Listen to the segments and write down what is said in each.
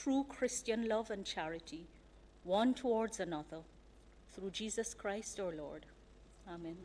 true Christian love and charity, one towards another, through Jesus Christ our Lord. Amen.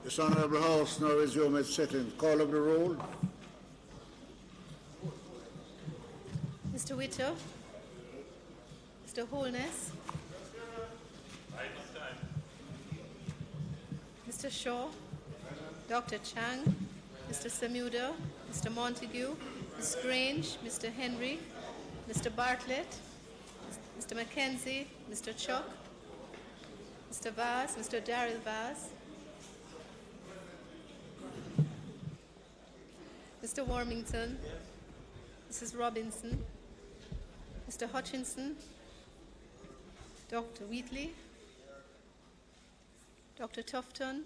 This Honourable House now resume its sitting. Call of the roll. Mr. Whittle. Mr. Holness. Mr. Shaw. Dr. Chang. Mr. Samuda. Mr. Montague. Ms. Grange. Mr. Henry. Mr. Bartlett. Mr. Mackenzie. Mr. Chuck. Mr. Vaz. Mr. Darrell Vaz. Mr. Warmington, Mrs. Robinson, Mr. Hutchinson, Dr. Wheatley, Dr. Tufton,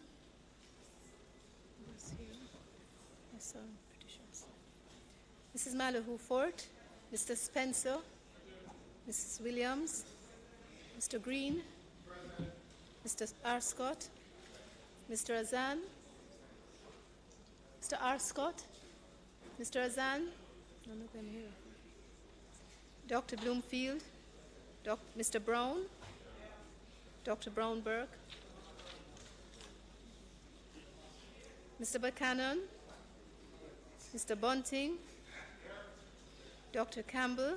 Mrs. Malahoo Fort, Mr. Spencer, Mrs. Williams, Mr. Green, Mr. Arscott, Mr. Azan, Mr. Arscott, Mr. Azan, none of them here. Dr. Bloomfield, Mr. Brown, Dr. Brownberg, Mr. Buchanan, Mr. Bunting, Dr. Campbell,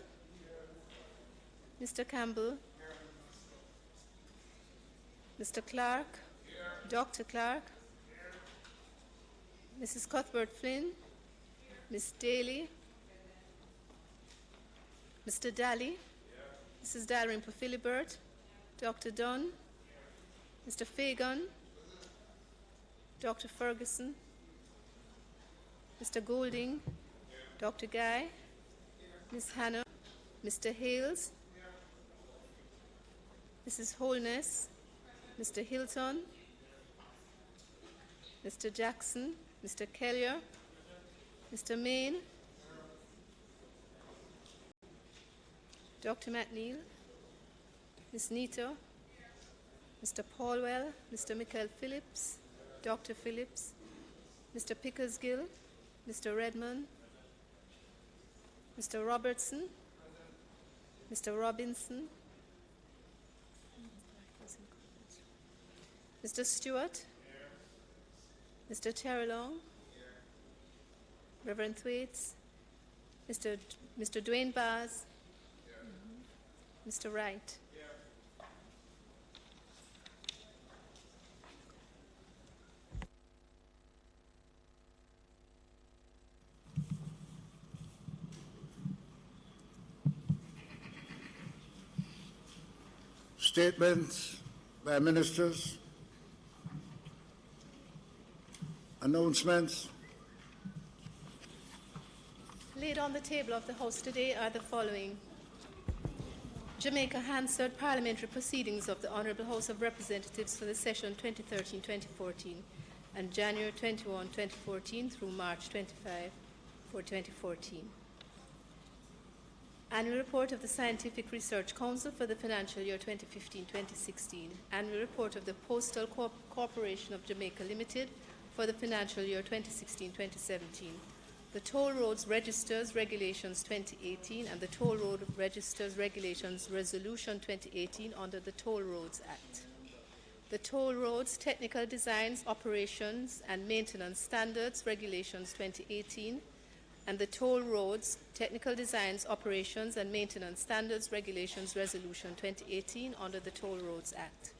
Mr. Campbell, Mr. Clark, Dr. Clark, Mrs. Cuthbert Flynn, Ms. Daly, Mr. Daly, Mrs. Dalrymple Philibert, Dr. Dunn, Mr. Fagan, Dr. Ferguson, Mr. Golding, Dr. Guy, Ms. Hannah, Mr. Hales, Mrs. Holness, Mr. Hilton, Mr. Jackson, Mr. Kellier, Mr. Main, Dr. McNeil, Ms. Nito, Mr. Paulwell, Mr. Michael Phillips, Dr. Phillips, Mr. Pickersgill, Mr. Redmond, Mr. Robertson, Mr. Robinson, Mr. Stewart, Mr. Terrelong, Reverend Thwaites, Mr. Dwayne Baz, Mr. Wright. Statements by ministers. Announcements. Laid on the table of the House today are the following. Jamaica Hansard Parliamentary Proceedings of the Honourable House of Representatives for the session 2013-2014 and January 21, 2014 through March 25 for 2014. Annual Report of the Scientific Research Council for the financial year 2015-2016. Annual Report of the Postal Corporation of Jamaica Limited for the financial year 2016-2017. the Toll Roads Registers Regulations 2018 and the Toll Road Registers Regulations Resolution 2018 under the Toll Roads Act. The Toll Roads Technical Designs, Operations and Maintenance Standards Regulations 2018 and the Toll Roads Technical Designs, Operations and Maintenance Standards Regulations Resolution 2018 under the Toll Roads Act.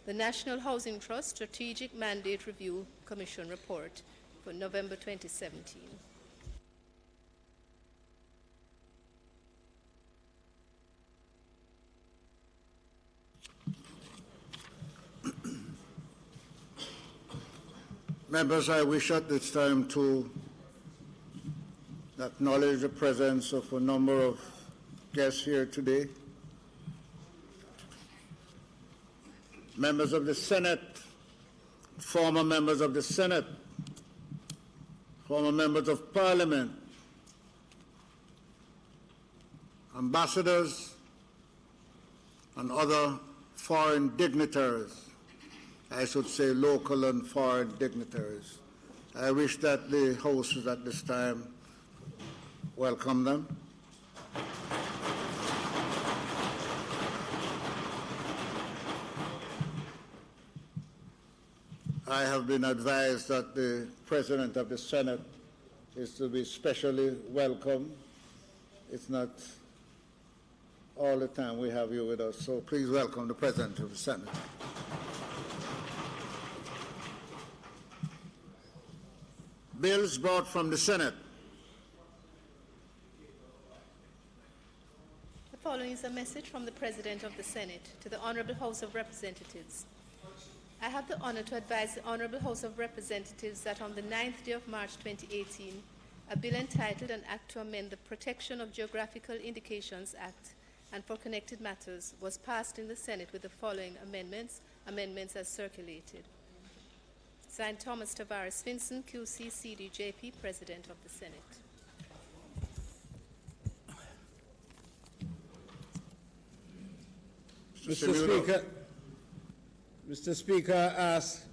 The National Housing Trust Strategic Mandate Review Commission Report for November 2017. Members, I wish at this time to acknowledge the presence of a number of guests here today. Members of the Senate, former members of the Senate, former members of Parliament, ambassadors, and other foreign dignitaries. I should say local and foreign dignitaries. I wish that the hosts at this time welcome them. I have been advised that the President of the Senate is to be specially welcomed. It's not all the time we have you with us, so please welcome the President of the Senate. Bills brought from the Senate. The following is a message from the President of the Senate to the Honorable House of Representatives. I have the honor to advise the Honorable House of Representatives that on the 9th day of March 2018, a bill entitled An Act to Amend the Protection of Geographical Indications Act and for Connected Matters was passed in the Senate with the following amendments as circulated. Signed, Thomas Tavares Finson, QC, CD, JP, President of the Senate. Mr. Speaker, I ask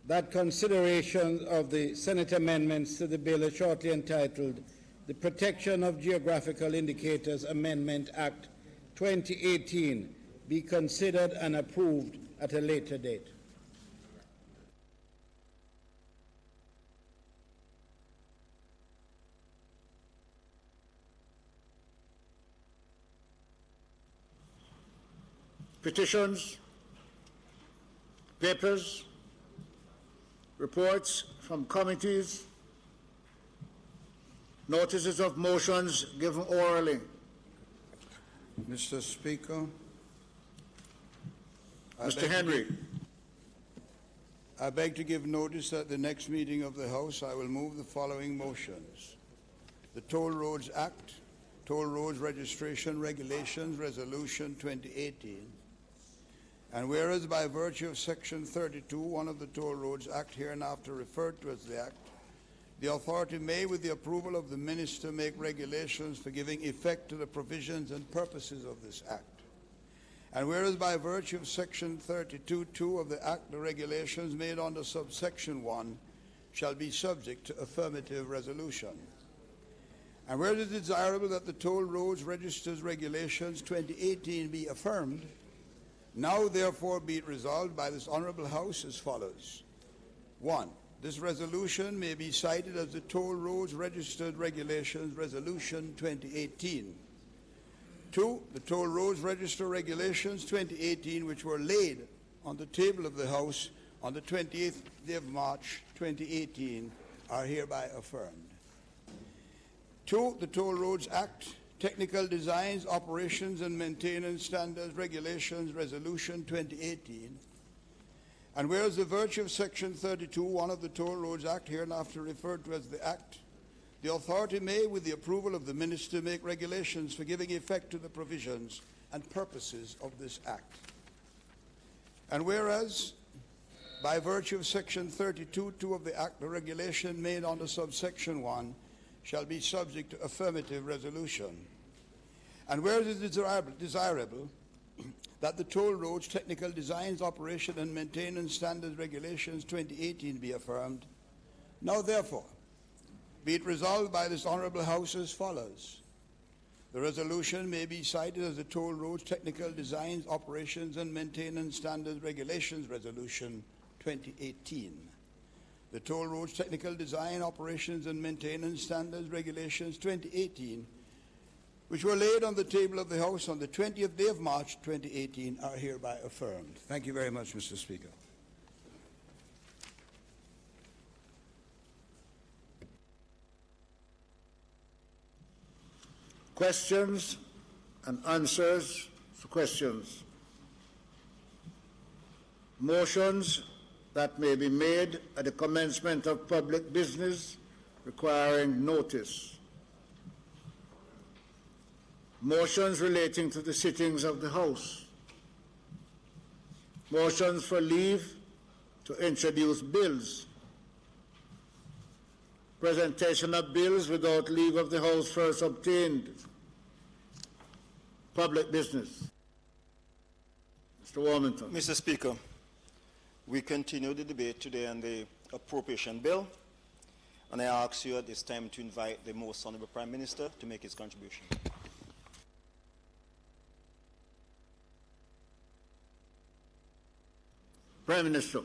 that consideration of the Senate amendments to the bill shortly entitled the Protection of Geographical Indicators Amendment Act 2018 be considered and approved at a later date. Petitions, papers, reports from committees, notices of motions given orally. Mr. Speaker, Mr. Henry. I beg to give notice at the next meeting of the House I will move the following motions. The Toll Roads Act, Toll Roads Registration Regulations Resolution 2018. And whereas by virtue of Section 32(1) of the Toll Roads Act, hereinafter referred to as the Act, the authority may, with the approval of the Minister, make regulations for giving effect to the provisions and purposes of this Act. And whereas by virtue of Section 32(2) of the Act, the regulations made under subsection 1 shall be subject to affirmative resolution. And whereas it is desirable that the Toll Roads Registers Regulations 2018 be affirmed, now therefore be it resolved by this Honourable House as follows. 1. This resolution may be cited as the Toll Roads Registered Regulations Resolution 2018. 2. The Toll Roads Register Regulations 2018, which were laid on the table of the House on the 28th day of March 2018, are hereby affirmed. 2. The Toll Roads Act, Technical Designs, Operations and Maintenance Standards Regulations Resolution 2018. And whereas the virtue of Section 32(1) of the Toll Roads Act, hereinafter referred to as the Act, the authority may, with the approval of the Minister, make regulations for giving effect to the provisions and purposes of this Act. And whereas, by virtue of Section 32(2) of the Act, the regulation made under subsection 1 shall be subject to affirmative resolution. And whereas it is desirable that the Toll Roads Technical Designs, Operation and Maintenance Standards Regulations 2018 be affirmed, now therefore Be it resolved by this Honourable House as follows. The resolution may be cited as the Toll Roads Technical Designs, Operations and Maintenance Standards Regulations Resolution 2018. The Toll Roads Technical Design, Operations and Maintenance Standards Regulations 2018, which were laid on the table of the House on the 20th day of March 2018, are hereby affirmed. Thank you very much, Mr. Speaker. Questions and answers to questions. Motions that may be made at the commencement of public business requiring notice. Motions relating to the sittings of the House. Motions for leave to introduce bills. Presentation of bills without leave of the House first obtained. Public business. Mr. Warmington. Mr. Speaker, we continue the debate today on the appropriation bill, and I ask you at this time to invite the Most Honourable Prime Minister to make his contribution. Prime Minister.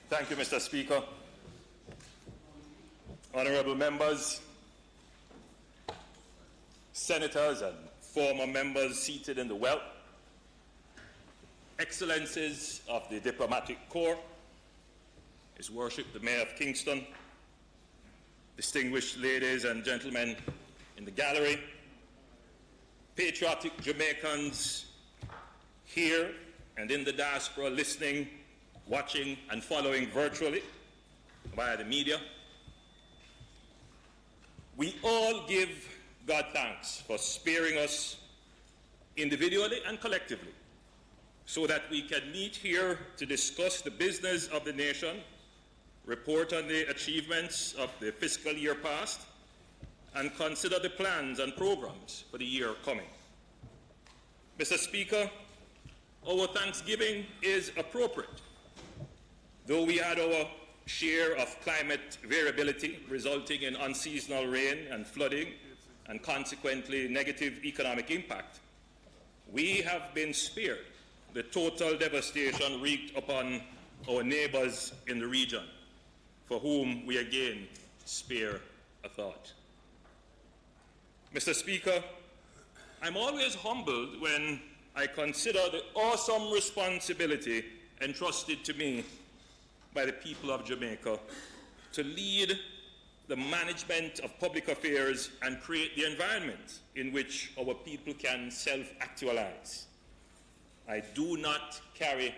Thank you, Mr. Speaker. Honourable members, senators and former members seated in the well, excellencies of the diplomatic corps, His Worship the Mayor of Kingston, distinguished ladies and gentlemen in the gallery, patriotic Jamaicans here and in the diaspora listening, watching and following virtually via the media. We all give God thanks for sparing us individually and collectively so that we can meet here to discuss the business of the nation, report on the achievements of the fiscal year past, and consider the plans and programs for the year coming. Mr. Speaker, our Thanksgiving is appropriate. Though we had our share of climate variability resulting in unseasonal rain and flooding and consequently negative economic impact, we have been spared the total devastation wreaked upon our neighbours in the region, for whom we again spare a thought. Mr. Speaker, I'm always humbled when I consider the awesome responsibility entrusted to me by the people of Jamaica to lead the management of public affairs and create the environment in which our people can self-actualize. I do not carry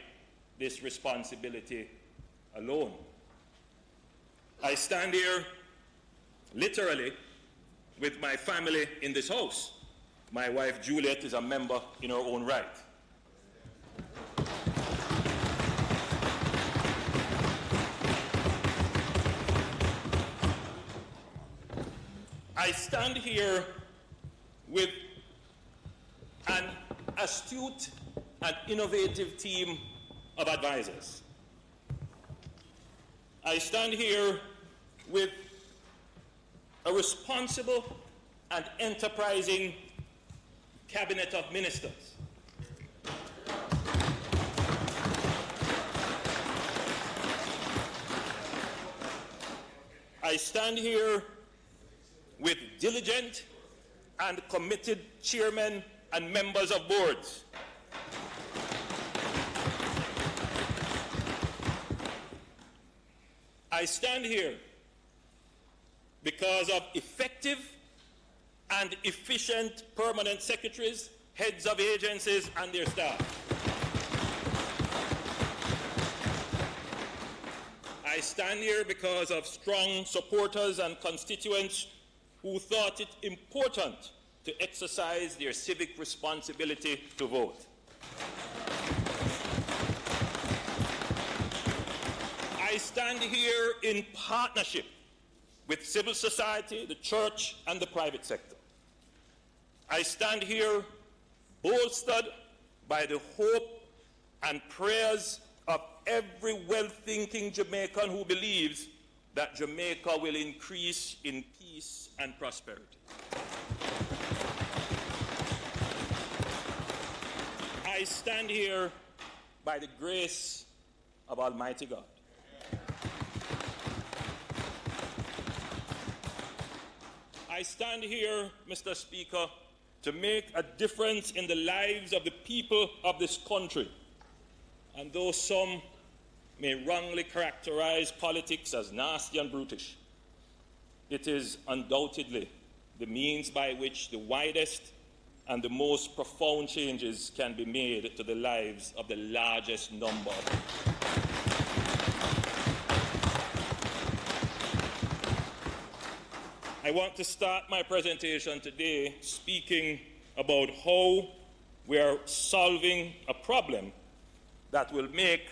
this responsibility alone. I stand here literally with my family in this house. My wife Juliet is a member in her own right. I stand here with an astute and innovative team of advisors. I stand here with a responsible and enterprising cabinet of ministers. I stand here with diligent and committed chairmen and members of boards. I stand here because of effective and efficient permanent secretaries, heads of agencies, and their staff. I stand here because of strong supporters and constituents who thought it important to exercise their civic responsibility to vote. I I stand here in partnership with civil society, the church, and the private sector. I stand here bolstered by the hope and prayers of every well-thinking Jamaican who believes that Jamaica will increase in peace and prosperity. I stand here by the grace of Almighty God. I stand here, Mr. Speaker, to make a difference in the lives of the people of this country. And though some may wrongly characterize politics as nasty and brutish, it is undoubtedly the means by which the widest and the most profound changes can be made to the lives of the largest number. I want to start my presentation today speaking about how we are solving a problem that will make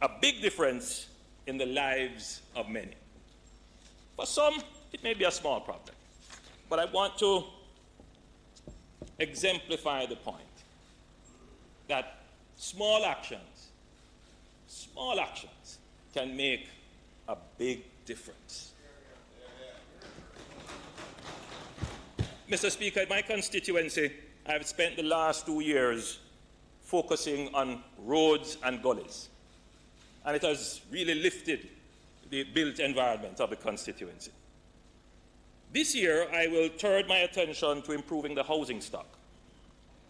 a big difference in the lives of many. For some, it may be a small problem, but I want to exemplify the point that small actions can make a big difference. Mr. Speaker, in my constituency, I've spent the last 2 years focusing on roads and gullies, and it has really lifted the built environment of the constituency. This year, I will turn my attention to improving the housing stock.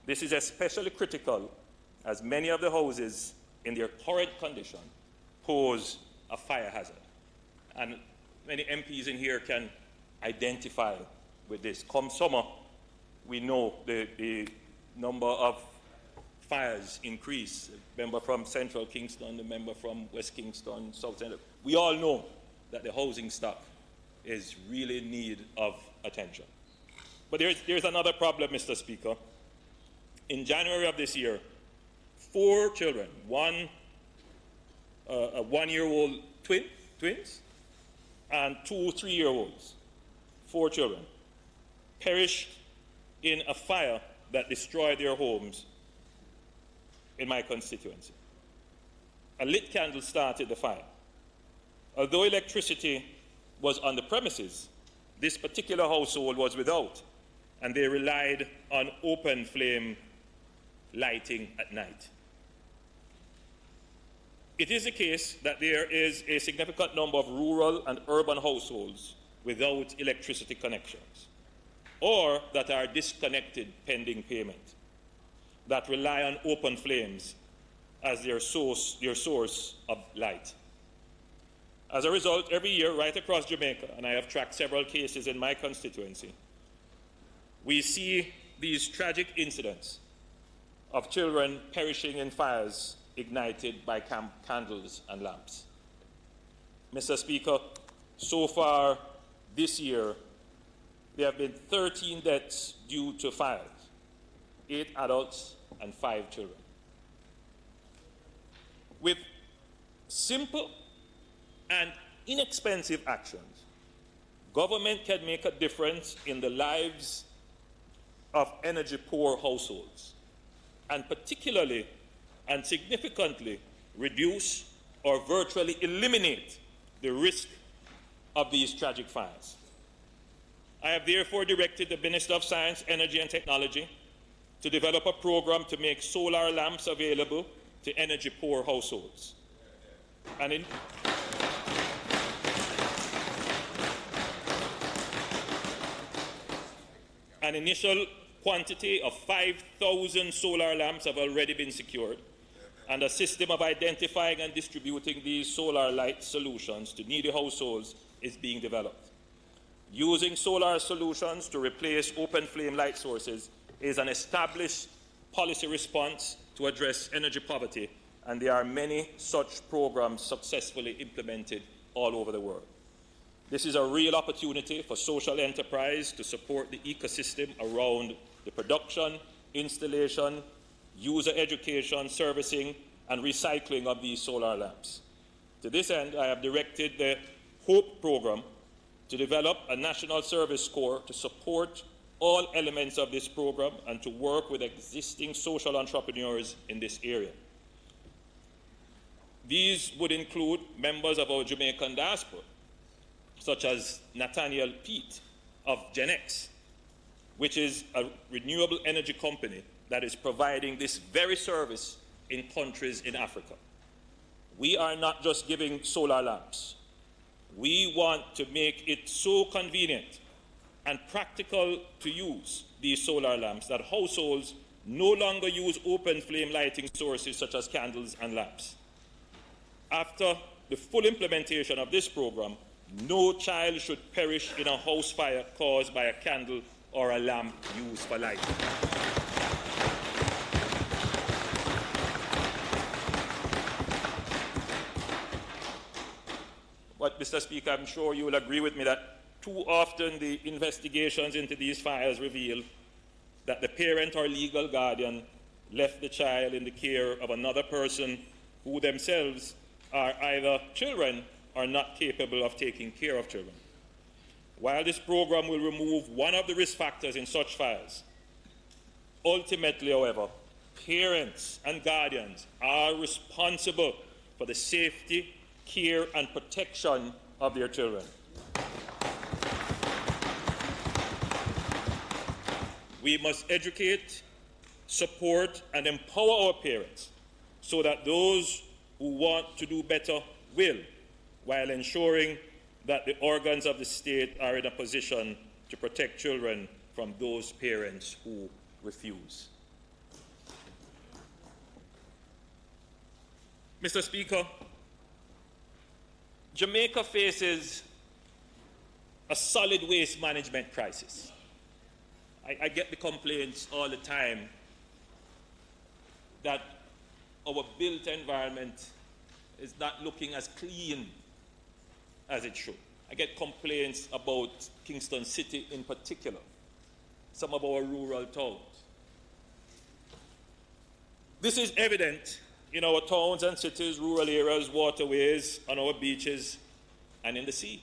This is especially critical as many of the houses in their current condition pose a fire hazard. And many MPs in here can identify with this. Come summer, we know the number of fires increase. The member from Central Kingston, the member from West Kingston, South Central. We all know that the housing stock is really in need of attention. But there's another problem, Mr. Speaker. In January of this year, 4 children, a 1-year-old twins, and 2 3-year-olds, 4 children, perished in a fire that destroyed their homes in my constituency. A lit candle started the fire. Although electricity was on the premises, this particular household was without, and they relied on open flame lighting at night. It is the case that there is a significant number of rural and urban households without electricity connections, or that are disconnected pending payment, that rely on open flames as their source of light. As a result, every year right across Jamaica, and I have tracked several cases in my constituency, we see these tragic incidents of children perishing in fires ignited by candles and lamps. Mr. Speaker, so far this year, there have been 13 deaths due to fires, 8 adults and 5 children. With simple and inexpensive actions, government can make a difference in the lives of energy-poor households, and particularly and significantly reduce or virtually eliminate the risk of these tragic fires. I have therefore directed the Minister of Science, Energy and Technology to develop a program to make solar lamps available to energy-poor households. And an initial quantity of 5,000 solar lamps have already been secured, and a system of identifying and distributing these solar light solutions to needy households is being developed. Using solar solutions to replace open flame light sources is an established policy response to address energy poverty, and there are many such programs successfully implemented all over the world. This is a real opportunity for social enterprise to support the ecosystem around the production, installation, user education, servicing, and recycling of these solar lamps. To this end, I have directed the HOPE program to develop a national service corps to support all elements of this program and to work with existing social entrepreneurs in this area. These would include members of our Jamaican diaspora, such as Nathaniel Pete of GenX, which is a renewable energy company that is providing this very service in countries in Africa. We are not just giving solar lamps. We want to make it so convenient and practical to use these solar lamps that households no longer use open flame lighting sources such as candles and lamps. After the full implementation of this program, no child should perish in a house fire caused by a candle or a lamp used for lighting. But, Mr. Speaker, I'm sure you will agree with me that too often the investigations into these fires reveal that the parent or legal guardian left the child in the care of another person who themselves are either children or not capable of taking care of children. While this program will remove one of the risk factors in such fires, ultimately, however, parents and guardians are responsible for the safety, care, and protection of their children. We must educate, support, and empower our parents so that those who want to do better will, while ensuring that the organs of the state are in a position to protect children from those parents who refuse. Mr. Speaker, Jamaica faces a solid waste management crisis. I get the complaints all the time that our built environment is not looking as clean as it should. I get complaints about Kingston City in particular, some of our rural towns. This is evident in our towns and cities, rural areas, waterways, on our beaches, and in the sea.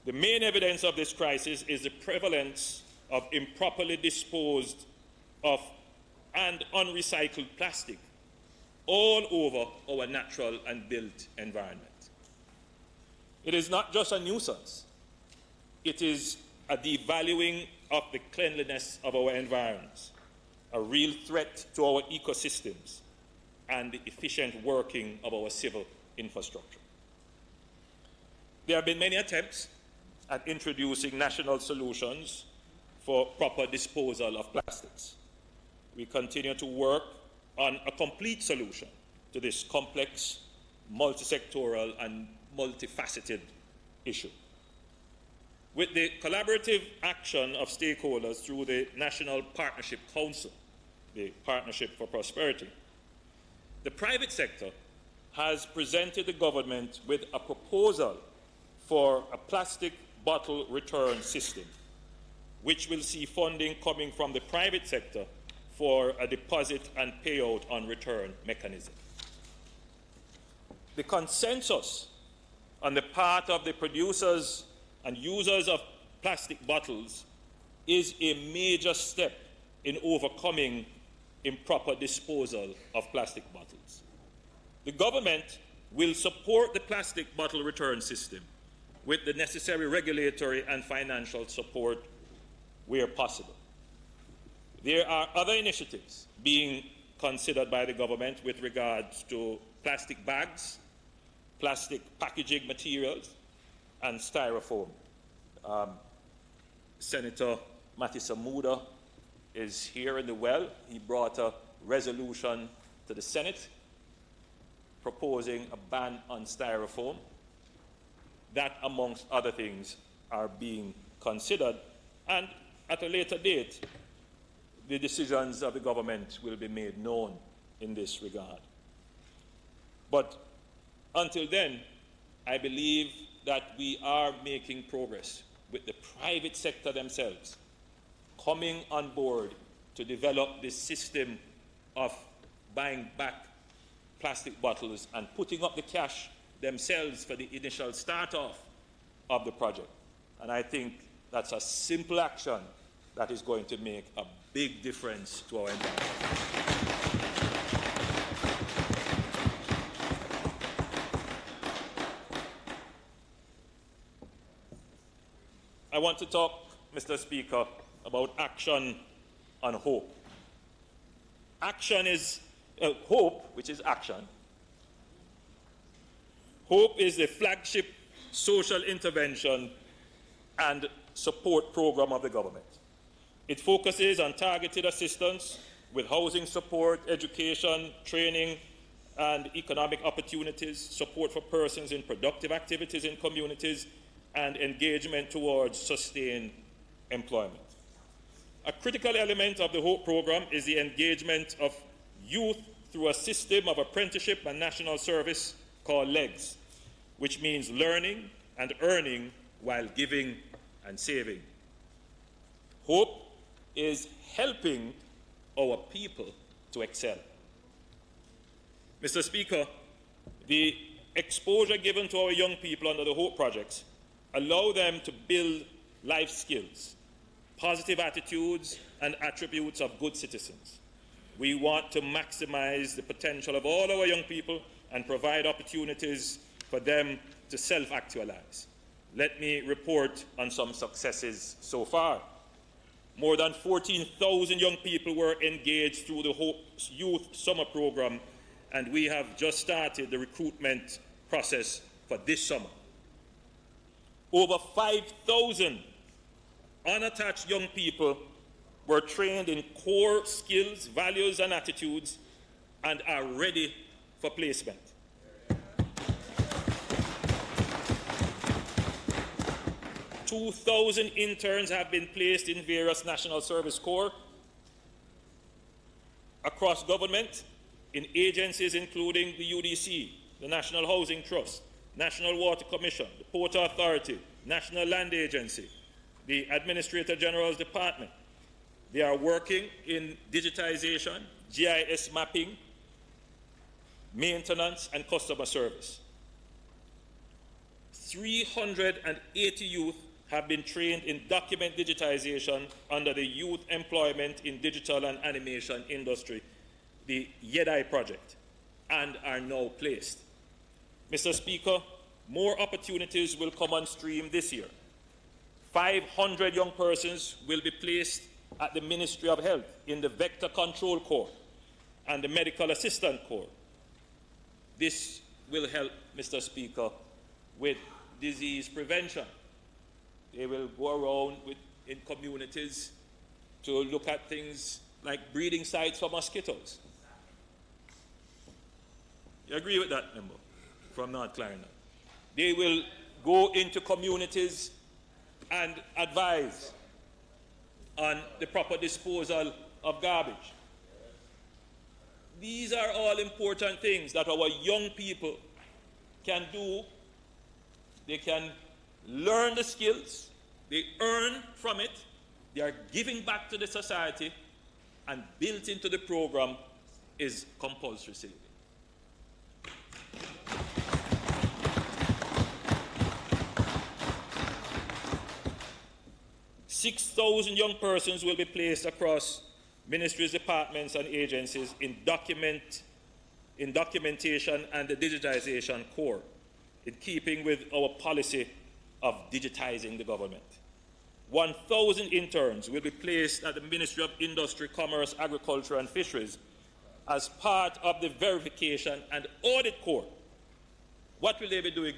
The main evidence of this crisis is the prevalence of improperly disposed of and unrecycled plastic all over our natural and built environment. It is not just a nuisance. It is a devaluing of the cleanliness of our environments, a real threat to our ecosystems, and the efficient working of our civil infrastructure. There have been many attempts at introducing national solutions for proper disposal of plastics. We continue to work on a complete solution to this complex, multi-sectoral, and multifaceted issue. With the collaborative action of stakeholders through the National Partnership Council, the Partnership for Prosperity, the private sector has presented the government with a proposal for a plastic bottle return system, which will see funding coming from the private sector for a deposit and payout on return mechanism. The consensus on the part of the producers and users of plastic bottles is a major step in overcoming improper disposal of plastic bottles. The government will support the plastic bottle return system with the necessary regulatory and financial support where possible. There are other initiatives being considered by the government with regards to plastic bags, plastic packaging materials, and styrofoam. Senator Matissa Muda is here in the well. He brought a resolution to the Senate proposing a ban on styrofoam. That, amongst other things, are being considered, and at a later date, the decisions of the government will be made known in this regard. But until then, I believe that we are making progress with the private sector themselves coming on board to develop this system of buying back plastic bottles and putting up the cash themselves for the initial start-off of the project. And I think that's a simple action that is going to make a big difference to our environment. I want to talk, Mr. Speaker, about action on hope. Action is hope, which is action. Hope is the flagship social intervention and support program of the government. It focuses on targeted assistance with housing support, education, training, and economic opportunities, support for persons in productive activities in communities, and engagement towards sustained employment. A critical element of the HOPE program is the engagement of youth through a system of apprenticeship and national service called LEGS, which means learning and earning while giving and saving. HOPE is helping our people to excel. Mr. Speaker, the exposure given to our young people under the HOPE projects allow them to build life skills, positive attitudes, and attributes of good citizens. We want to maximize the potential of all our young people and provide opportunities for them to self-actualize. Let me report on some successes so far. More than 14,000 young people were engaged through the HOPE Youth Summer Program, and we have just started the recruitment process for this summer. Over 5,000 unattached young people were trained in core skills, values, and attitudes, and are ready for placement. Two 2,000 interns have been placed in various National Service Corps across government, in agencies including the UDC, the National Housing Trust, National Water Commission, the Port Authority, National Land Agency, the Administrator General's Department. They are working in digitization, GIS mapping, maintenance, and customer service. 380 youth have been trained in document digitization under the Youth Employment in Digital and Animation Industry, the YEDI project, and are now placed. Mr. Speaker, more opportunities will come on stream this year. 500 young persons will be placed at the Ministry of Health in the Vector Control Corps and the Medical Assistant Corps. This will help, Mr. Speaker, with disease prevention. They will go around in communities to look at things like breeding sites for mosquitoes. You agree with that, member, from North Clarendon? They will go into communities and advise on the proper disposal of garbage. These are all important things that our young people can do. They can learn the skills, they earn from it, they are giving back to the society, and built into the program is compulsory saving. 6,000 young persons will be placed across ministries, departments, and agencies in documentation and the digitization core, in keeping with our policy of digitizing the government. 1,000 interns will be placed at the Ministry of Industry, Commerce, Agriculture, and Fisheries as part of the verification and audit core. What will they be doing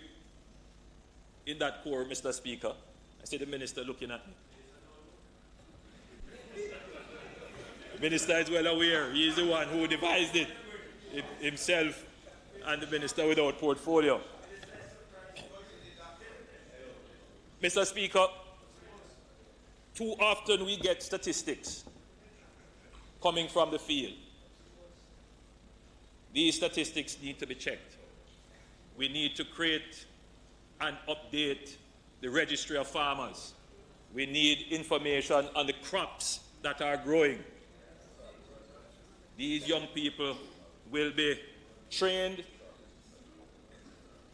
in that core, Mr. Speaker? I see the minister looking at me. The minister is well aware. He is the one who devised it himself, and the minister without portfolio. Mr. Speaker, too often we get statistics coming from the field. These statistics need to be checked. We need to create and update the registry of farmers. We need information on the crops that are growing. These young people will be trained,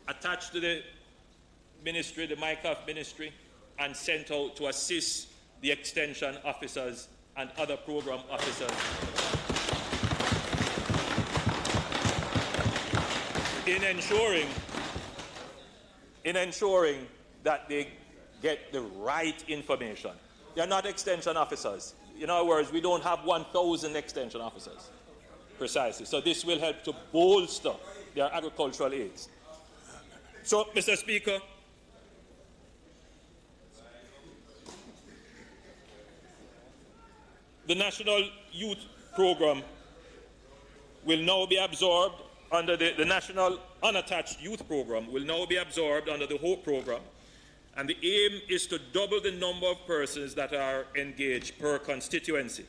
attached to the ministry, the MICAF ministry, and sent out to assist the extension officers and other program officers in ensuring that they get the right information. They are not extension officers. In other words, we don't have 1,000 extension officers, precisely. So this will help to bolster their agricultural aids. So, Mr. Speaker, the National Youth Program will now be absorbed under the National Unattached Youth Program will now be absorbed under the HOPE program, and the aim is to double the number of persons that are engaged per constituency.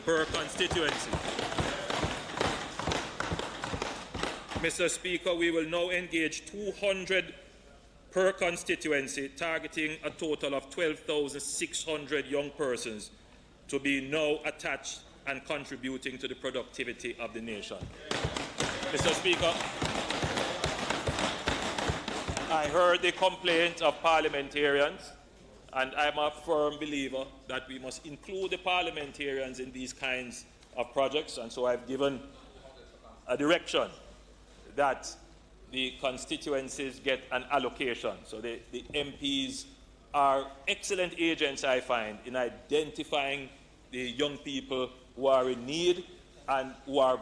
Per constituency. Mr. Speaker, we will now engage 200 per constituency, targeting a total of 12,600 young persons to be now attached and contributing to the productivity of the nation. Mr. Speaker, I heard the complaint of parliamentarians, and I'm a firm believer that we must include the parliamentarians in these kinds of projects, and so I've given a direction that the constituencies get an allocation. So the MPs are excellent agents, I find, in identifying the young people who are in need and who are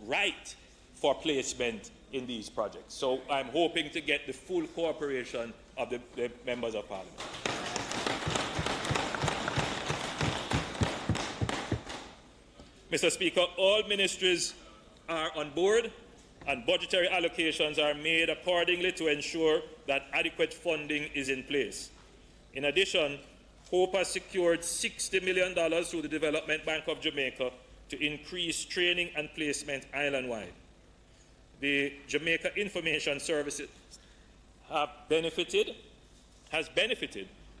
right for placement in these projects. So I'm hoping to get the full cooperation of the members of Parliament. Mr. Speaker, all ministries are on board, and budgetary allocations are made accordingly to ensure that adequate funding is in place. In addition, HOPE has secured $60 million through the Development Bank of Jamaica to increase training and placement island-wide. The Jamaica Information Services has benefited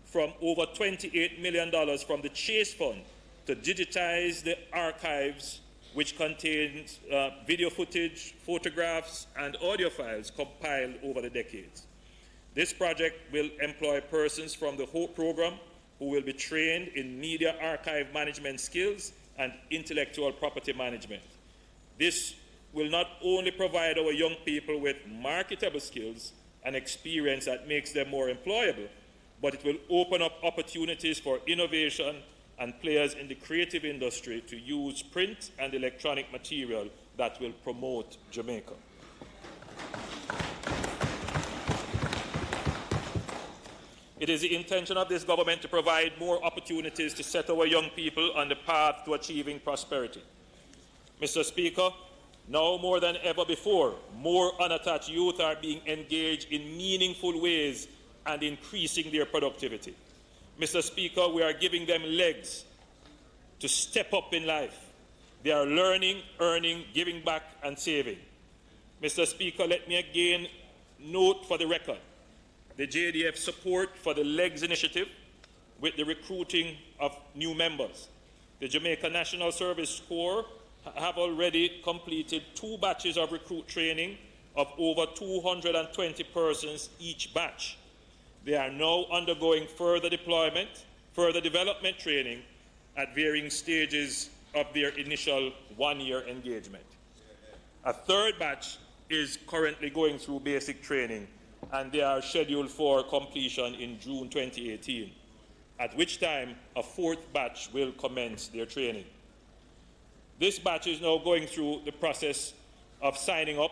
from over $28 million from the Chase Fund to digitize the archives, which contains video footage, photographs, and audio files compiled over the decades. This project will employ persons from the HOPE program who will be trained in media archive management skills and intellectual property management. This will not only provide our young people with marketable skills and experience that makes them more employable, but it will open up opportunities for innovation and players in the creative industry to use print and electronic material that will promote Jamaica. It is the intention of this government to provide more opportunities to set our young people on the path to achieving prosperity. Mr. Speaker, now more than ever before, more unattached youth are being engaged in meaningful ways and increasing their productivity. Mr. Speaker, we are giving them legs to step up in life. They are learning, earning, giving back, and saving. Mr. Speaker, let me again note for the record the JDF support for the LEGS initiative with the recruiting of new members. The Jamaica National Service Corps have already completed 2 batches of recruit training of over 220 persons each batch. They are now undergoing further development training at varying stages of their initial 1-year engagement. A 3rd batch is currently going through basic training, and they are scheduled for completion in June 2018, at which time a 4th batch will commence their training. This batch is now going through the process of signing up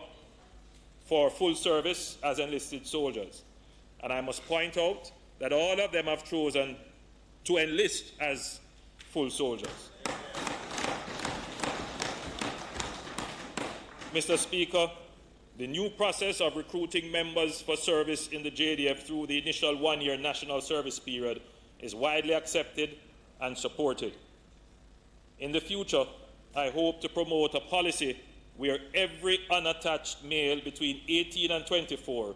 for full service as enlisted soldiers. And I must point out that all of them have chosen to enlist as full soldiers. Mr. Speaker, the new process of recruiting members for service in the JDF through the initial 1-year national service period is widely accepted and supported. In the future, I hope to promote a policy where every unattached male between 18 and 24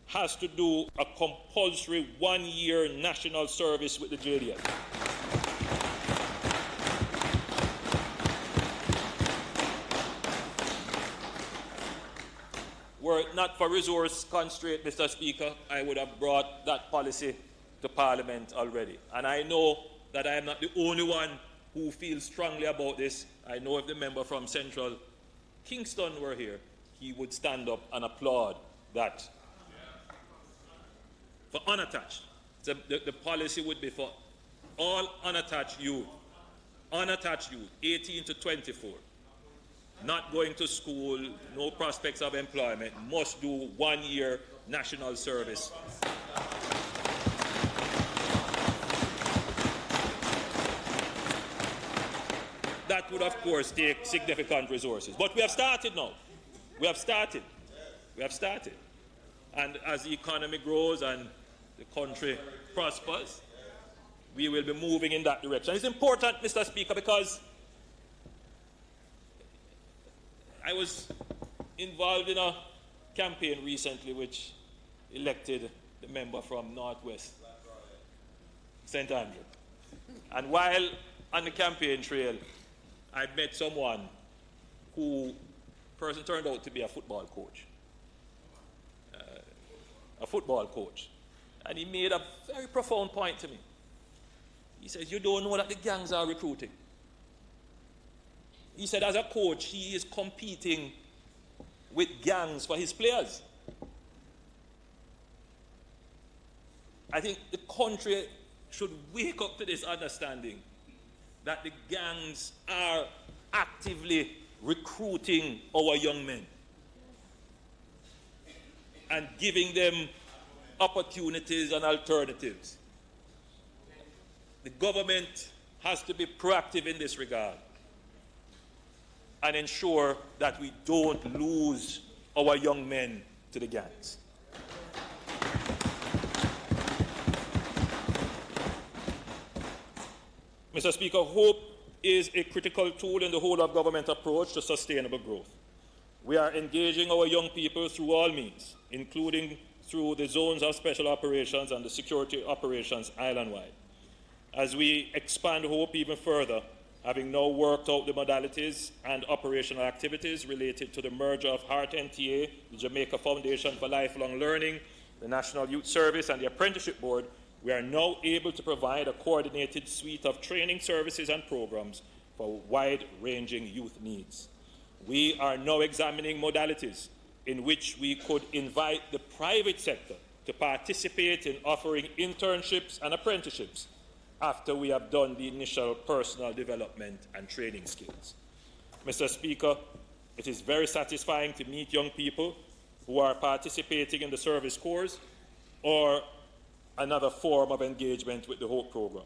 has to do a compulsory 1-year national service with the JDF. were it not for resource constraint, Mr. Speaker, I would have brought that policy to Parliament already. And I know that I am not the only one who feels strongly about this. I know if the member from Central Kingston were here, he would stand up and applaud that. For unattached, the policy would be for all unattached youth, 18 to 24, not going to school, no prospects of employment, must do 1 year national service. That would, of course, take significant resources. But we have started now. We have started. And as the economy grows and the country prospers, we will be moving in that direction. It's important, Mr. Speaker, because I was involved in a campaign recently which elected the member from Northwest St. Andrew. And while on the campaign trail, I met someone who person turned out to be a football coach. And he made a very profound point to me. He says, you don't know that the gangs are recruiting. He said, as a coach, he is competing with gangs for his players. I think the country should wake up to this understanding that the gangs are actively recruiting our young men and giving them opportunities and alternatives. The government has to be proactive in this regard and ensure that we don't lose our young men to the gangs. Mr. Speaker, hope is a critical tool in the whole of government approach to sustainable growth. We are engaging our young people through all means, including through the zones of special operations and the security operations island-wide. As we expand hope even further, having now worked out the modalities and operational activities related to the merger of HEART NTA, the Jamaica Foundation for Lifelong Learning, the National Youth Service, and the Apprenticeship Board, we are now able to provide a coordinated suite of training services and programs for wide-ranging youth needs. We are now examining modalities in which we could invite the private sector to participate in offering internships and apprenticeships after we have done the initial personal development and training skills. Mr. Speaker, it is very satisfying to meet young people who are participating in the service corps or another form of engagement with the HOPE program.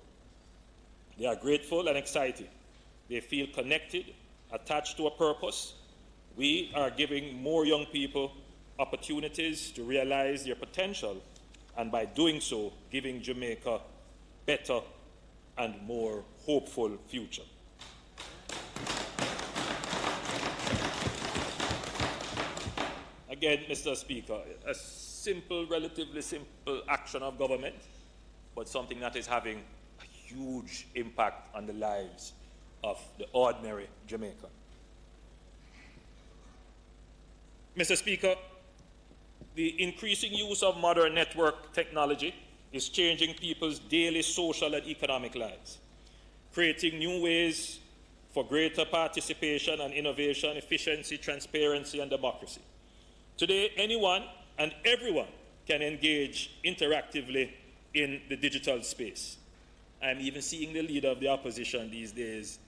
They are grateful and excited. They feel connected, attached to a purpose. We are giving more young people opportunities to realize their potential, and by doing so, giving Jamaica better and more hopeful future. Again, Mr. Speaker, a simple, relatively simple action of government, but something that is having a huge impact on the lives of the ordinary Jamaican. Mr. Speaker, the increasing use of modern network technology is changing people's daily social and economic lives, creating new ways for greater participation and innovation, efficiency, transparency, and democracy. Today, anyone and everyone can engage interactively in the digital space. I'm even seeing the leader of the opposition these days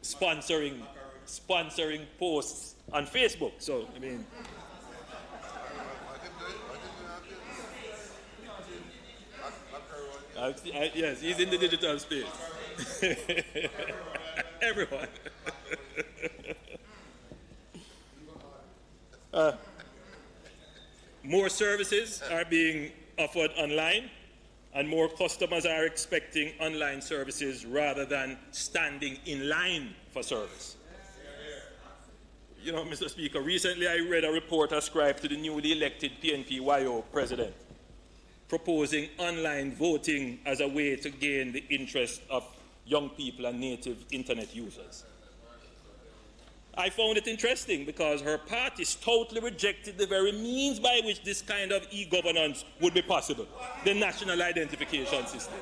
sponsoring posts on Facebook. So, I mean, yes, he's in the digital space. Everyone. More services are being offered online, and more customers are expecting online services rather than standing in line for service. You know, Mr. Speaker, recently I read a report ascribed to the newly elected PNP-YO president, proposing online voting as a way to gain the interest of young people and native internet users. I found it interesting because her party totally rejected the very means by which this kind of e-governance would be possible, the national identification system.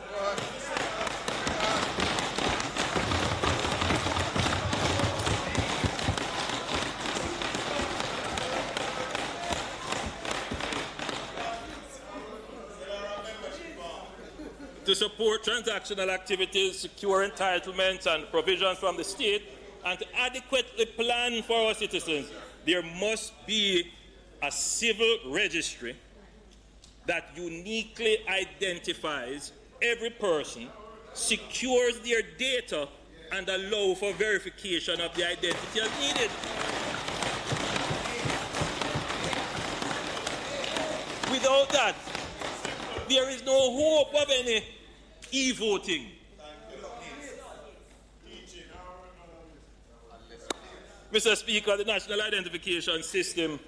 To support transactional activities, secure entitlements and provisions from the state, and to adequately plan for our citizens, there must be a civil registry that uniquely identifies every person, secures their data, and allows for verification of the identity as needed. Without that, there is no hope of any e-voting. Mr. Speaker, the National Identification System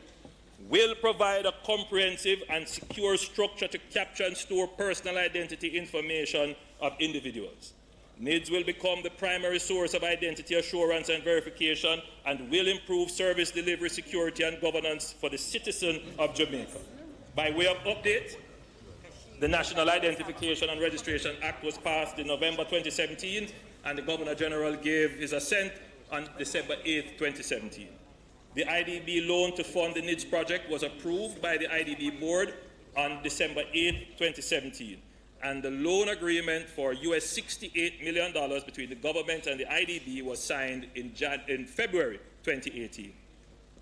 will provide a comprehensive and secure structure to capture and store personal identity information of individuals. NIDS will become the primary source of identity assurance and verification and will improve service delivery, security and governance for the citizen of Jamaica. By way of update, the National Identification and Registration Act was passed in November 2017, and the Governor General gave his assent on December 8, 2017. The IDB loan to fund the NIDS project was approved by the IDB board on December 8, 2017, and the loan agreement for US $68 million between the government and the IDB was signed in February 2018.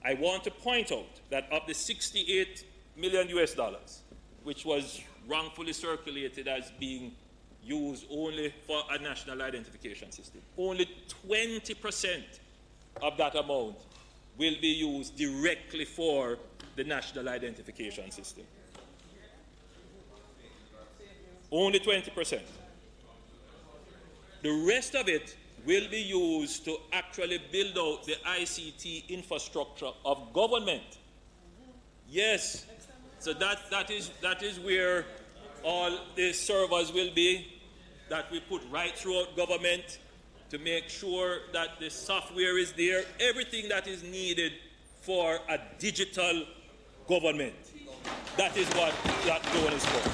I want to point out that of the $68 million US, which was wrongfully circulated as being used only for a national identification system, only 20% of that amount will be used directly for the national identification system. Only 20%. The rest of it will be used to actually build out the ICT infrastructure of government. Yes, so that is where all the servers will be, that we put right throughout government to make sure that the software is there, everything that is needed for a digital government. That is what that loan is for.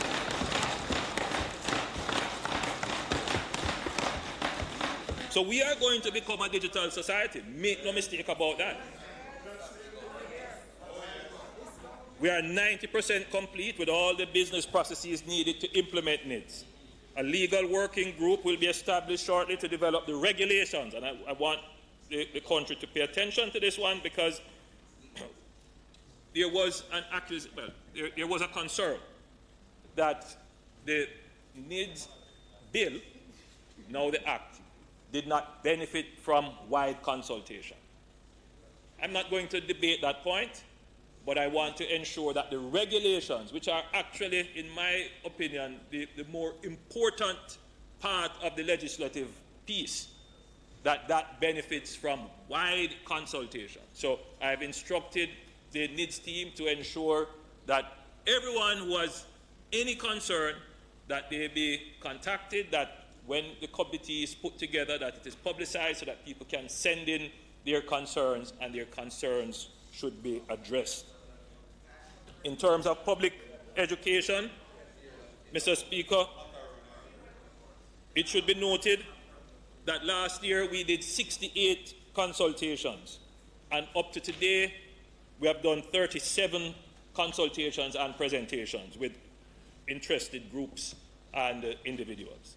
So we are going to become a digital society. Make no mistake about that. We are 90% complete with all the business processes needed to implement NIDS. A legal working group will be established shortly to develop the regulations, and I want the country to pay attention to this one because there was there was a concern that the NIDS bill, now the Act, did not benefit from wide consultation. I'm not going to debate that point, but I want to ensure that the regulations, which are actually, in my opinion, the more important part of the legislative piece, that benefits from wide consultation. So I've instructed the NIDS team to ensure that everyone who has any concern, that they be contacted, that when the committee is put together, that it is publicized so that people can send in their concerns, and their concerns should be addressed. In terms of public education, Mr. Speaker, it should be noted that last year we did 68 consultations, and up to today we have done 37 consultations and presentations with interested groups and individuals.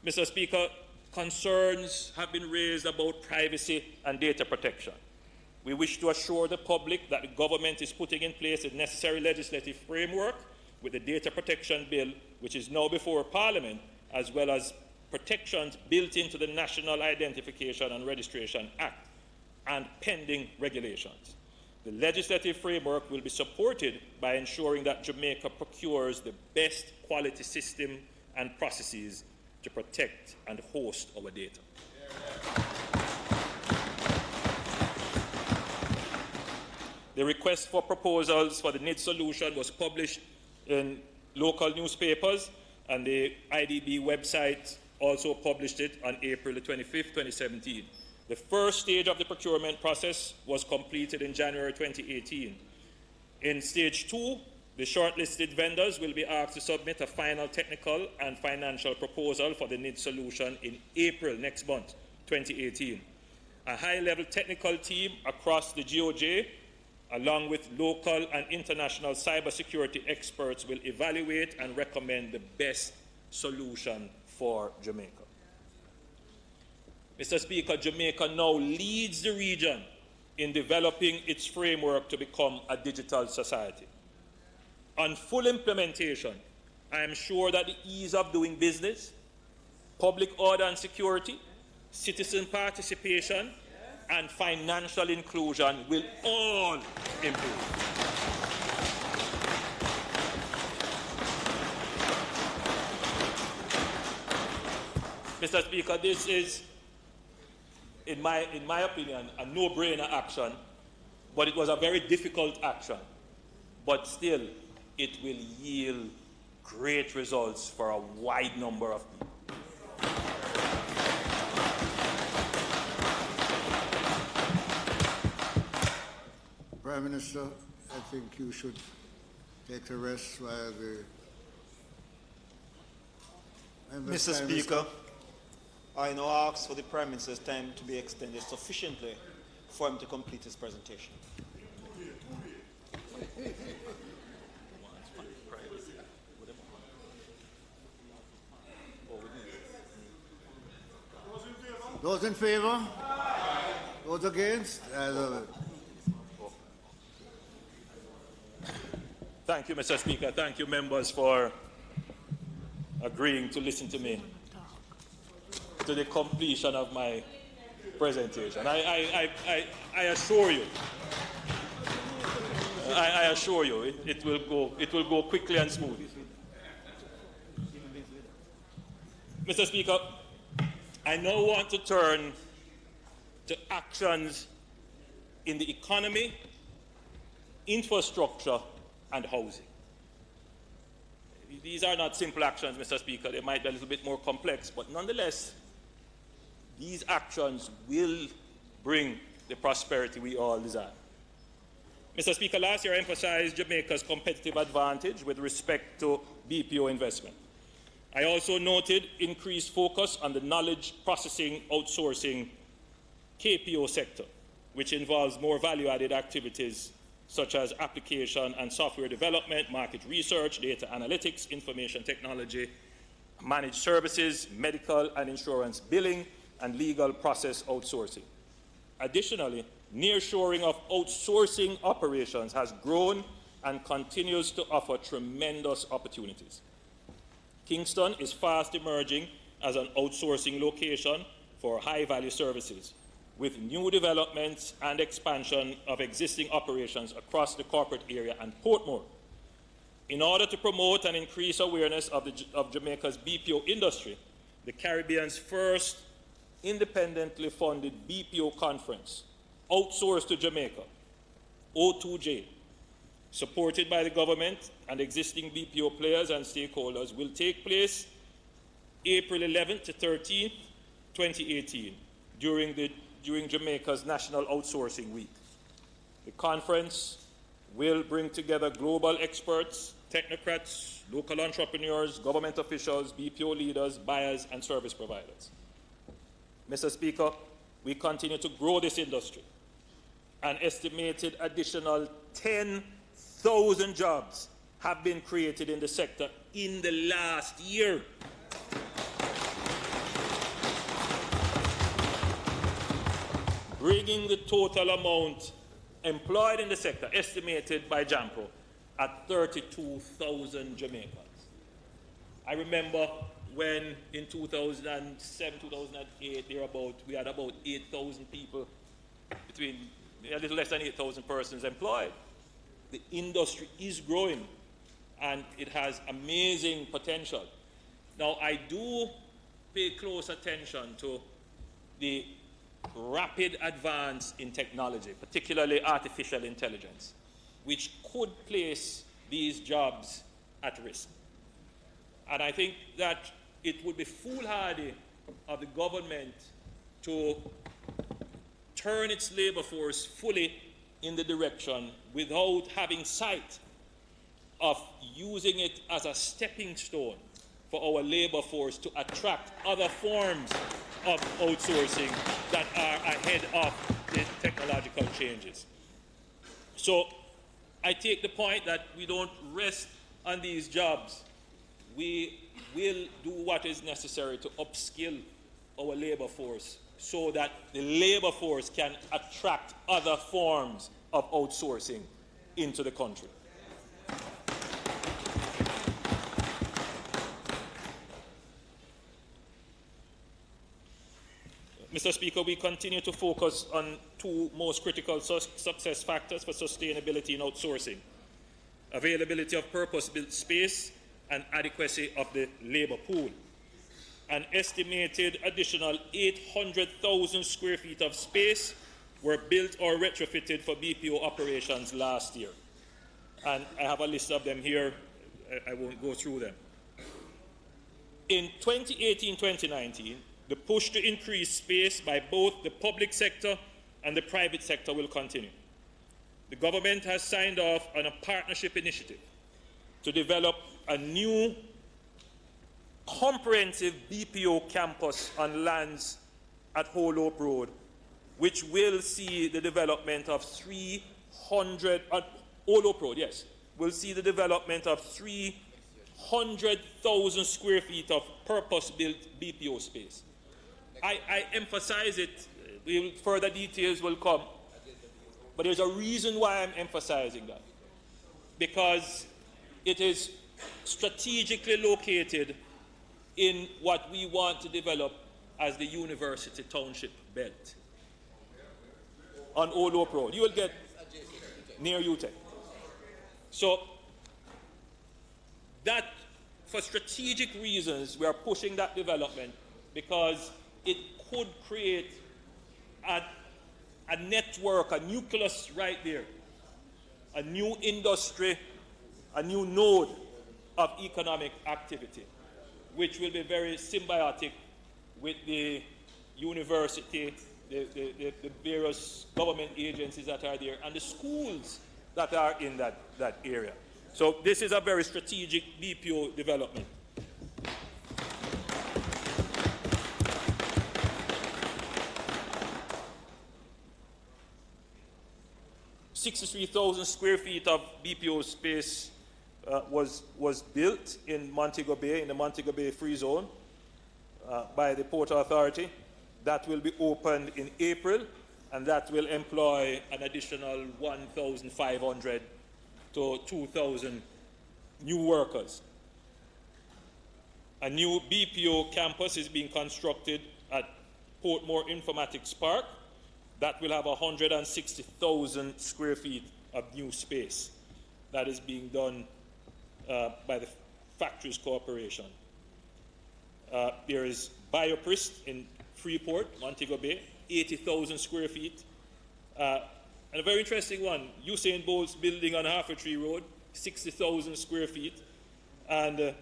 Mr. Speaker, concerns have been raised about privacy and data protection. We wish to assure the public that the government is putting in place a necessary legislative framework with the Data Protection Bill, which is now before Parliament, as well as protections built into the National Identification and Registration Act and pending regulations. The legislative framework will be supported by ensuring that Jamaica procures the best quality system and processes to protect and host our data. The request for proposals for the NIDS solution was published in local newspapers, and the IDB website also published it on April 25, 2017. The first stage of the procurement process was completed in January 2018. In stage 2, the shortlisted vendors will be asked to submit a final technical and financial proposal for the NID solution in April next month, 2018. A high-level technical team across the GOJ, along with local and international cybersecurity experts, will evaluate and recommend the best solution for Jamaica. Mr. Speaker, Jamaica now leads the region in developing its framework to become a digital society. On full implementation, I am sure that the ease of doing business, public order and security, citizen participation, and financial inclusion will all improve. Mr. Speaker, this is, in my opinion, a no-brainer action, but it was a very difficult action. But still, it will yield great results for a wide number of people. Prime Minister, I think you should take a rest while the Mr. Speaker, I now ask for the Prime Minister's time to be extended sufficiently for him to complete his presentation. Those in favor? Those against? Thank you, Mr. Speaker. Thank you, members, for agreeing to listen to me to the completion of my presentation. I assure you, I assure you, it will go quickly and smoothly. Mr. Speaker, I now want to turn to actions in the economy, infrastructure, and housing. These are not simple actions, Mr. Speaker. They might be a little bit more complex, but nonetheless, these actions will bring the prosperity we all desire. Mr. Speaker, last year I emphasized Jamaica's competitive advantage with respect to BPO investment. I also noted increased focus on the knowledge processing outsourcing KPO sector, which involves more value-added activities such as application and software development, market research, data analytics, information technology, managed services, medical and insurance billing, and legal process outsourcing. Additionally, nearshoring of outsourcing operations has grown and continues to offer tremendous opportunities. Kingston is fast emerging as an outsourcing location for high-value services, with new developments and expansion of existing operations across the corporate area and Portmore. In order to promote and increase awareness of Jamaica's BPO industry, the Caribbean's first independently funded BPO conference, Outsourced to Jamaica, O2J, supported by the government and existing BPO players and stakeholders, will take place April 11th to 13th, 2018, during Jamaica's National Outsourcing Week. The conference will bring together global experts, technocrats, local entrepreneurs, government officials, BPO leaders, buyers, and service providers. Mr. Speaker, we continue to grow this industry. An estimated additional 10,000 jobs have been created in the sector in the last year. Bringing the total amount employed in the sector, estimated by JAMPRO, at 32,000 Jamaicans. I remember when in 2007, 2008, we had about 8,000 people, between a little less than 8,000 persons employed. The industry is growing and it has amazing potential. Now, I do pay close attention to the rapid advance in technology, particularly artificial intelligence, which could place these jobs at risk. And I think that it would be foolhardy of the government to turn its labor force fully in the direction without having sight of using it as a stepping stone for our labor force to attract other forms of outsourcing that are ahead of the technological changes. So I take the point that we don't rest on these jobs. We will do what is necessary to upskill our labor force so that the labor force can attract other forms of outsourcing into the country. Mr. Speaker, we continue to focus on two most critical success factors for sustainability in outsourcing: availability of purpose-built space and adequacy of the labor pool. An estimated additional 800,000 square feet of space were built or retrofitted for BPO operations last year. And I have a list of them here. I won't go through them. In 2018-2019, the push to increase space by both the public sector and the private sector will continue. The government has signed off on a partnership initiative to develop a new comprehensive BPO campus on lands at Holness Road, which will see the development of 300,000 square feet of purpose-built BPO space. I emphasize it, further details will come, but there's a reason why I'm emphasizing that. Because it is strategically located in what we want to develop as the University Township belt. On Holness Road, you will get near UTEC. So that, for strategic reasons, we are pushing that development because it could create a network, a nucleus right there, a new industry, a new node of economic activity, which will be very symbiotic with the university, the various government agencies that are there, and the schools that are in that area. So this is a very strategic BPO development. $63,000 square feet of BPO space was built in Montego Bay, in the Montego Bay Free Zone, by the Port Authority. That will be opened in April, and that will employ an additional 1,500 to 2,000 new workers. A new BPO campus is being constructed at Portmore Informatics Park. That will have 160,000 square feet of new space. That is being done by the Factories Corporation. There is Bioprist in Freeport, Montego Bay, 80,000 square feet. And a very interesting one, Usain Bolt's building on Half a Tree Road, 60,000 square feet. And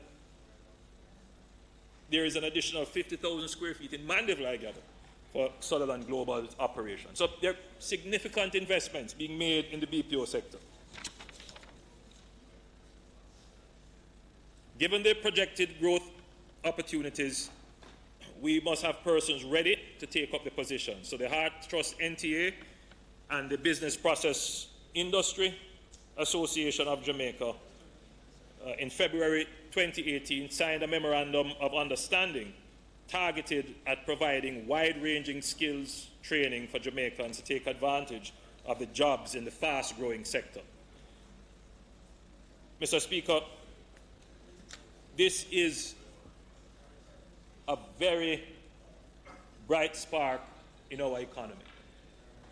there is an additional 50,000 square feet in Mandeville, I gather, for Sutherland Global's operation. So there are significant investments being made in the BPO sector. Given the projected growth opportunities, we must have persons ready to take up the position. So the Heart Trust NTA and the Business Process Industry Association of Jamaica in February 2018 signed a memorandum of understanding targeted at providing wide-ranging skills training for Jamaicans to take advantage of the jobs in the fast-growing sector. Mr. Speaker, this is a very bright spark in our economy,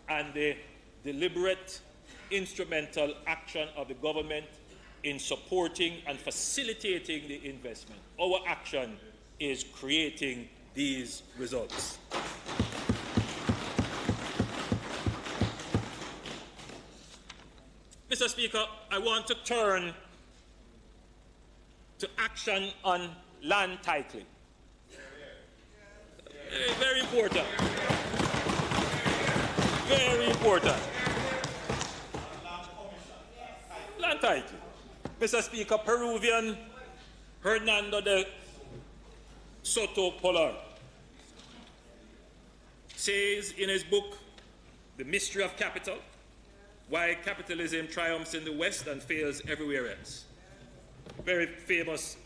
and the deliberate, instrumental action of the government in supporting and facilitating the investment. Our action is creating these results. Mr. Speaker, I want to turn to action on land titling. Very important. Very important. Land title. Mr. Speaker, Peruvian Hernando de Soto Polar says in his book, The Mystery of Capital, Why Capitalism Triumphs in the West and Fails Everywhere Else. Very famous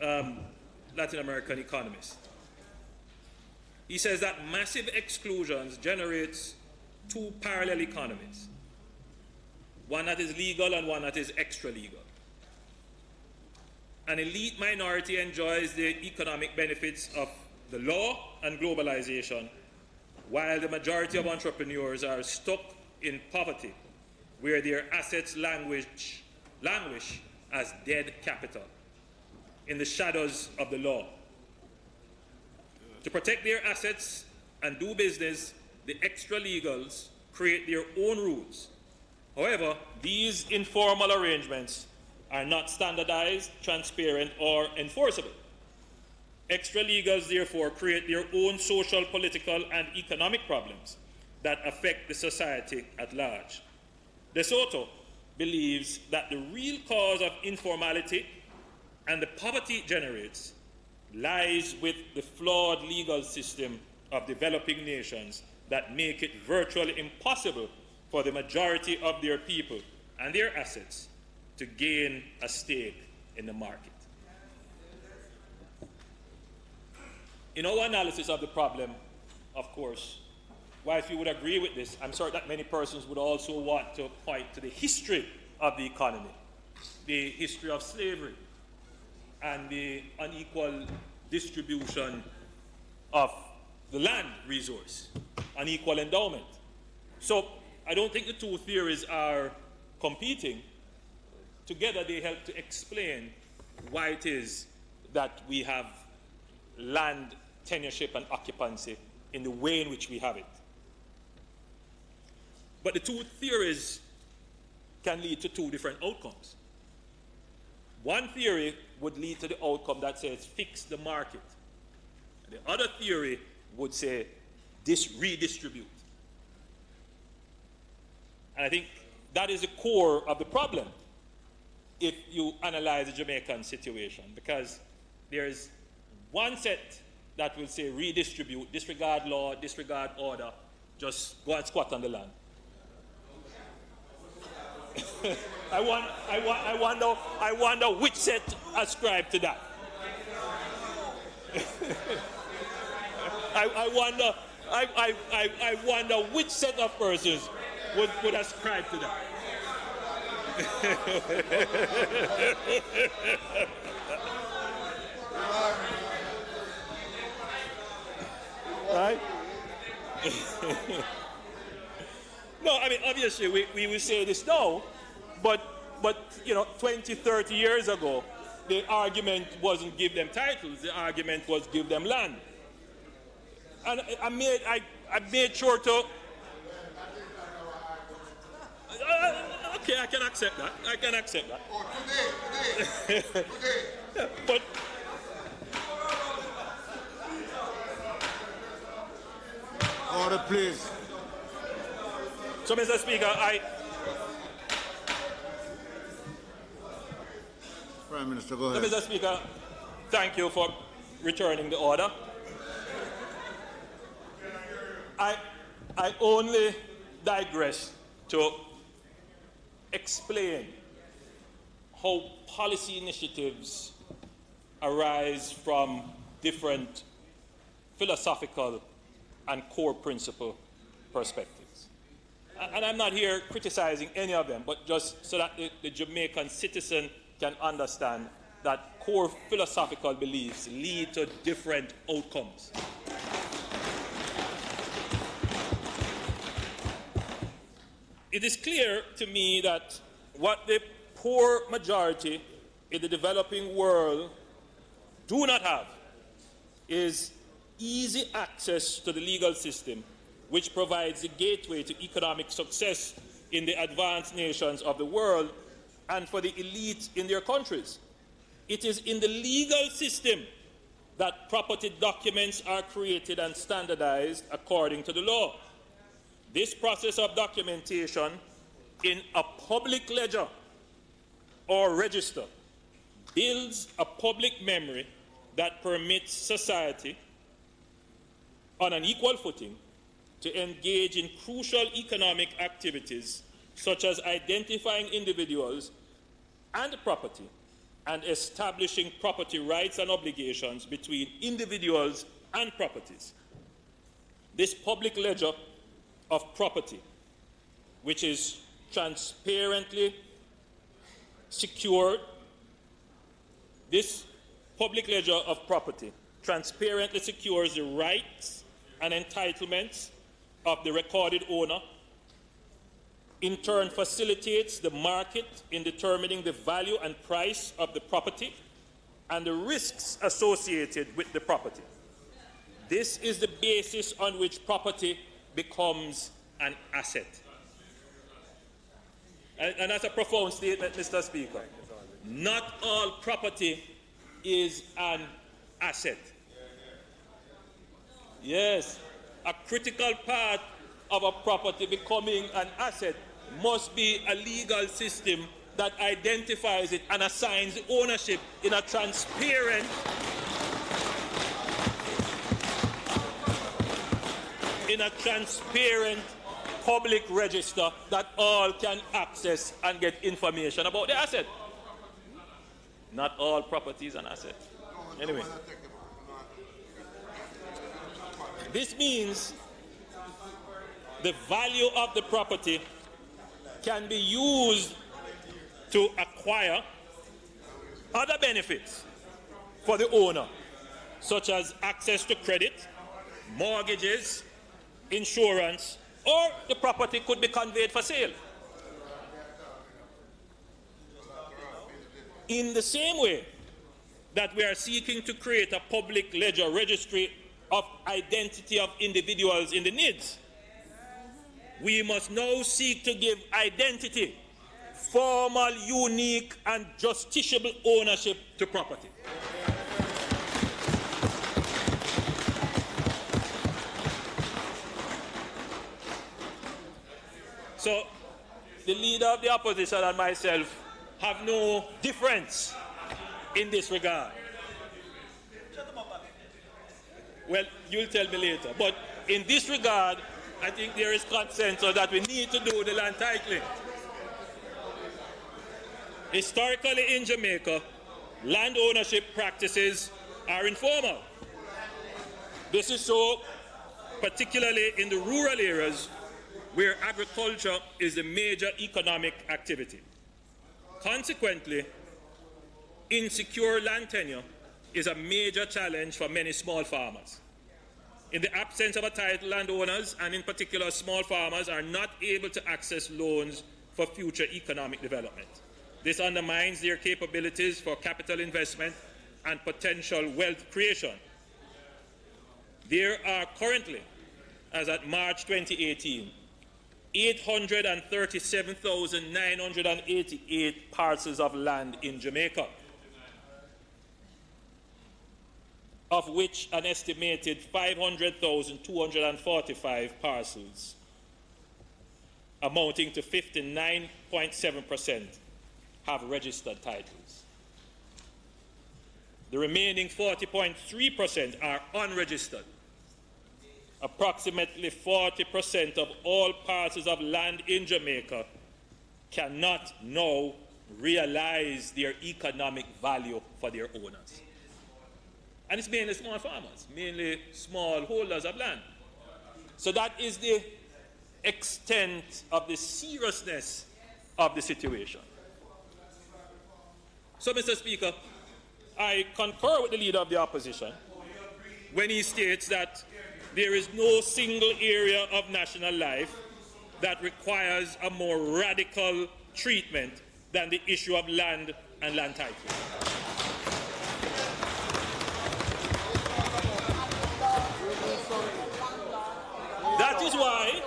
Latin American economist. He says that massive exclusions generates two parallel economies, one that is legal and one that is extra-legal. An elite minority enjoys the economic benefits of the law and globalization, while the majority of entrepreneurs are stuck in poverty, where their assets languish as dead capital in the shadows of the law. To protect their assets and do business, the extra-legals create their own rules. However, these informal arrangements are not standardized, transparent, or enforceable. Extra-legals, therefore, create their own social, political, and economic problems that affect the society at large. De Soto believes that the real cause of informality and the poverty it generates lies with the flawed legal system of developing nations that make it virtually impossible for the majority of their people and their assets to gain a stake in the market. In our analysis of the problem, of course, whilst we would agree with this, I'm sure that many persons would also want to point to the history of the economy, the history of slavery, and the unequal distribution of the land resource, unequal endowment. So I don't think the two theories are competing. Together they help to explain why it is that we have land tenureship and occupancy in the way in which we have it. But the two theories can lead to two different outcomes. One theory would lead to the outcome that says fix the market. And the other theory would say redistribute. And I think that is the core of the problem if you analyze the Jamaican situation, because there's one set that will say redistribute, disregard law, disregard order, just go and squat on the land. I wonder which set ascribe to that. I wonder which set of persons would ascribe to that. Right? No, I mean, obviously, we will say this now, but you know, 20, 30 years ago, the argument wasn't give them titles, the argument was give them land. And I made sure to... okay, I can accept that. I can accept that. Oh, today. But... Order, please. So, Mr. Speaker, Prime Minister, go ahead. Mr. Speaker, thank you for returning the order. I only digress to explain how policy initiatives arise from different philosophical and core principle perspectives. And I'm not here criticizing any of them, but just so that the Jamaican citizen can understand that core philosophical beliefs lead to different outcomes. It is clear to me that what the poor majority in the developing world do not have is easy access to the legal system, which provides the gateway to economic success in the advanced nations of the world and for the elite in their countries. It is in the legal system that property documents are created and standardized according to the law. This process of documentation in a public ledger or register builds a public memory that permits society on an equal footing to engage in crucial economic activities such as identifying individuals and property and establishing property rights and obligations between individuals and properties. This public ledger of property, which is transparently secured, this public ledger of property transparently secures the rights and entitlements of the recorded owner, in turn facilitates the market in determining the value and price of the property and the risks associated with the property. This is the basis on which property becomes an asset. And that's a profound statement, Mr. Speaker. Not all property is an asset. Yes, a critical part of a property becoming an asset must be a legal system that identifies it and assigns ownership in a transparent public register that all can access and get information about the asset. Not all property is an asset. Anyway, this means the value of the property can be used to acquire other benefits for the owner, such as access to credit, mortgages, insurance, or the property could be conveyed for sale. In the same way that we are seeking to create a public ledger registry of identity of individuals in the needs, we must now seek to give identity, formal, unique, and justiciable ownership to property. So, the leader of the opposition and myself have no difference in this regard. Well, you'll tell me later. But in this regard, I think there is consensus that we need to do the land titling. Historically in Jamaica, land ownership practices are informal. This is so particularly in the rural areas where agriculture is the major economic activity. Consequently, insecure land tenure is a major challenge for many small farmers. In the absence of a title, landowners, and in particular small farmers, are not able to access loans for future economic development. This undermines their capabilities for capital investment and potential wealth creation. There are currently, as at March 2018, 837,988 parcels of land in Jamaica, of which an estimated 500,245 parcels, amounting to 59.7%, have registered titles. The remaining 40.3% are unregistered. Approximately 40% of all parcels of land in Jamaica cannot now realize their economic value for their owners. And it's mainly small farmers, mainly small holders of land. So that is the extent of the seriousness of the situation. So, Mr. Speaker, I concur with the leader of the opposition when he states that there is no single area of national life that requires a more radical treatment than the issue of land and land titling. That is why,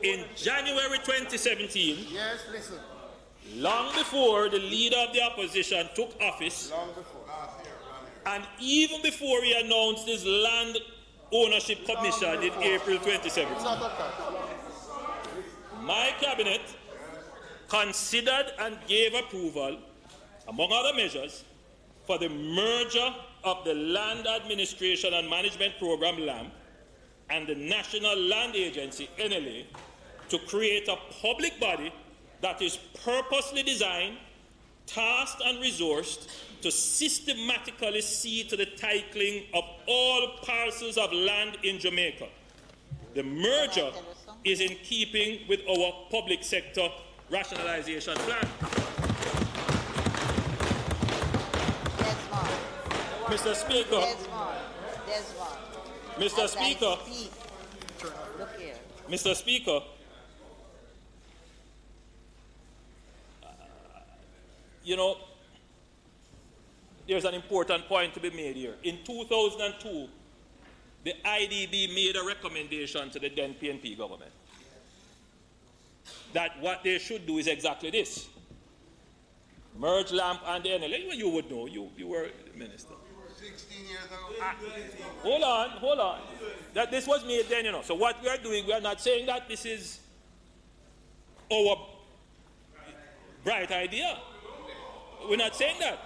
in January 2017, long before the leader of the opposition took office, and even before he announced his land ownership commission in April 2017, my cabinet considered and gave approval, among other measures, for the merger of the Land Administration and Management Program, LAMP, and the National Land Agency, NLA, to create a public body that is purposely designed, tasked and resourced to systematically see to the titling of all parcels of land in Jamaica. The merger is in keeping with our public sector rationalization plan. Mr. Speaker, Mr. Speaker, Mr. Speaker, you know, there's an important point to be made here. In 2002, the IDB made a recommendation to the then PNP government that what they should do is exactly this. Merge LAMP and the NLA. You would know, you were the minister. 16 years ago. Hold on. That this was made then, you know. So what we are doing, we are not saying that this is our bright idea. We're not saying that.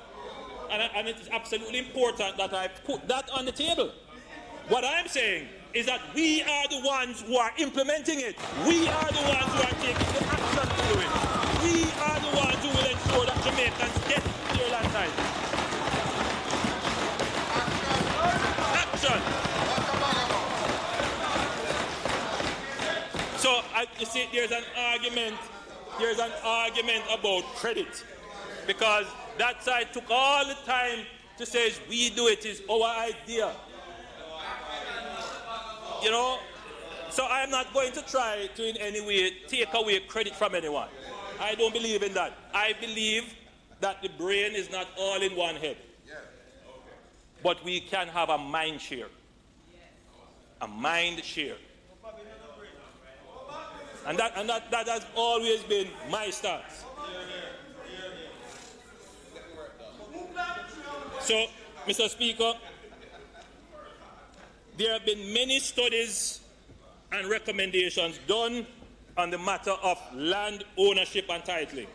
And it is absolutely important that I put that on the table. What I'm saying is that we are the ones who are implementing it. We are the ones who are taking the action to do it. We are the ones who will ensure that Jamaicans get their land title. Action. So you see, there's an argument about credit, because that side took all the time to say we do it, is our idea. You know, so I'm not going to try to in any way take away credit from anyone. I don't believe in that. I believe that the brain is not all in one head. But we can have a mind share. A mind share. And that has always been my stance. So, Mr. Speaker, there have been many studies and recommendations done on the matter of land ownership and titling.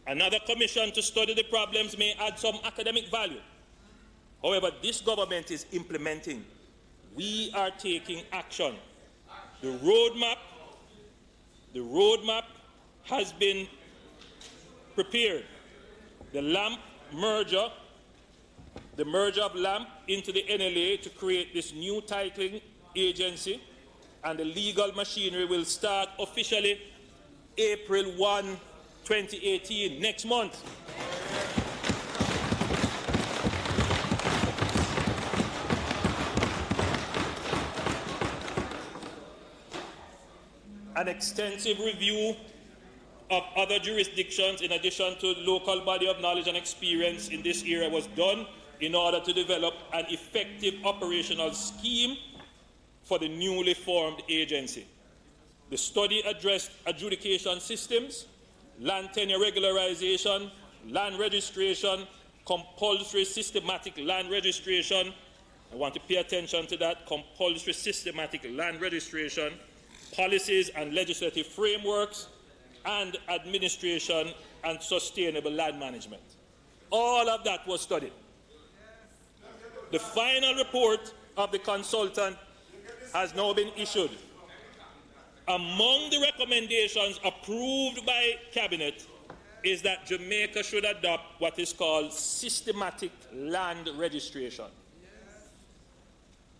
Another commission to study the problems may add some academic value. However, this government is implementing. We are taking action. The roadmap has been prepared. The LAMP merger, the merger of LAMP into the NLA to create this new titling agency, and the legal machinery will start officially April 1, 2018, next month. An extensive review of other jurisdictions in addition to local body of knowledge and experience in this area was done in order to develop an effective operational scheme for the newly formed agency. The study addressed adjudication systems, land tenure regularization, land registration, compulsory systematic land registration. I want to pay attention to that, compulsory systematic land registration, policies and legislative frameworks, and administration and sustainable land management. All of that was studied. The final report of the consultant has now been issued. Among the recommendations approved by Cabinet is that Jamaica should adopt what is called systematic land registration.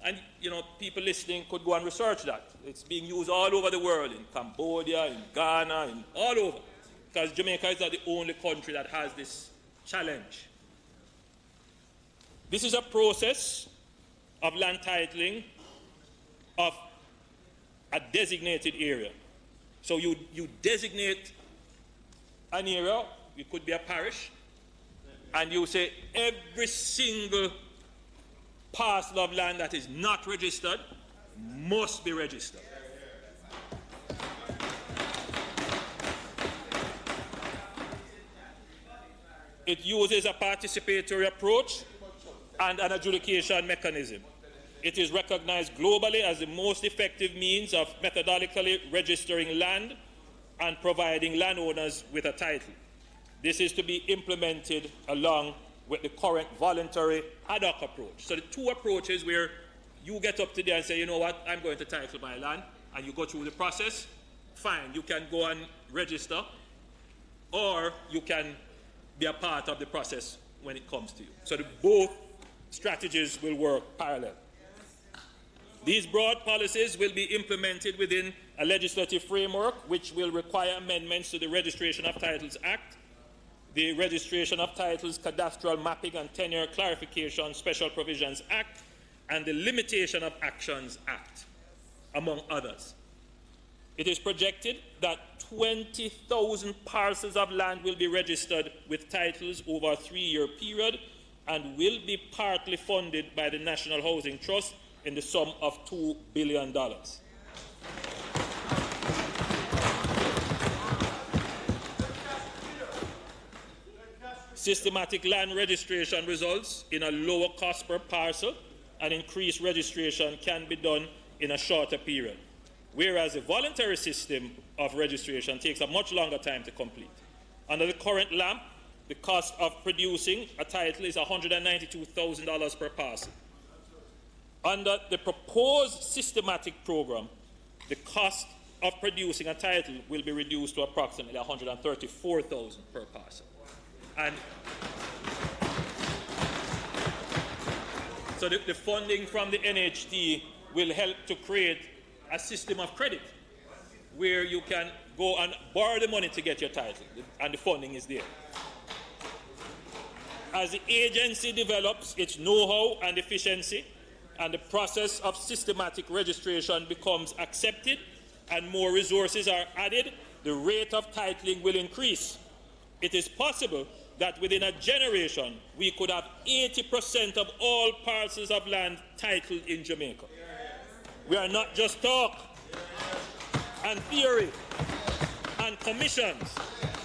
And, you know, people listening could go and research that. It's being used all over the world, in Cambodia, in Ghana, in all over. Because Jamaica is not the only country that has this challenge. This is a process of land titling of a designated area. So you designate an area, it could be a parish, and you say every single parcel of land that is not registered must be registered. It uses a participatory approach and an adjudication mechanism. It is recognized globally as the most effective means of methodically registering land and providing landowners with a title. This is to be implemented along with the current voluntary ad hoc approach. So the two approaches where you get up today and say, you know what, I'm going to title my land, and you go through the process, fine, you can go and register, or you can be a part of the process when it comes to you. So both strategies will work parallel. These broad policies will be implemented within a legislative framework which will require amendments to the Registration of Titles Act, the Registration of Titles Cadastral Mapping and Tenure Clarification Special Provisions Act, and the Limitation of Actions Act, among others. It is projected that 20,000 parcels of land will be registered with titles over a 3-year period and will be partly funded by the National Housing Trust in the sum of $2 billion. Systematic land registration results in a lower cost per parcel, and increased registration can be done in a shorter period, whereas the voluntary system of registration takes a much longer time to complete. Under the current LAMP, the cost of producing a title is $192,000 per parcel. Under the proposed systematic program, the cost of producing a title will be reduced to approximately $134,000 per parcel. And so the funding from the NHT will help to create a system of credit where you can go and borrow the money to get your title, and the funding is there. As the agency develops its know-how and efficiency, and the process of systematic registration becomes accepted and more resources are added, the rate of titling will increase. It is possible that within a generation, we could have 80% of all parcels of land titled in Jamaica. We are not just talk and theory and commissions.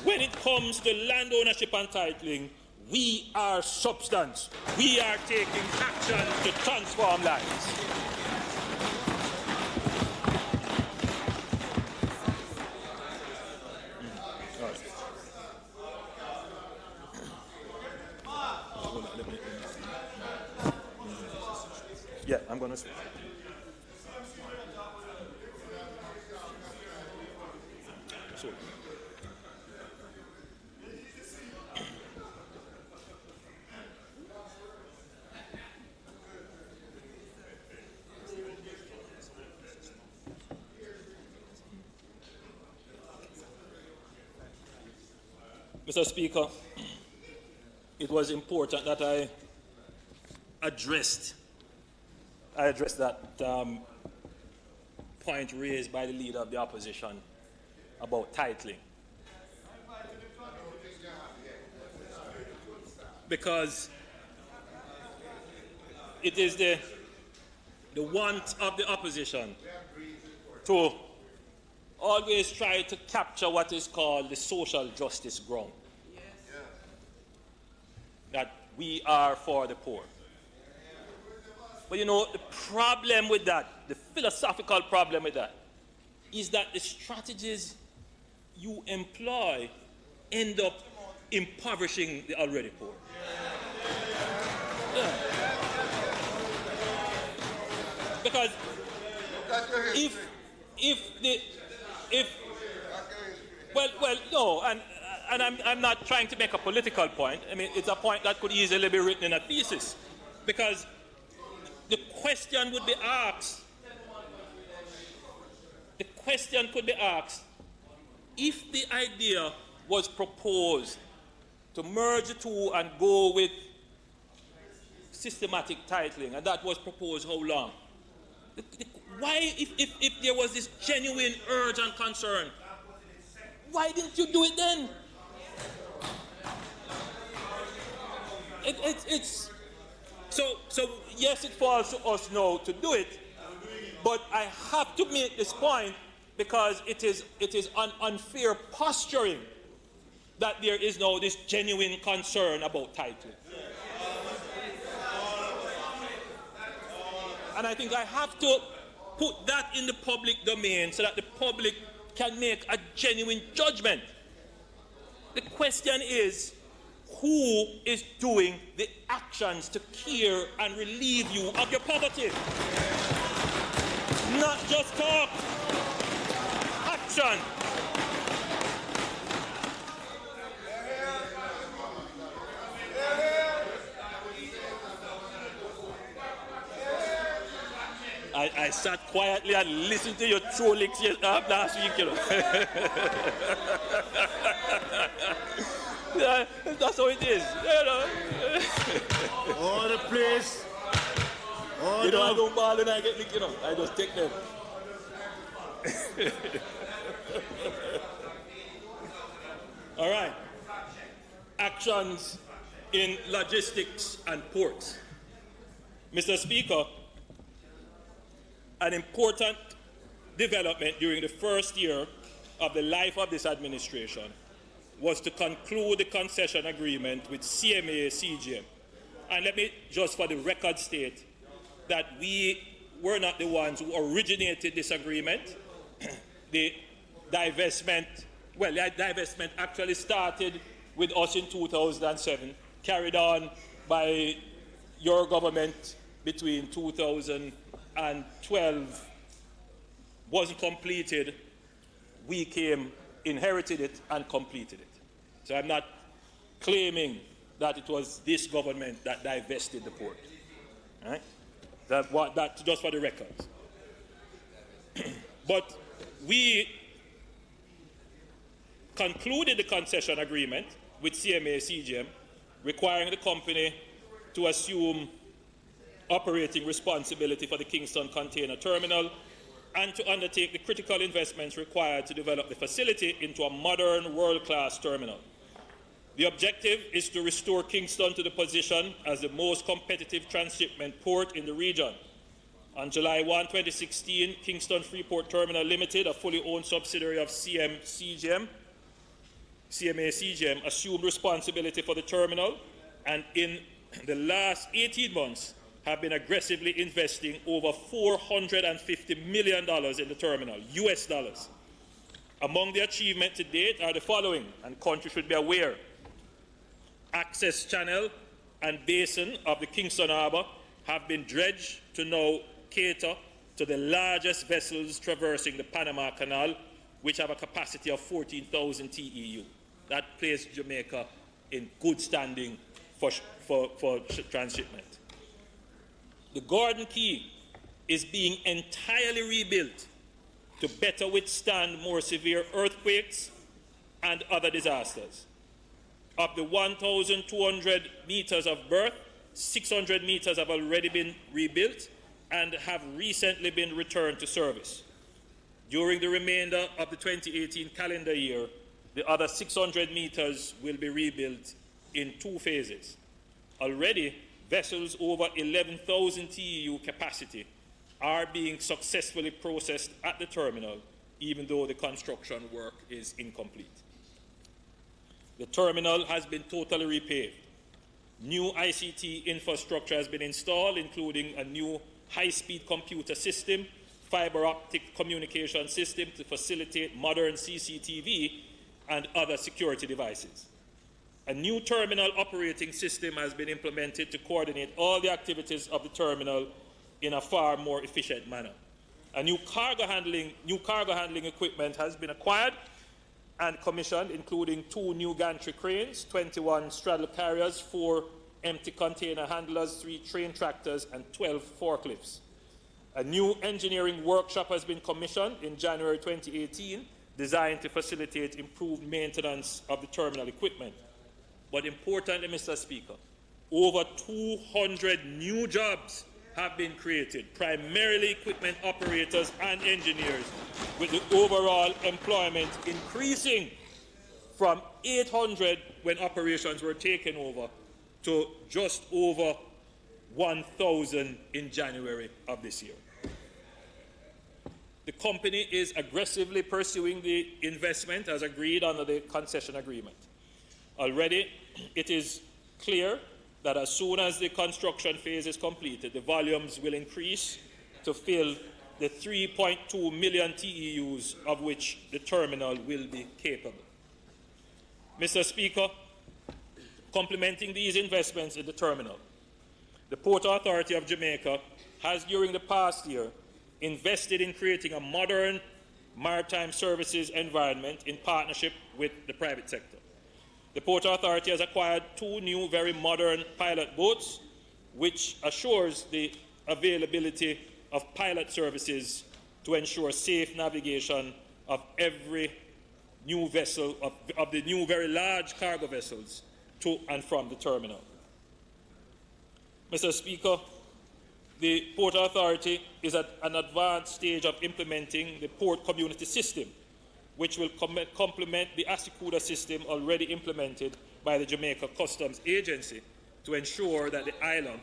When it comes to land ownership and titling, we are substance. We are taking action to transform lives. Yeah, I'm going to switch. So. Mr. Speaker, it was important that I addressed that point raised by the leader of the opposition about titling. Because it is the want of the opposition to always try to capture what is called the social justice ground. Yes. That we are for the poor. But you know, the problem with that, the philosophical problem with that, is that the strategies you employ end up impoverishing the already poor. Yeah. Because and I'm not trying to make a political point. I mean, it's a point that could easily be written in a thesis, because the question would be asked. The question could be asked: if the idea was proposed to merge the two and go with systematic titling, and that was proposed how long? Why, if there was this genuine urge and concern, why didn't you do it then? So yes, it falls to us now to do it, but I have to make this point because it is an unfair posturing that there is now this genuine concern about title. And I think I have to put that in the public domain so that the public can make a genuine judgment. The question is, who is doing the actions to cure and relieve you of your poverty? Not just talk. Action. I sat quietly and listened to your trollics last week, you know. That's how it is, you know. Order, please. Order. You know, I don't ball when I get licked, you know. I just take them. All right. Actions in logistics and ports. Mr. Speaker, an important development during the first year of the life of this administration was to conclude the concession agreement with CMA CGM. And let me just for the record state that we were not the ones who originated this agreement. The divestment actually started with us in 2007, carried on by your government between 2012, wasn't completed. We came, inherited it, and completed it. So I'm not claiming that it was this government that divested the port. All right? That just for the record. But we concluded the concession agreement with CMA CGM, requiring the company to assume operating responsibility for the Kingston Container Terminal and to undertake the critical investments required to develop the facility into a modern world-class terminal. The objective is to restore Kingston to the position as the most competitive transshipment port in the region. On July 1, 2016, Kingston Freeport Terminal Limited, a fully owned subsidiary of CMA CGM, assumed responsibility for the terminal, and in the last 18 months have been aggressively investing over $450 million in the terminal, US dollars. Among the achievements to date are the following, and country should be aware. Access channel and basin of the Kingston Harbour have been dredged to now cater to the largest vessels traversing the Panama Canal, which have a capacity of 14,000 TEU. That placed Jamaica in good standing for transshipment. The Gordon Quay is being entirely rebuilt to better withstand more severe earthquakes and other disasters. Of the 1,200 meters of berth, 600 meters have already been rebuilt and have recently been returned to service. During the remainder of the 2018 calendar year, the other 600 meters will be rebuilt in 2 phases. Already, vessels over 11,000 TEU capacity are being successfully processed at the terminal, even though the construction work is incomplete. The terminal has been totally repaved. New ICT infrastructure has been installed, including a new high-speed computer system, fiber optic communication system to facilitate modern CCTV and other security devices. A new terminal operating system has been implemented to coordinate all the activities of the terminal in a far more efficient manner. A new cargo handling equipment has been acquired and commissioned, including 2 new gantry cranes, 21 straddle carriers, 4 empty container handlers, 3 train tractors, and 12 forklifts. A new engineering workshop has been commissioned in January 2018, designed to facilitate improved maintenance of the terminal equipment. But importantly, Mr. Speaker, over 200 new jobs have been created, primarily equipment operators and engineers, with the overall employment increasing from 800 when operations were taken over to just over 1,000 in January of this year. The company is aggressively pursuing the investment as agreed under the concession agreement. Already, it is clear that as soon as the construction phase is completed, the volumes will increase to fill the 3.2 million TEUs of which the terminal will be capable. Mr. Speaker, complementing these investments in the terminal, the Port Authority of Jamaica has during the past year invested in creating a modern maritime services environment in partnership with the private sector. The Port Authority has acquired 2 new very modern pilot boats, which assures the availability of pilot services to ensure safe navigation of every new vessel, of the new very large cargo vessels to and from the terminal. Mr. Speaker, the Port Authority is at an advanced stage of implementing the port community system, which will complement the Asikuda system already implemented by the Jamaica Customs Agency to ensure that the island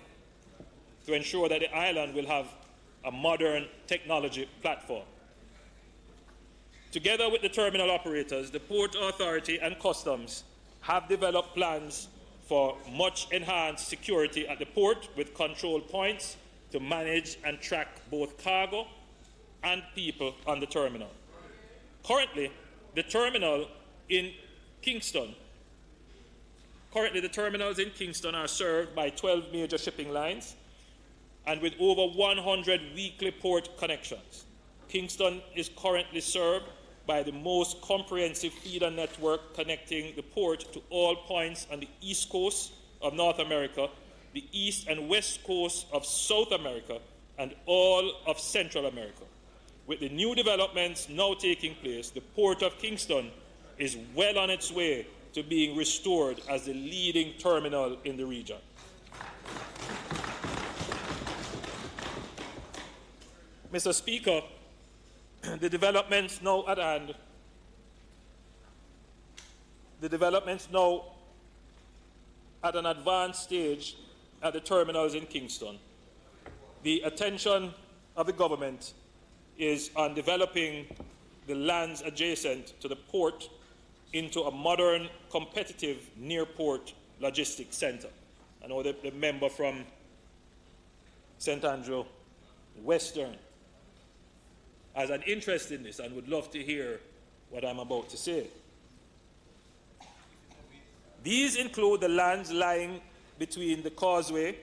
will have a modern technology platform. Together with the terminal operators, the Port Authority and Customs have developed plans for much enhanced security at the port with control points to manage and track both cargo and people on the terminal. Currently, the terminals in Kingston are served by 12 major shipping lines and with over 100 weekly port connections. Kingston is currently served by the most comprehensive feeder network connecting the port to all points on the east coast of North America, the east and west coast of South America, and all of Central America. With the new developments now taking place, the Port of Kingston is well on its way to being restored as the leading terminal in the region. Mr. Speaker, the developments now at hand, at an advanced stage at the terminals in Kingston. The attention of the government is on developing the lands adjacent to the port into a modern, competitive near-port logistics center. I know the member from St. Andrew Western has an interest in this and would love to hear what I'm about to say. These include the lands lying between the causeway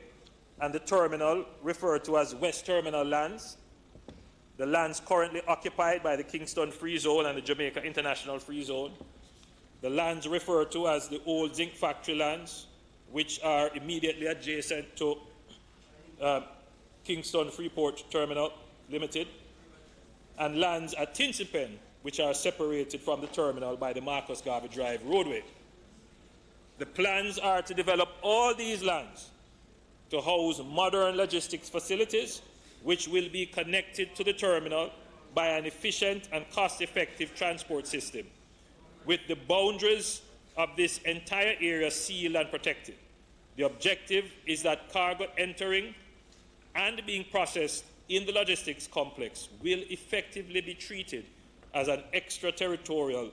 and the terminal, referred to as West Terminal lands, the lands currently occupied by the Kingston Free Zone and the Jamaica International Free Zone, the lands referred to as the old zinc factory lands, which are immediately adjacent to Kingston Freeport Terminal Limited, and lands at Tinsipen, which are separated from the terminal by the Marcus Garvey Drive roadway. The plans are to develop all these lands to house modern logistics facilities, which will be connected to the terminal by an efficient and cost-effective transport system, with the boundaries of this entire area sealed and protected. The objective is that cargo entering and being processed in the logistics complex will effectively be treated as extraterritorial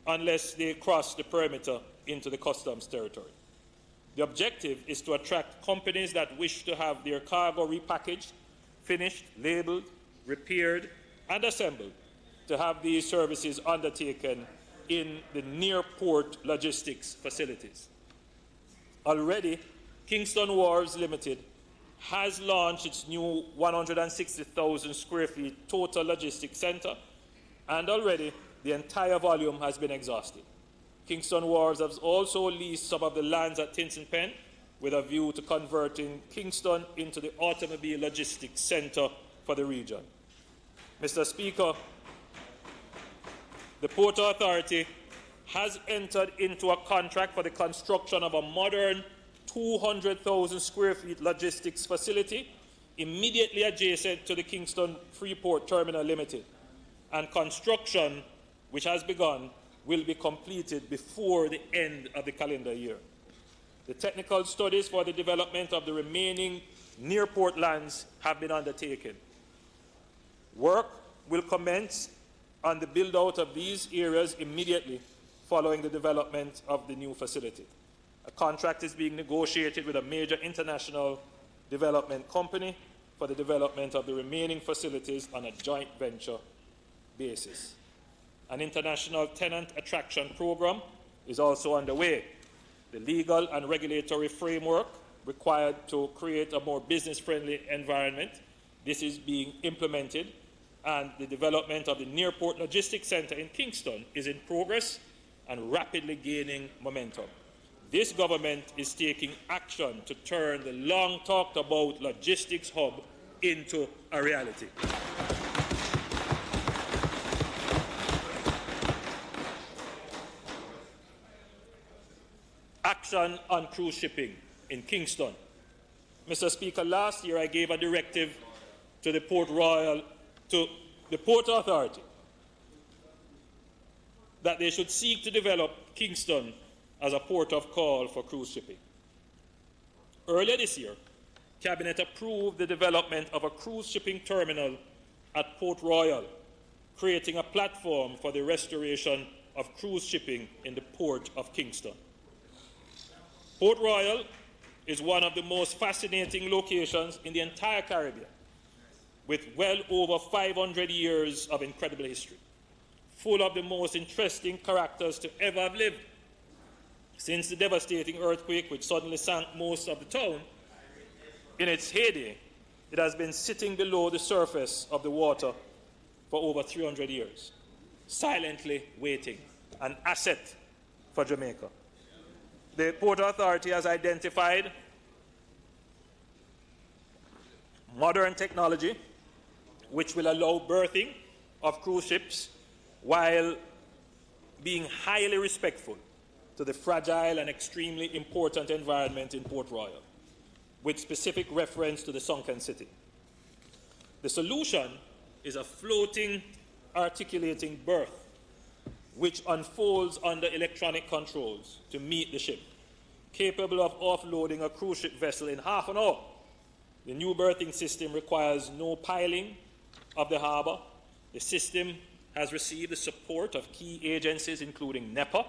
unless they cross the perimeter into the customs territory. The objective is to attract companies that wish to have their cargo repackaged, finished, labeled, repaired, and assembled to have these services undertaken in the near-port logistics facilities. Already, Kingston Wharves Limited has launched its new 160,000 square feet total logistics center, and already the entire volume has been exhausted. Kingston Wharves has also leased some of the lands at Tinsipen with a view to converting Kingston into the automobile logistics center for the region. Mr. Speaker, the Port Authority has entered into a contract for the construction of a modern 200,000 square feet logistics facility immediately adjacent to the Kingston Freeport Terminal Limited, and construction, which has begun, will be completed before the end of the calendar year. The technical studies for the development of the remaining near-port lands have been undertaken. Work will commence on the build-out of these areas immediately following the development of the new facility. A contract is being negotiated with a major international Development Company for the development of the remaining facilities on a joint venture basis. An international tenant attraction program is also underway. The legal and regulatory framework required to create a more business-friendly environment, this is being implemented, and the development of the Nearport Logistics Center in Kingston is in progress and rapidly gaining momentum. This government is taking action to turn the long-talked-about logistics hub into a reality. Action on cruise shipping in Kingston. Mr. Speaker, last year I gave a directive to the Port Authority that they should seek to develop Kingston as a port of call for cruise shipping. Earlier this year, Cabinet approved the development of a cruise shipping terminal at Port Royal, creating a platform for the restoration of cruise shipping in the Port of Kingston. Port Royal is one of the most fascinating locations in the entire Caribbean, with well over 500 years of incredible history, full of the most interesting characters to ever have lived. Since the devastating earthquake which suddenly sank most of the town, in its heyday, it has been sitting below the surface of the water for over 300 years, silently waiting, an asset for Jamaica. The Port Authority has identified modern technology which will allow berthing of cruise ships while being highly respectful to the fragile and extremely important environment in Port Royal, with specific reference to the sunken city. The solution is a floating articulating berth which unfolds under electronic controls to meet the ship, capable of offloading a cruise ship vessel in half an hour. The new berthing system requires no piling of the harbour. The system has received the support of key agencies including NEPA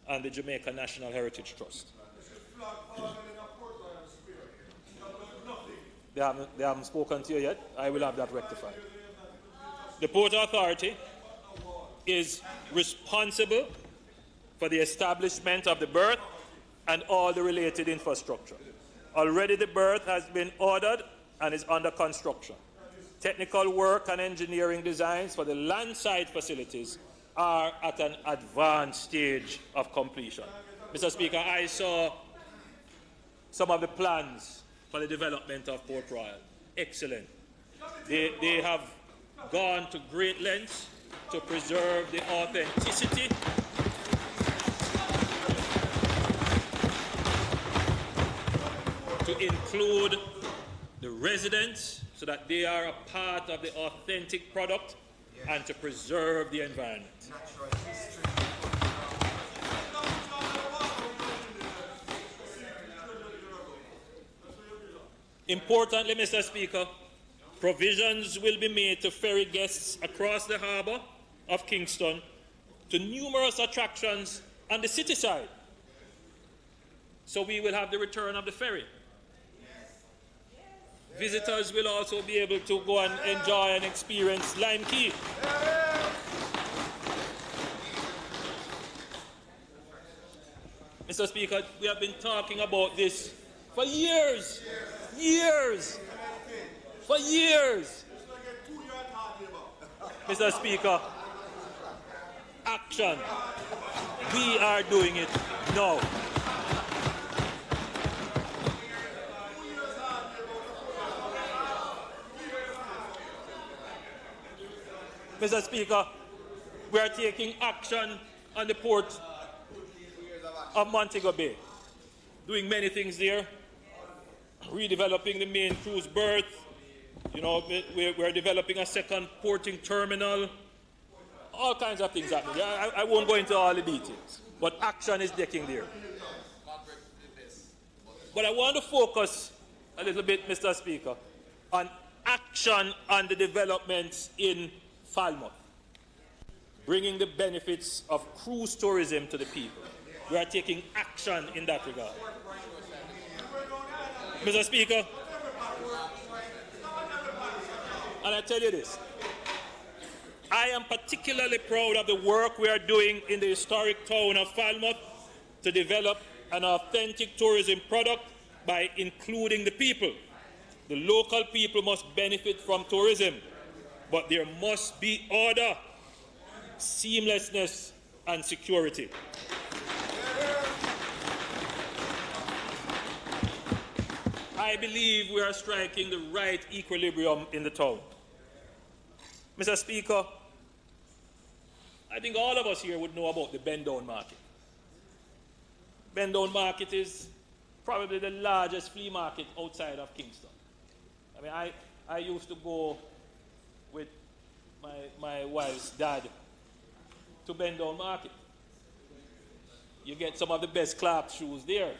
and the Jamaica National Heritage Trust. They haven't spoken to you yet. I will have that rectified. The Port Authority is responsible for the establishment of the berth and all the related infrastructure. Already the berth has been ordered and is under construction. Technical work and engineering designs for the landside facilities are at an advanced stage of completion. Mr. Speaker, I saw some of the plans for the development of Port Royal. Excellent. They have gone to great lengths to preserve the authenticity to include the residents so that they are a part of the authentic product and to preserve the environment. Importantly, Mr. Speaker, provisions will be made to ferry guests across the harbour of Kingston to numerous attractions on the city side. So we will have the return of the ferry. Visitors will also be able to go and enjoy and experience Lime Key. Mr. Speaker, we have been talking about this for years. For years. Mr. Speaker, action. We are doing it now. Mr. Speaker, we are taking action on the port of Montego Bay, doing many things there, redeveloping the main cruise berth. You know, we're developing a second porting terminal, all kinds of things happening. I won't go into all the details, but action is taking there. But I want to focus a little bit, Mr. Speaker, on action on the developments in Falmouth, bringing the benefits of cruise tourism to the people. We are taking action in that regard. Mr. Speaker, And I tell you this, I am particularly proud of the work we are doing in the historic town of Falmouth to develop an authentic tourism product by including the people. The local people must benefit from tourism, but there must be order, seamlessness, and security. I believe we are striking the right equilibrium in the town. Mr. Speaker, I think all of us here would know about the Bendown Market. Bendown Market is probably the largest flea market outside of Kingston. I mean, I used to go with my wife's dad to Bendown Market. You get some of the best Clark shoes there.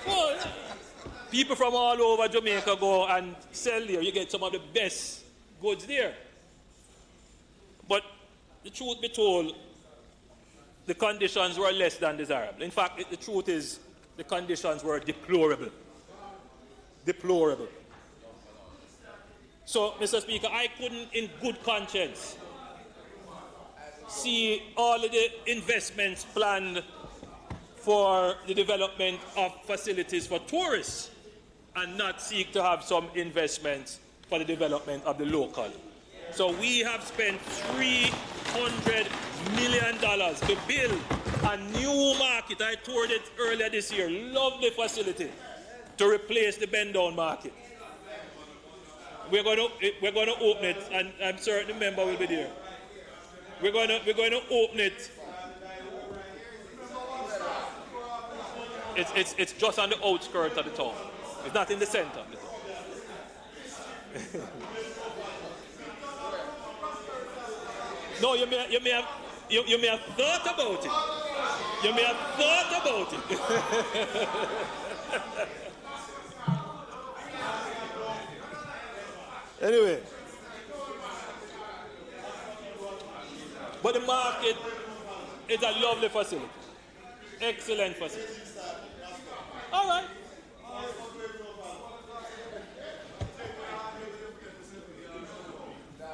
Well, people from all over Jamaica go and sell there. You get some of the best goods there. But the truth be told, the conditions were less than desirable. In fact, the truth is the conditions were deplorable. Deplorable. So, Mr. Speaker, I couldn't in good conscience see all of the investments planned for the development of facilities for tourists and not seek to have some investments for the development of the local. So we have spent $300 million to build a new market. I toured it earlier this year. Lovely facility to replace the Bendown Market. We're going to open it, and I'm certain the member will be there. We're going to open it. It's just on the outskirts of the town. It's not in the center of the town. No, you may have thought about it. You may have thought about it. Anyway. But the market is a lovely facility. Excellent facility. All right.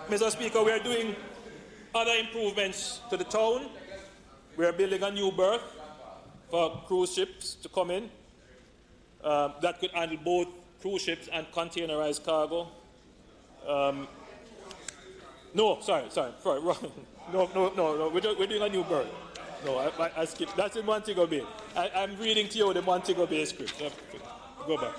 Mr. Speaker, we are doing other improvements to the town. We are building a new berth for cruise ships to come in that could handle both cruise ships and containerized cargo. No, sorry, wrong. No, we're doing a new berth. No, I skipped. That's in Montego Bay. I'm reading to you the Montego Bay script. Go back.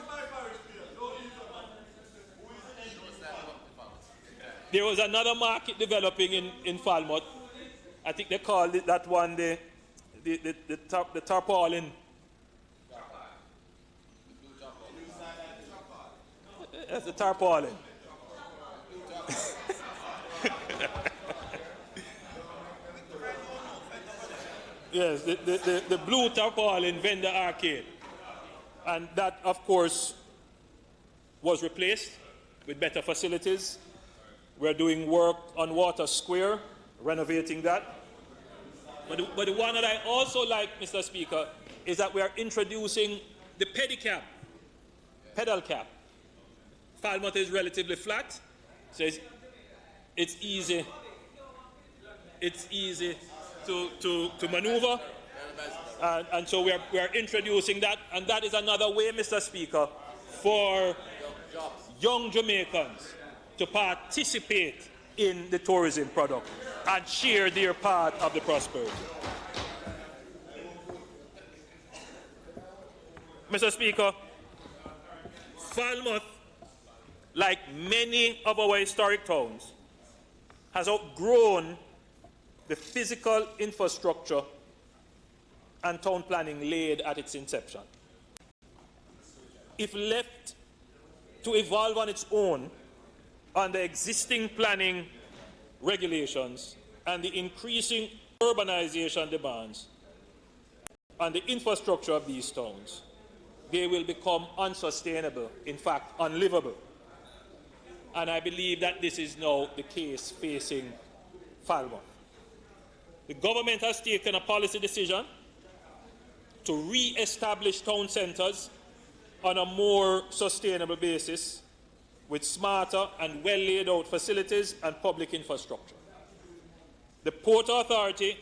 There was another market developing in Falmouth. I think they called it that one the tarpaulin. That's the tarpaulin. Yes, the blue tarpaulin vendor arcade. And that, of course, was replaced with better facilities. We're doing work on Water Square, renovating that. But the one that I also like, Mr. Speaker, is that we are introducing the pedal cap. Falmouth is relatively flat, so it's easy to maneuver. And so we are introducing that, and that is another way, Mr. Speaker, for young Jamaicans to participate in the tourism product and share their part of the prosperity. Mr. Speaker, Falmouth, like many of our historic towns, has outgrown the physical infrastructure and town planning laid at its inception. If left to evolve on its own under existing planning regulations and the increasing urbanization demands on the infrastructure of these towns, they will become unsustainable, in fact, unlivable. And I believe that this is now the case facing Falmouth. The government has taken a policy decision to re-establish town centres on a more sustainable basis with smarter and well laid out facilities and public infrastructure. The Port Authority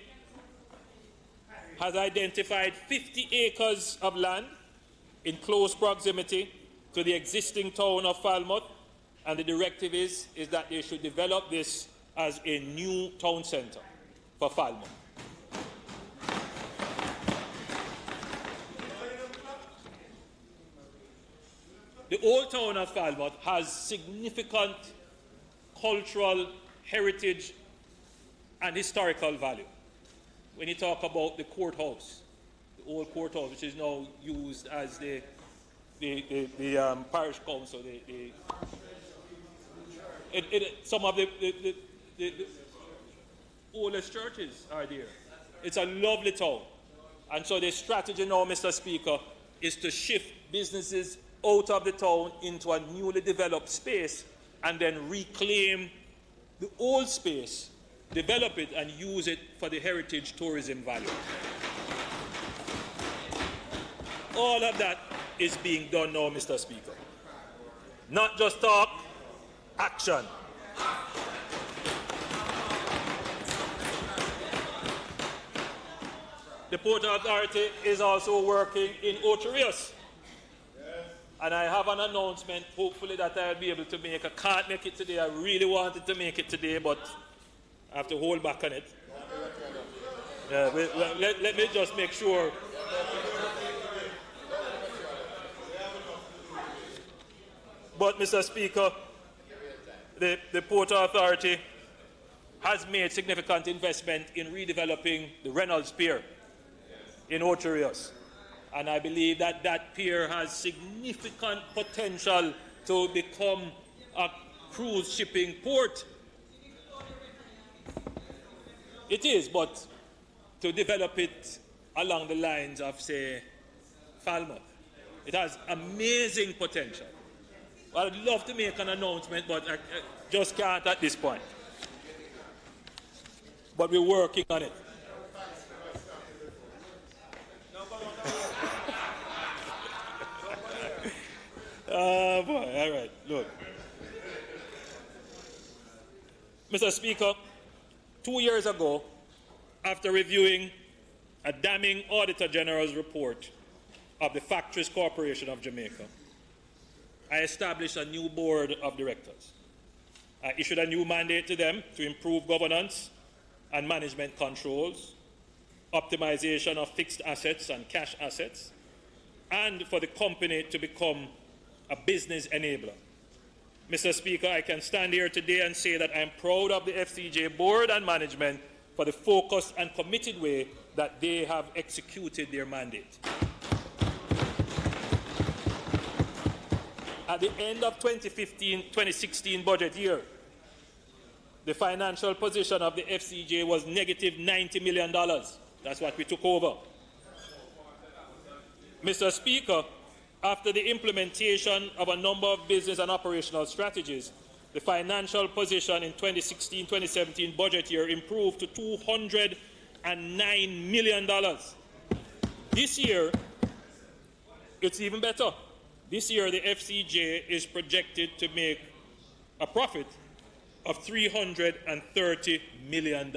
has identified 50 acres of land in close proximity to the existing town of Falmouth, and the directive is that they should develop this as a new town centre for Falmouth. The old town of Falmouth has significant cultural heritage and historical value. When you talk about the courthouse, the old courthouse, which is now used as the parish council, some of the oldest churches are there. It's a lovely town. And so the strategy now, Mr. Speaker, is to shift businesses out of the town into a newly developed space and then reclaim the old space, develop it and use it for the heritage tourism value. All of that is being done now, Mr. Speaker. Not just talk, action. The Port Authority is also working in Ocherius. And I have an announcement, hopefully, that I'll be able to make. I can't make it today. I really wanted to make it today, but I have to hold back on it. Let me just make sure. But, Mr. Speaker, the Port Authority has made significant investment in redeveloping the Reynolds Pier in Ocherius. And I believe that that pier has significant potential to become a cruise shipping port. It is, but to develop it along the lines of, say, Falmouth, it has amazing potential. I'd love to make an announcement, but I just can't at this point. But we're working on it. Boy, all right, look. Mr. Speaker, 2 years ago, after reviewing a damning Auditor General's report of the Factories Corporation of Jamaica, I established a new board of directors. I issued a new mandate to them to improve governance and management controls, optimization of fixed assets and cash assets, and for the company to become a business enabler. Mr. Speaker, I can stand here today and say that I am proud of the FCJ board and management for the focused and committed way that they have executed their mandate. At the end of 2015-2016 budget year, the financial position of the FCJ was negative $90 million. That's what we took over. Mr. Speaker, after the implementation of a number of business and operational strategies, the financial position in 2016-2017 budget year improved to $209 million. This year, it's even better. This year, the FCJ is projected to make a profit of $330 million.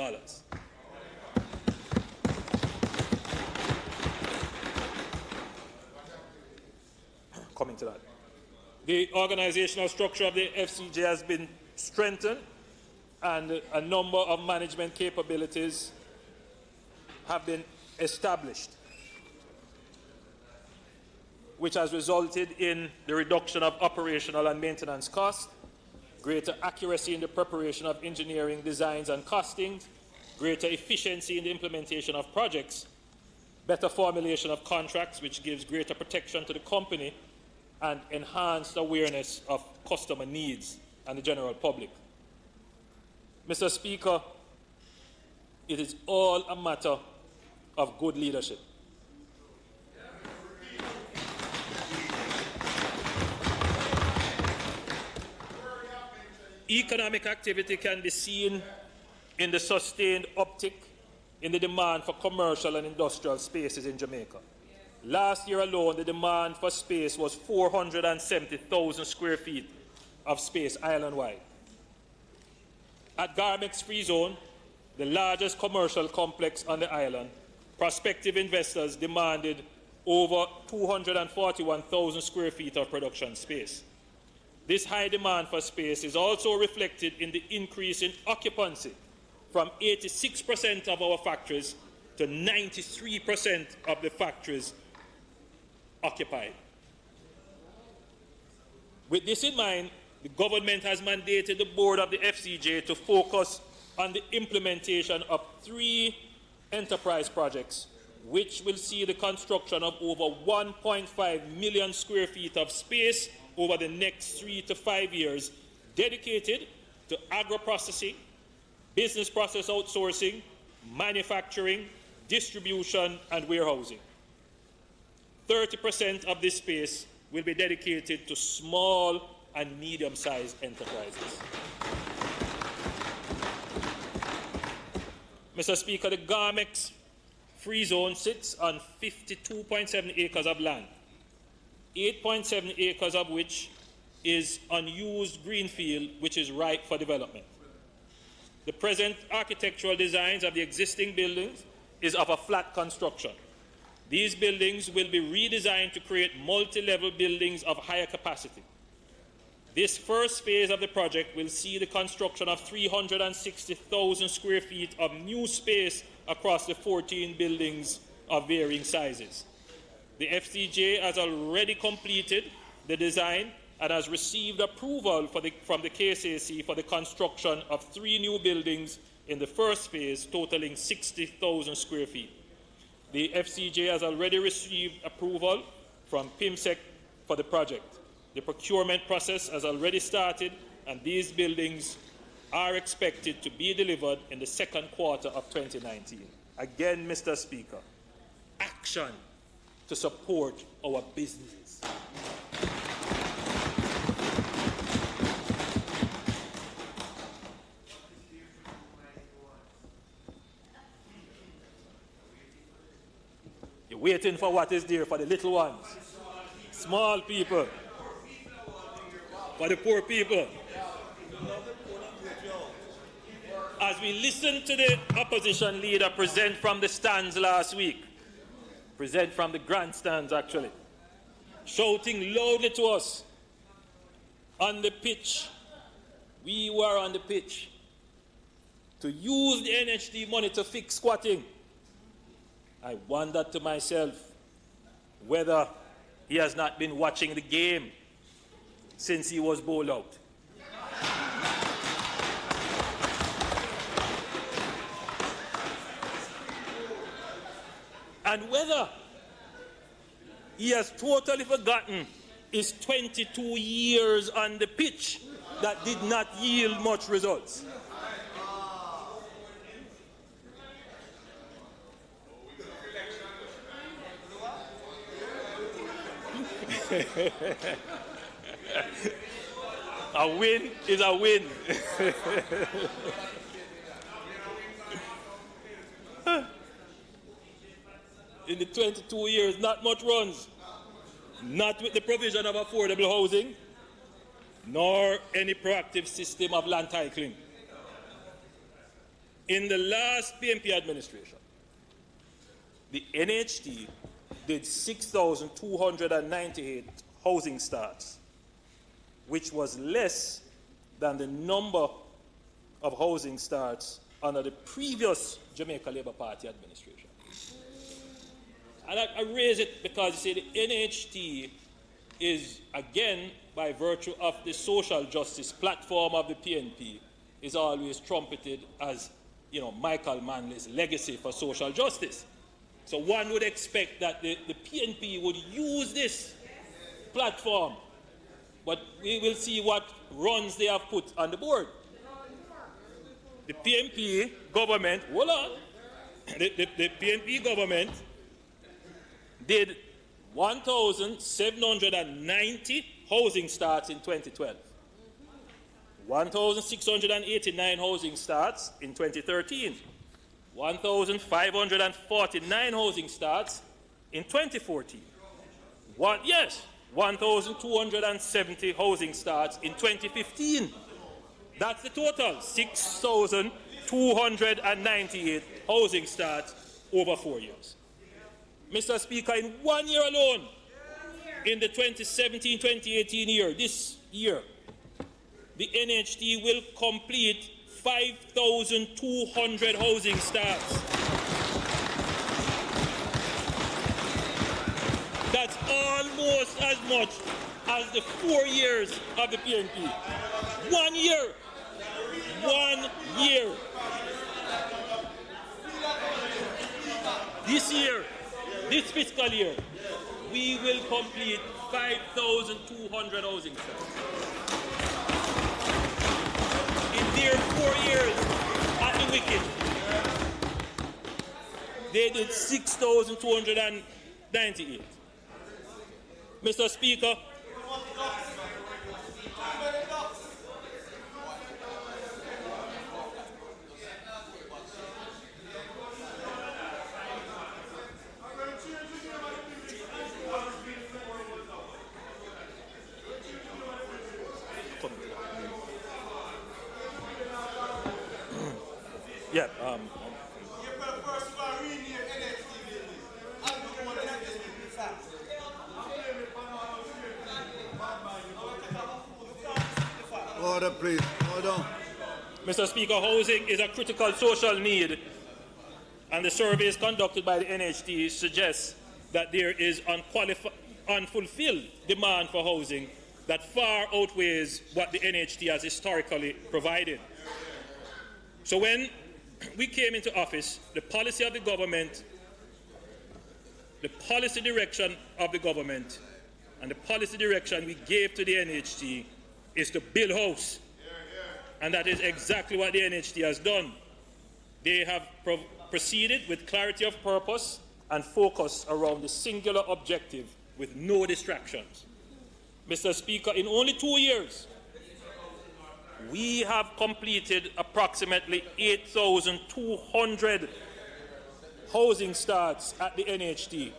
Coming to that. The organizational structure of the FCJ has been strengthened, and a number of management capabilities have been established, which has resulted in the reduction of operational and maintenance costs, greater accuracy in the preparation of engineering designs and costings, greater efficiency in the implementation of projects, better formulation of contracts, which gives greater protection to the company, and enhanced awareness of customer needs and the general public. Mr. Speaker, it is all a matter of good leadership. Economic activity can be seen in the sustained uptick in the demand for commercial and industrial spaces in Jamaica. Last year alone, the demand for space was 470,000 square feet of space island-wide. At Garmex Free Zone, the largest commercial complex on the island, prospective investors demanded over 241,000 square feet of production space. This high demand for space is also reflected in the increase in occupancy from 86% of our factories to 93% of the factories occupied. With this in mind, the government has mandated the board of the FCJ to focus on the implementation of 3 enterprise projects, which will see the construction of over 1.5 million square feet of space over the next 3 to 5 years, dedicated to agro-processing, business process outsourcing, manufacturing, distribution, and warehousing. 30% of this space will be dedicated to small and medium-sized enterprises. Mr. Speaker, the Garmex Free Zone sits on 52.7 acres of land, 8.7 acres of which is unused greenfield, which is ripe for development. The present architectural designs of the existing buildings is of a flat construction. These buildings will be redesigned to create multi-level buildings of higher capacity. This first phase of the project will see the construction of 360,000 square feet of new space across the 14 buildings of varying sizes. The FCJ has already completed the design and has received approval from the KSAC for the construction of 3 new buildings in the first phase, totaling 60,000 square feet. The FCJ has already received approval from PIMSEC for the project. The procurement process has already started, and these buildings are expected to be delivered in the second quarter of 2019. Again, Mr. Speaker, action to support our businesses. You're waiting for what is there for the little ones, small people, for the poor people. As we listened to the opposition leader present from the stands last week, present from the grandstands actually, shouting loudly to us on the pitch, we were on the pitch, to use the NHD money to fix squatting. I wondered to myself whether he has not been watching the game since he was bowled out. And whether he has totally forgotten his 22 years on the pitch that did not yield much results. A win is a win. In the 22 years, not much runs. Not with the provision of affordable housing, nor any proactive system of land titling. In the last PNP administration, the NHD did 6,298 housing starts, which was less than the number of housing starts under the previous Jamaica Labour Party administration. And I raise it because, you see, the NHD is, again, by virtue of the social justice platform of the PNP, is always trumpeted as, you know, Michael Manley's legacy for social justice. So one would expect that the PNP would use this platform, but we will see what runs they have put on the board. The PNP government, hold on, the PNP government did 1,790 housing starts in 2012, 1,689 housing starts in 2013, 1,549 housing starts in 2014. 1,270 housing starts in 2015. That's the total, 6,298 housing starts over 4 years. Mr. Speaker, in 1 year alone, in the 2017-2018 year, this year, the NHT will complete 5,200 housing starts. That's almost as much as the 4 years of the PNP. 1 year. 1 year. This year, this fiscal year, we will complete 5,200 housing starts. In their 4 years at the Wicked, they did 6,298. Mr. Speaker, Order, please. Order. Mr. Speaker, housing is a critical social need, and the surveys conducted by the NHT suggest that there is unfulfilled demand for housing that far outweighs what the NHT has historically provided. So when we came into office, the policy of the government, the policy direction of the government, and the policy direction we gave to the NHT is to build house. And that is exactly what the NHT has done. They have proceeded with clarity of purpose and focus around the singular objective with no distractions. Mr. Speaker, in only 2 years, we have completed approximately 8,200 housing starts at the NHT,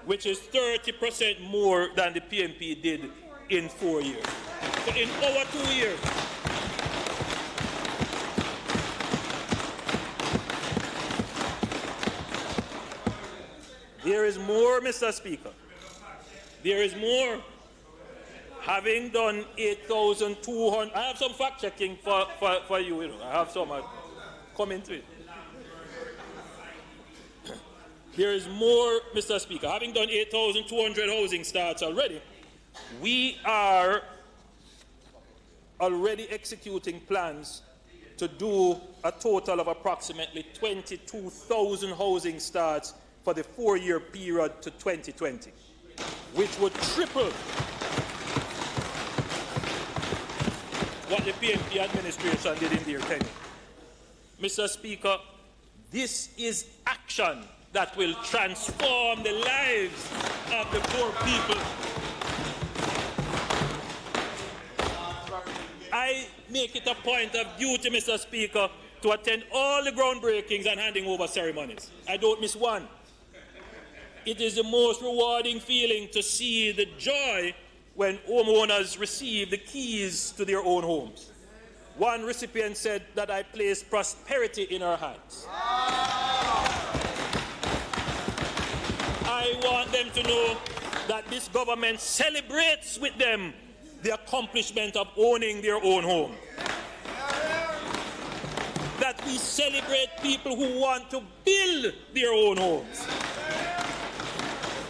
which is 30% more than the PNP did in 4 years. So in our 2 years, there is more, Mr. Speaker. There is more. Having done 8,200, I have some fact checking for you, you know. I have some coming to it. There is more, Mr. Speaker. Having done 8,200 housing starts already, we are already executing plans to do a total of approximately 22,000 housing starts for the 4-year period to 2020, which would triple what the PNP administration did in their tenure. Mr. Speaker, this is action that will transform the lives of the poor people. I make it a point of duty, Mr. Speaker, to attend all the groundbreakings and handing over ceremonies. I don't miss one. It is the most rewarding feeling to see the joy when homeowners receive the keys to their own homes. One recipient said that I placed prosperity in her hands. I want them to know that this government celebrates with them the accomplishment of owning their own home. That we celebrate people who want to build their own homes.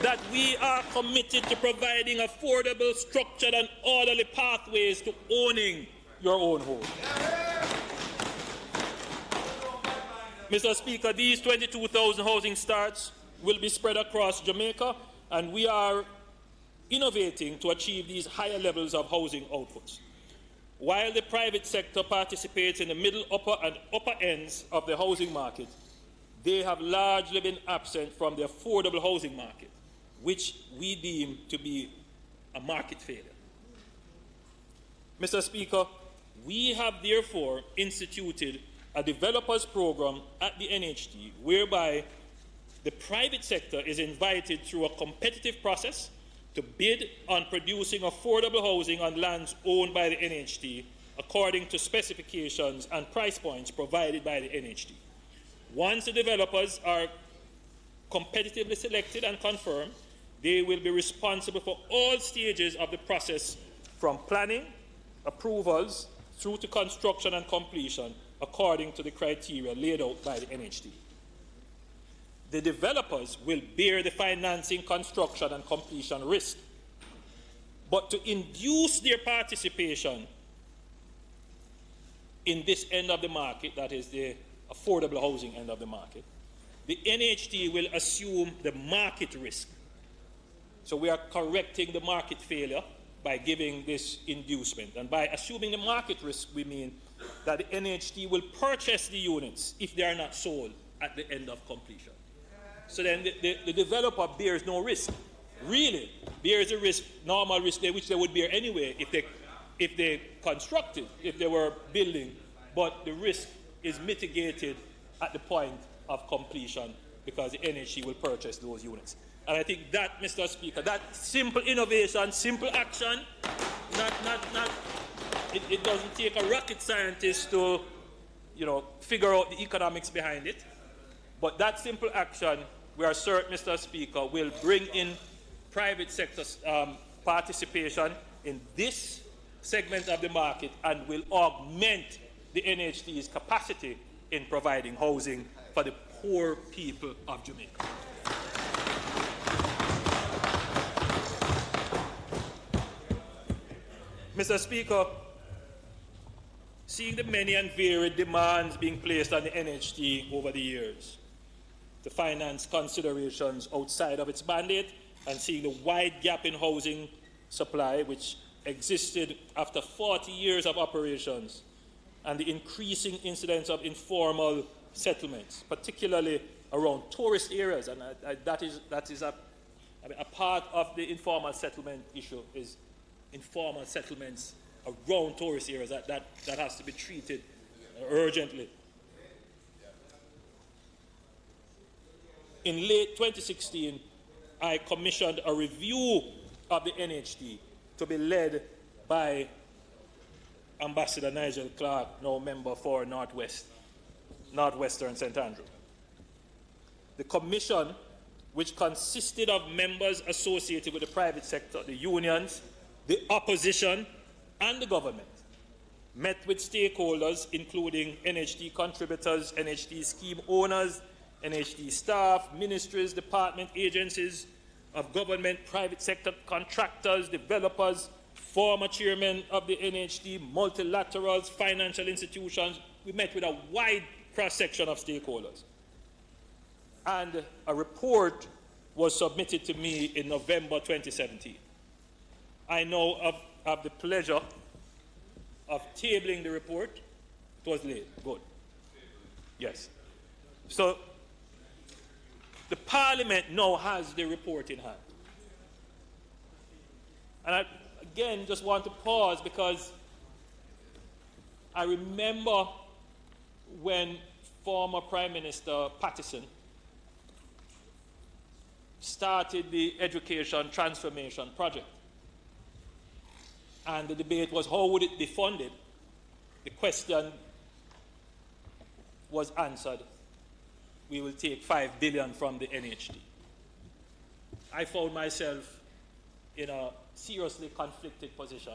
That we are committed to providing affordable, structured, and orderly pathways to owning your own home. Mr. Speaker, these 22,000 housing starts will be spread across Jamaica, and we are innovating to achieve these higher levels of housing outputs. While the private sector participates in the middle, upper, and upper ends of the housing market, they have largely been absent from the affordable housing market, which we deem to be a market failure. Mr. Speaker, we have therefore instituted a developers program at the NHT whereby the private sector is invited through a competitive process to bid on producing affordable housing on lands owned by the NHT according to specifications and price points provided by the NHT. Once the developers are competitively selected and confirmed, they will be responsible for all stages of the process from planning, approvals, through to construction and completion according to the criteria laid out by the NHT. The developers will bear the financing, construction, and completion risk. But to induce their participation in this end of the market, that is the affordable housing end of the market, the NHT will assume the market risk. So we are correcting the market failure by giving this inducement. And by assuming the market risk, we mean that the NHT will purchase the units if they are not sold at the end of completion. So then the developer bears no risk. Really bears a risk, normal risk, which they would bear anyway if they constructed, if they were building. But the risk is mitigated at the point of completion because the NHT will purchase those units. And I think that, Mr. Speaker, that simple innovation, simple action, it doesn't take a rocket scientist to, figure out the economics behind it. But that simple action, we are certain, Mr. Speaker, will bring in private sector participation in this segment of the market and will augment the NHT's capacity in providing housing for the poor people of Jamaica. Mr. Speaker, seeing the many and varied demands being placed on the NHT over the years to finance considerations outside of its mandate, and seeing the wide gap in housing supply which existed after 40 years of operations, and the increasing incidence of informal settlements, particularly around tourist areas, and that is a part of the informal settlement issue is informal settlements around tourist areas. That has to be treated urgently. In late 2016, I commissioned a review of the NHT to be led by Ambassador Nigel Clark, now member for Northwestern St. Andrew. The commission, which consisted of members associated with the private sector, the unions, the opposition, and the government, met with stakeholders including NHT contributors, NHT scheme owners, NHT staff, ministries, department, agencies of government, private sector contractors, developers, former chairmen of the NHT, multilaterals, financial institutions. We met with a wide cross-section of stakeholders. And a report was submitted to me in November 2017. I now have the pleasure of tabling the report. It was late. Good. Yes. So the Parliament now has the report in hand. And I, again, just want to pause because I remember when former Prime Minister Pattison started the Education Transformation Project. And the debate was, how would it be funded? The question was answered. We will take $5 billion from the NHT. I found myself in a seriously conflicted position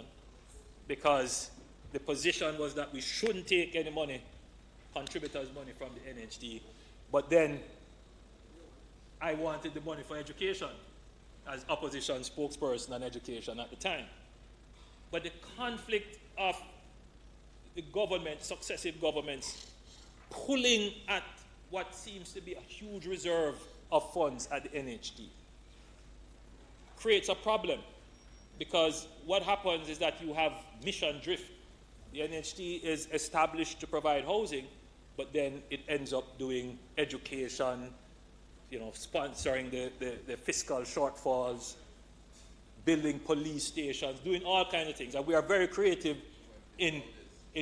because the position was that we shouldn't take any money, contributors' money from the NHT, but then I wanted the money for education as opposition spokesperson on education at the time. But the conflict of the government, successive governments, pulling at what seems to be a huge reserve of funds at the NHT creates a problem, because what happens is that you have mission drift. The NHT is established to provide housing, but then it ends up doing education, sponsoring the fiscal shortfalls, building police stations, doing all kinds of things. And we are very creative in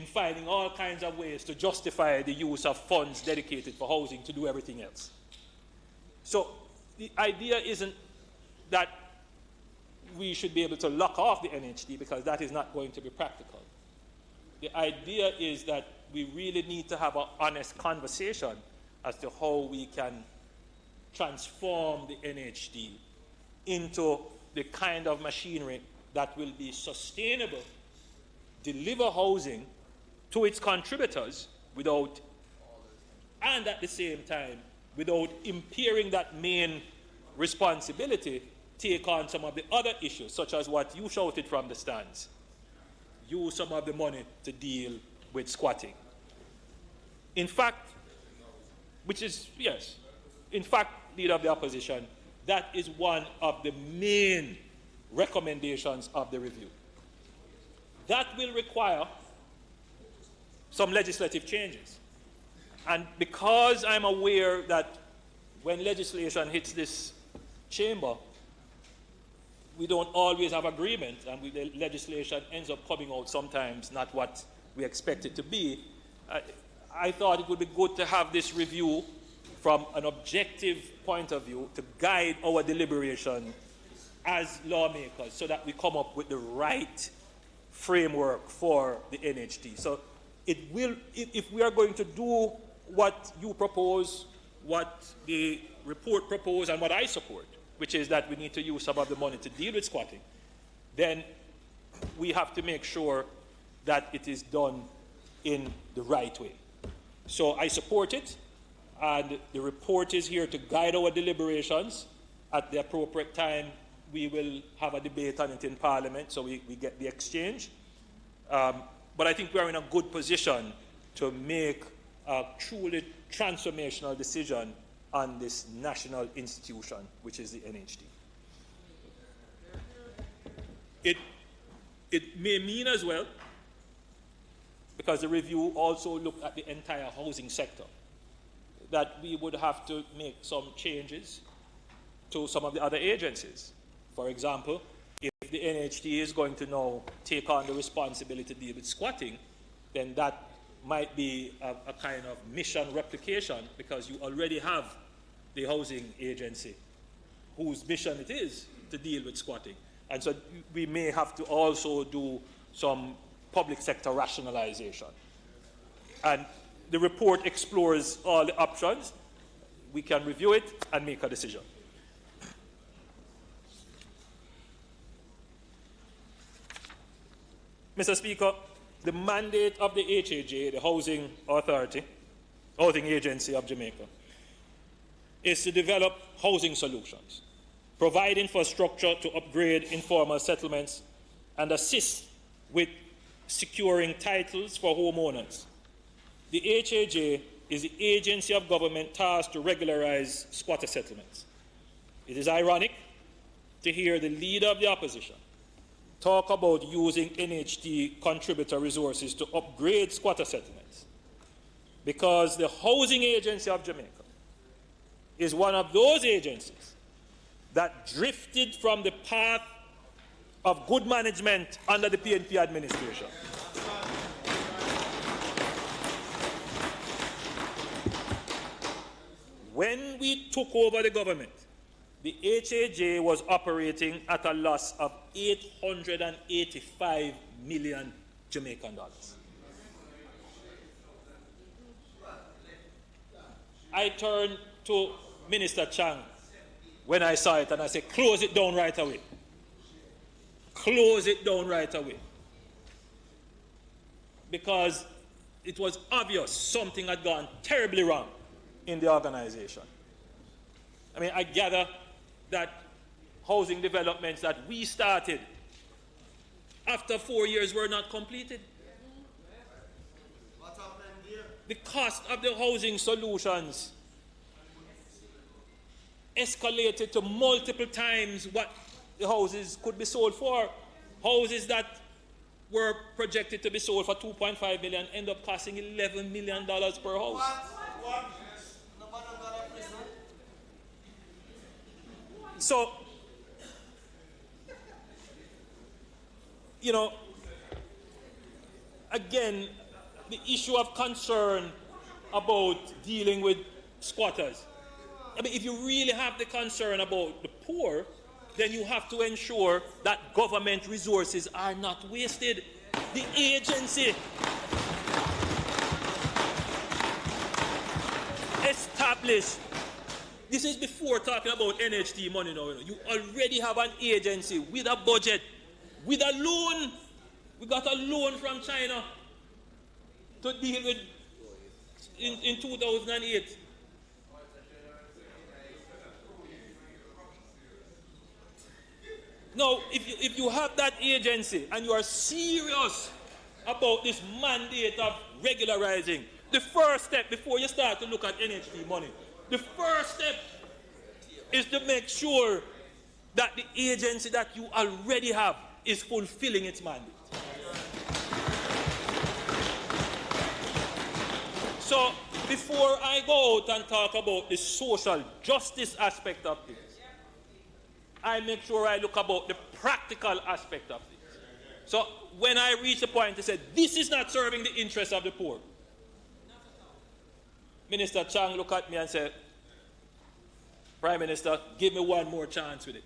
finding all kinds of ways to justify the use of funds dedicated for housing to do everything else. So the idea isn't that we should be able to lock off the NHD because that is not going to be practical. The idea is that we really need to have an honest conversation as to how we can transform the NHD into the kind of machinery that will be sustainable, deliver housing to its contributors without, and at the same time, without impairing that main responsibility, take on some of the other issues, such as what you shouted from the stands. Use some of the money to deal with squatting. In fact, in fact, Leader of the Opposition, that is one of the main recommendations of the review. That will require some legislative changes. And because I'm aware that when legislation hits this chamber, we don't always have agreement, and the legislation ends up coming out sometimes not what we expect it to be, I thought it would be good to have this review from an objective point of view to guide our deliberation as lawmakers so that we come up with the right framework for the NHD. So it will, if we are going to do what you propose, what the report proposed, and what I support, which is that we need to use some of the money to deal with squatting, then we have to make sure that it is done in the right way. So I support it, and the report is here to guide our deliberations. At the appropriate time, we will have a debate on it in Parliament, so we get the exchange. But I think we are in a good position to make a truly transformational decision on this national institution, which is the NHD. It may mean as well, because the review also looked at the entire housing sector, that we would have to make some changes to some of the other agencies. For example, if the NHD is going to now take on the responsibility to deal with squatting, then that might be a kind of mission replication, because you already have the housing agency whose mission it is to deal with squatting. And so we may have to also do some public sector rationalization. And the report explores all the options. We can review it and make a decision. Mr. Speaker, the mandate of the HAJ, the Housing Authority, Housing Agency of Jamaica, is to develop housing solutions, provide infrastructure to upgrade informal settlements, and assist with securing titles for homeowners. The HAJ is the agency of government tasked to regularize squatter settlements. It is ironic to hear the Leader of the Opposition talk about using NHD contributor resources to upgrade squatter settlements, because the Housing Agency of Jamaica is one of those agencies that drifted from the path of good management under the PNP administration. When we took over the government, the HAJ was operating at a loss of 885 million Jamaican dollars. I turned to Minister Chang when I saw it and I said, close it down right away. Close it down right away. Because it was obvious something had gone terribly wrong in the organization. I mean, I gather that housing developments that we started after 4 years were not completed. The cost of the housing solutions escalated to multiple times what the houses could be sold for. Houses that were projected to be sold for $2.5 million end up costing $11 million per house. So, you know, again, the issue of concern about dealing with squatters. I mean, if you really have the concern about the poor, then you have to ensure that government resources are not wasted. The agency established. This is before talking about NHT money now. You already have an agency with a budget, with a loan. We got a loan from China to deal with in 2008. Now, if you have that agency and you are serious about this mandate of regularizing, the first step before you start to look at NHT money, the first step is to make sure that the agency that you already have is fulfilling its mandate. So, before I go out and talk about the social justice aspect of things, I make sure I look about the practical aspect of things. So, when I reach the point to say, this is not serving the interests of the poor, Minister Chang looked at me and said, Prime Minister, give me one more chance with it.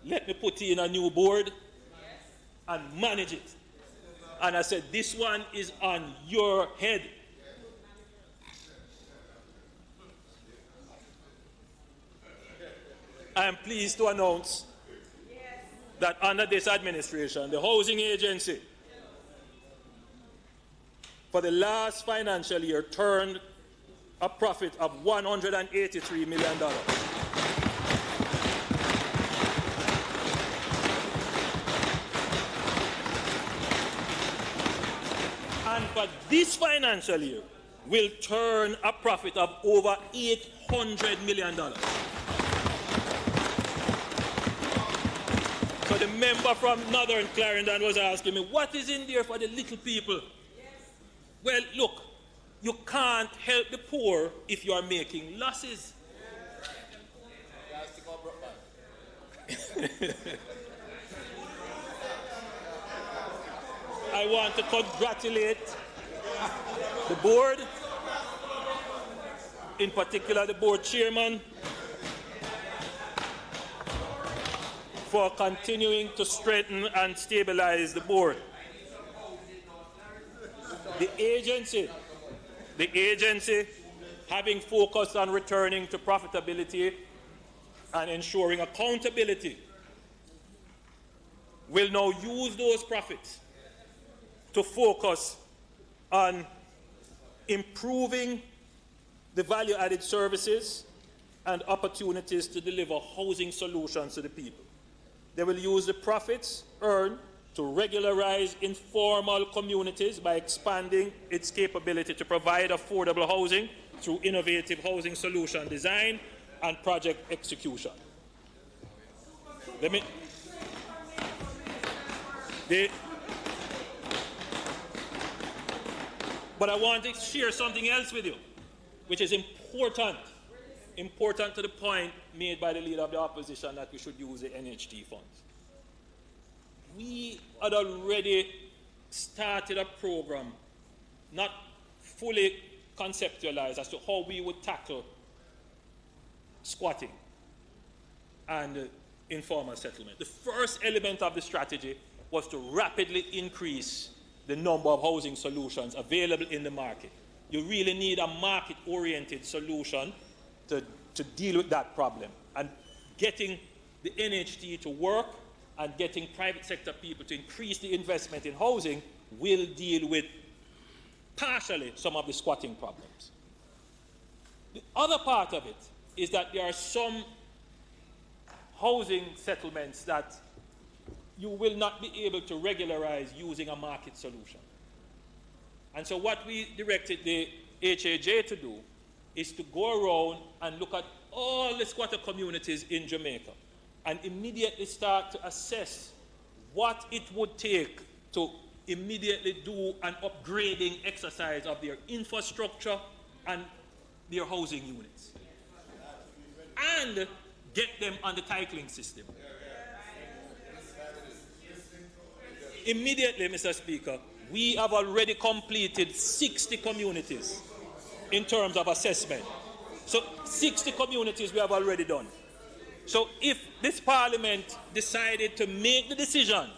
Let me put you in a new board and manage it. And I said, this one is on your head. I am pleased to announce that under this administration, the housing agency for the last financial year turned a profit of $183 million. And for this financial year, will turn a profit of over $800 million. So the member from Northern Clarendon was asking me, what is in there for the little people? Well, look, you can't help the poor if you are making losses. I want to congratulate the board, in particular the board chairman, for continuing to strengthen and stabilize the board. The agency, having focused on returning to profitability and ensuring accountability, will now use those profits to focus on improving the value-added services and opportunities to deliver housing solutions to the people. They will use the profits earned to regularize informal communities by expanding its capability to provide affordable housing through innovative housing solution design and project execution. But I want to share something else with you, which is important to the point made by the leader of the opposition that we should use the NHT funds. We had already started a program, not fully conceptualized, as to how we would tackle squatting and informal settlement. The first element of the strategy was to rapidly increase the number of housing solutions available in the market. You really need a market-oriented solution to deal with that problem. And getting the NHT to work and getting private sector people to increase the investment in housing will deal with partially some of the squatting problems. The other part of it is that there are some housing settlements that you will not be able to regularize using a market solution. And so what we directed the HAJ to do is to go around and look at all the squatter communities in Jamaica and immediately start to assess what it would take to immediately do an upgrading exercise of their infrastructure and their housing units and get them on the titling system. Immediately, Mr. Speaker, we have already completed 60 communities in terms of assessment. So 60 communities we have already done. So if this Parliament decided to make the decision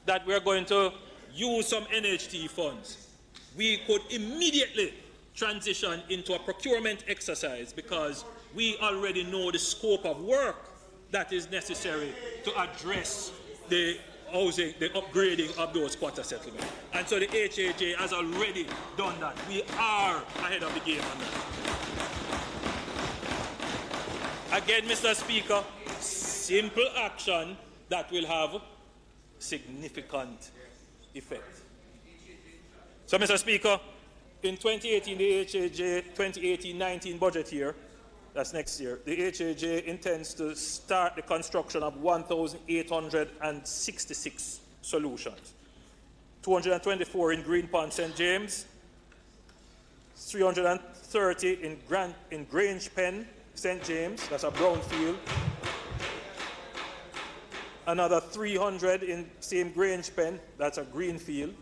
that we're going to use some NHT funds, we could immediately transition into a procurement exercise because we already know the scope of work that is necessary to address the housing, the upgrading of those quarter settlements. And so the HAJ has already done that. We are ahead of the game on that. Again, Mr. Speaker, simple action that will have significant effect. So, Mr. Speaker, in 2018, the HAJ 2018-19 budget year, that's next year, the HAJ intends to start the construction of 1,866 solutions. 224 in Greenpond, St. James, 330 in Grange Pen, St. James, that's a brownfield. Another 300 in same Grange Pen, that's a greenfield.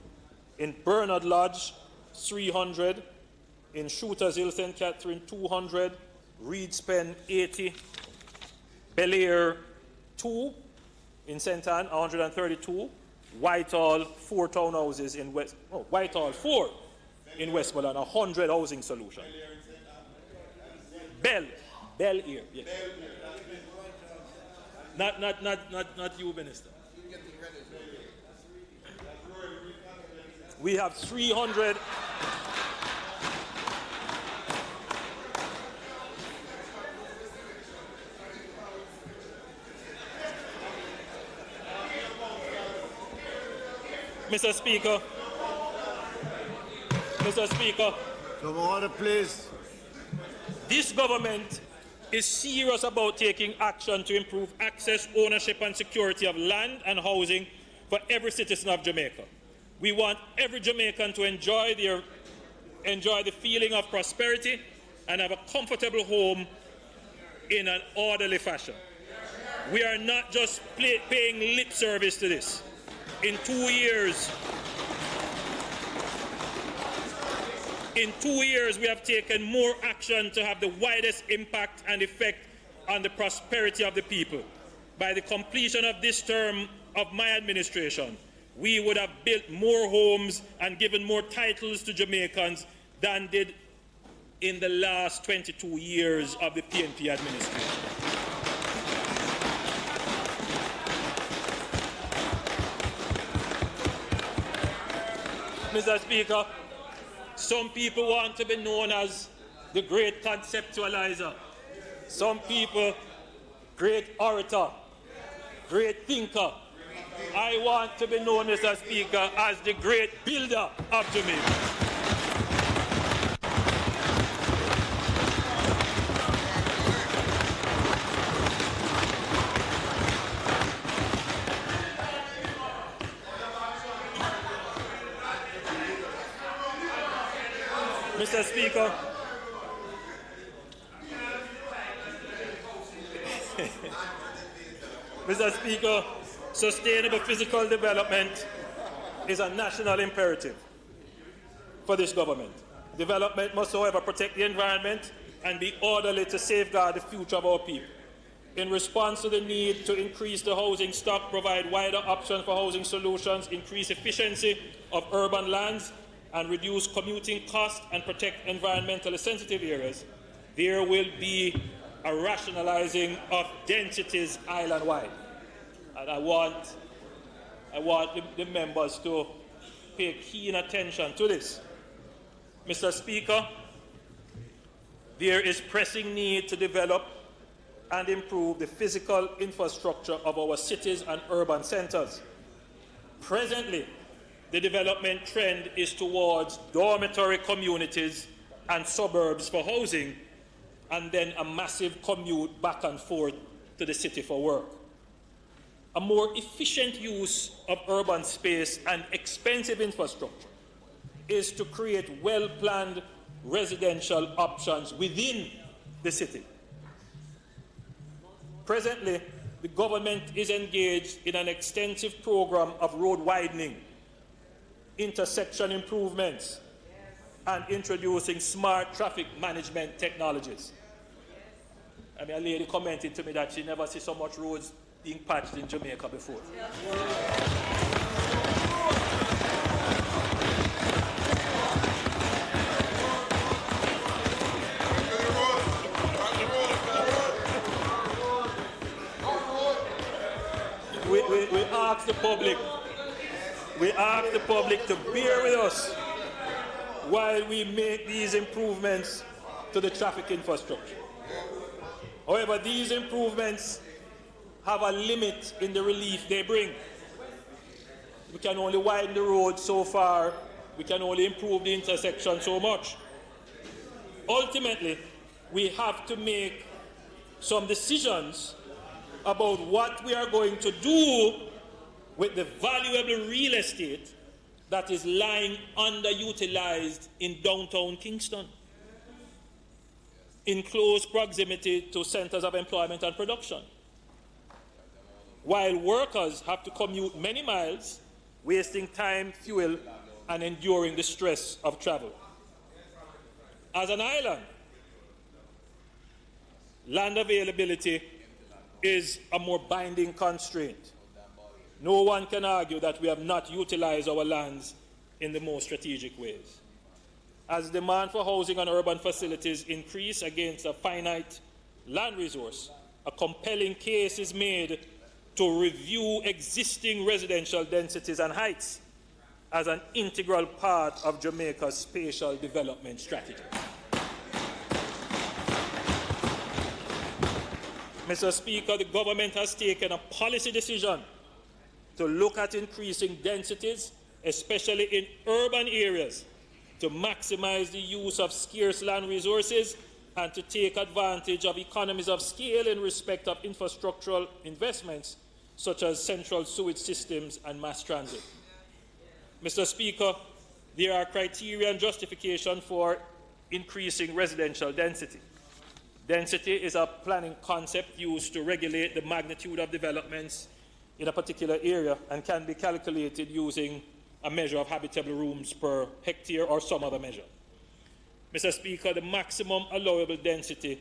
In Bernard Lodge, 300. In Shooters Hill, St. Catherine, 200. Reed's Pen, 80. Bel-Air, 2. In St. Anne, 132. Whitehall, 4 townhouses in West. Oh, Whitehall, 4 in Westmoreland, 100 housing solutions. Bel-Air, yes. Not you, Minister. We have 300. Mr. Speaker. Come on, please. This government is serious about taking action to improve access, ownership, and security of land and housing for every citizen of Jamaica. We want every Jamaican to enjoy the feeling of prosperity and have a comfortable home in an orderly fashion. We are not just paying lip service to this. In 2 years, we have taken more action to have the widest impact and effect on the prosperity of the people. By the completion of this term of my administration, we would have built more homes and given more titles to Jamaicans than did in the last 22 years of the PNP administration. Mr. Speaker, some people want to be known as the great conceptualizer. Some people, great orator, great thinker. I want to be known, Mr. Speaker, as the great builder of Jamaica. Mr. Speaker, Mr. Speaker, sustainable physical development is a national imperative for this government. Development must, however, protect the environment and be orderly to safeguard the future of our people. In response to the need to increase the housing stock, provide wider options for housing solutions, increase efficiency of urban lands, and reduce commuting costs and protect environmentally sensitive areas, there will be a rationalizing of densities island-wide. And I want the members to pay keen attention to this. Mr. Speaker, there is pressing need to develop and improve the physical infrastructure of our cities and urban centers. Presently, the development trend is towards dormitory communities and suburbs for housing, and then a massive commute back and forth to the city for work. A more efficient use of urban space and expensive infrastructure is to create well-planned residential options within the city. Presently, the government is engaged in an extensive program of road widening, intersection improvements, and introducing smart traffic management technologies. I mean, a lady commented to me that she never see so much roads being patched in Jamaica before. We ask the public to bear with us while we make these improvements to the traffic infrastructure. However, these improvements have a limit in the relief they bring. We can only widen the road so far, we can only improve the intersection so much. Ultimately, we have to make some decisions about what we are going to do with the valuable real estate that is lying underutilized in downtown Kingston, in close proximity to centers of employment and production. While workers have to commute many miles, wasting time, fuel, and enduring the stress of travel. As an island, land availability is a more binding constraint. No one can argue that we have not utilized our lands in the most strategic ways. As demand for housing and urban facilities increase against a finite land resource, a compelling case is made to review existing residential densities and heights as an integral part of Jamaica's spatial development strategy. Mr. Speaker, the government has taken a policy decision to look at increasing densities, especially in urban areas, to maximize the use of scarce land resources and to take advantage of economies of scale in respect of infrastructural investments such as central sewage systems and mass transit. Mr. Speaker, there are criteria and justification for increasing residential density. Density is a planning concept used to regulate the magnitude of developments in a particular area and can be calculated using a measure of habitable rooms per hectare or some other measure. Mr. Speaker, the maximum allowable density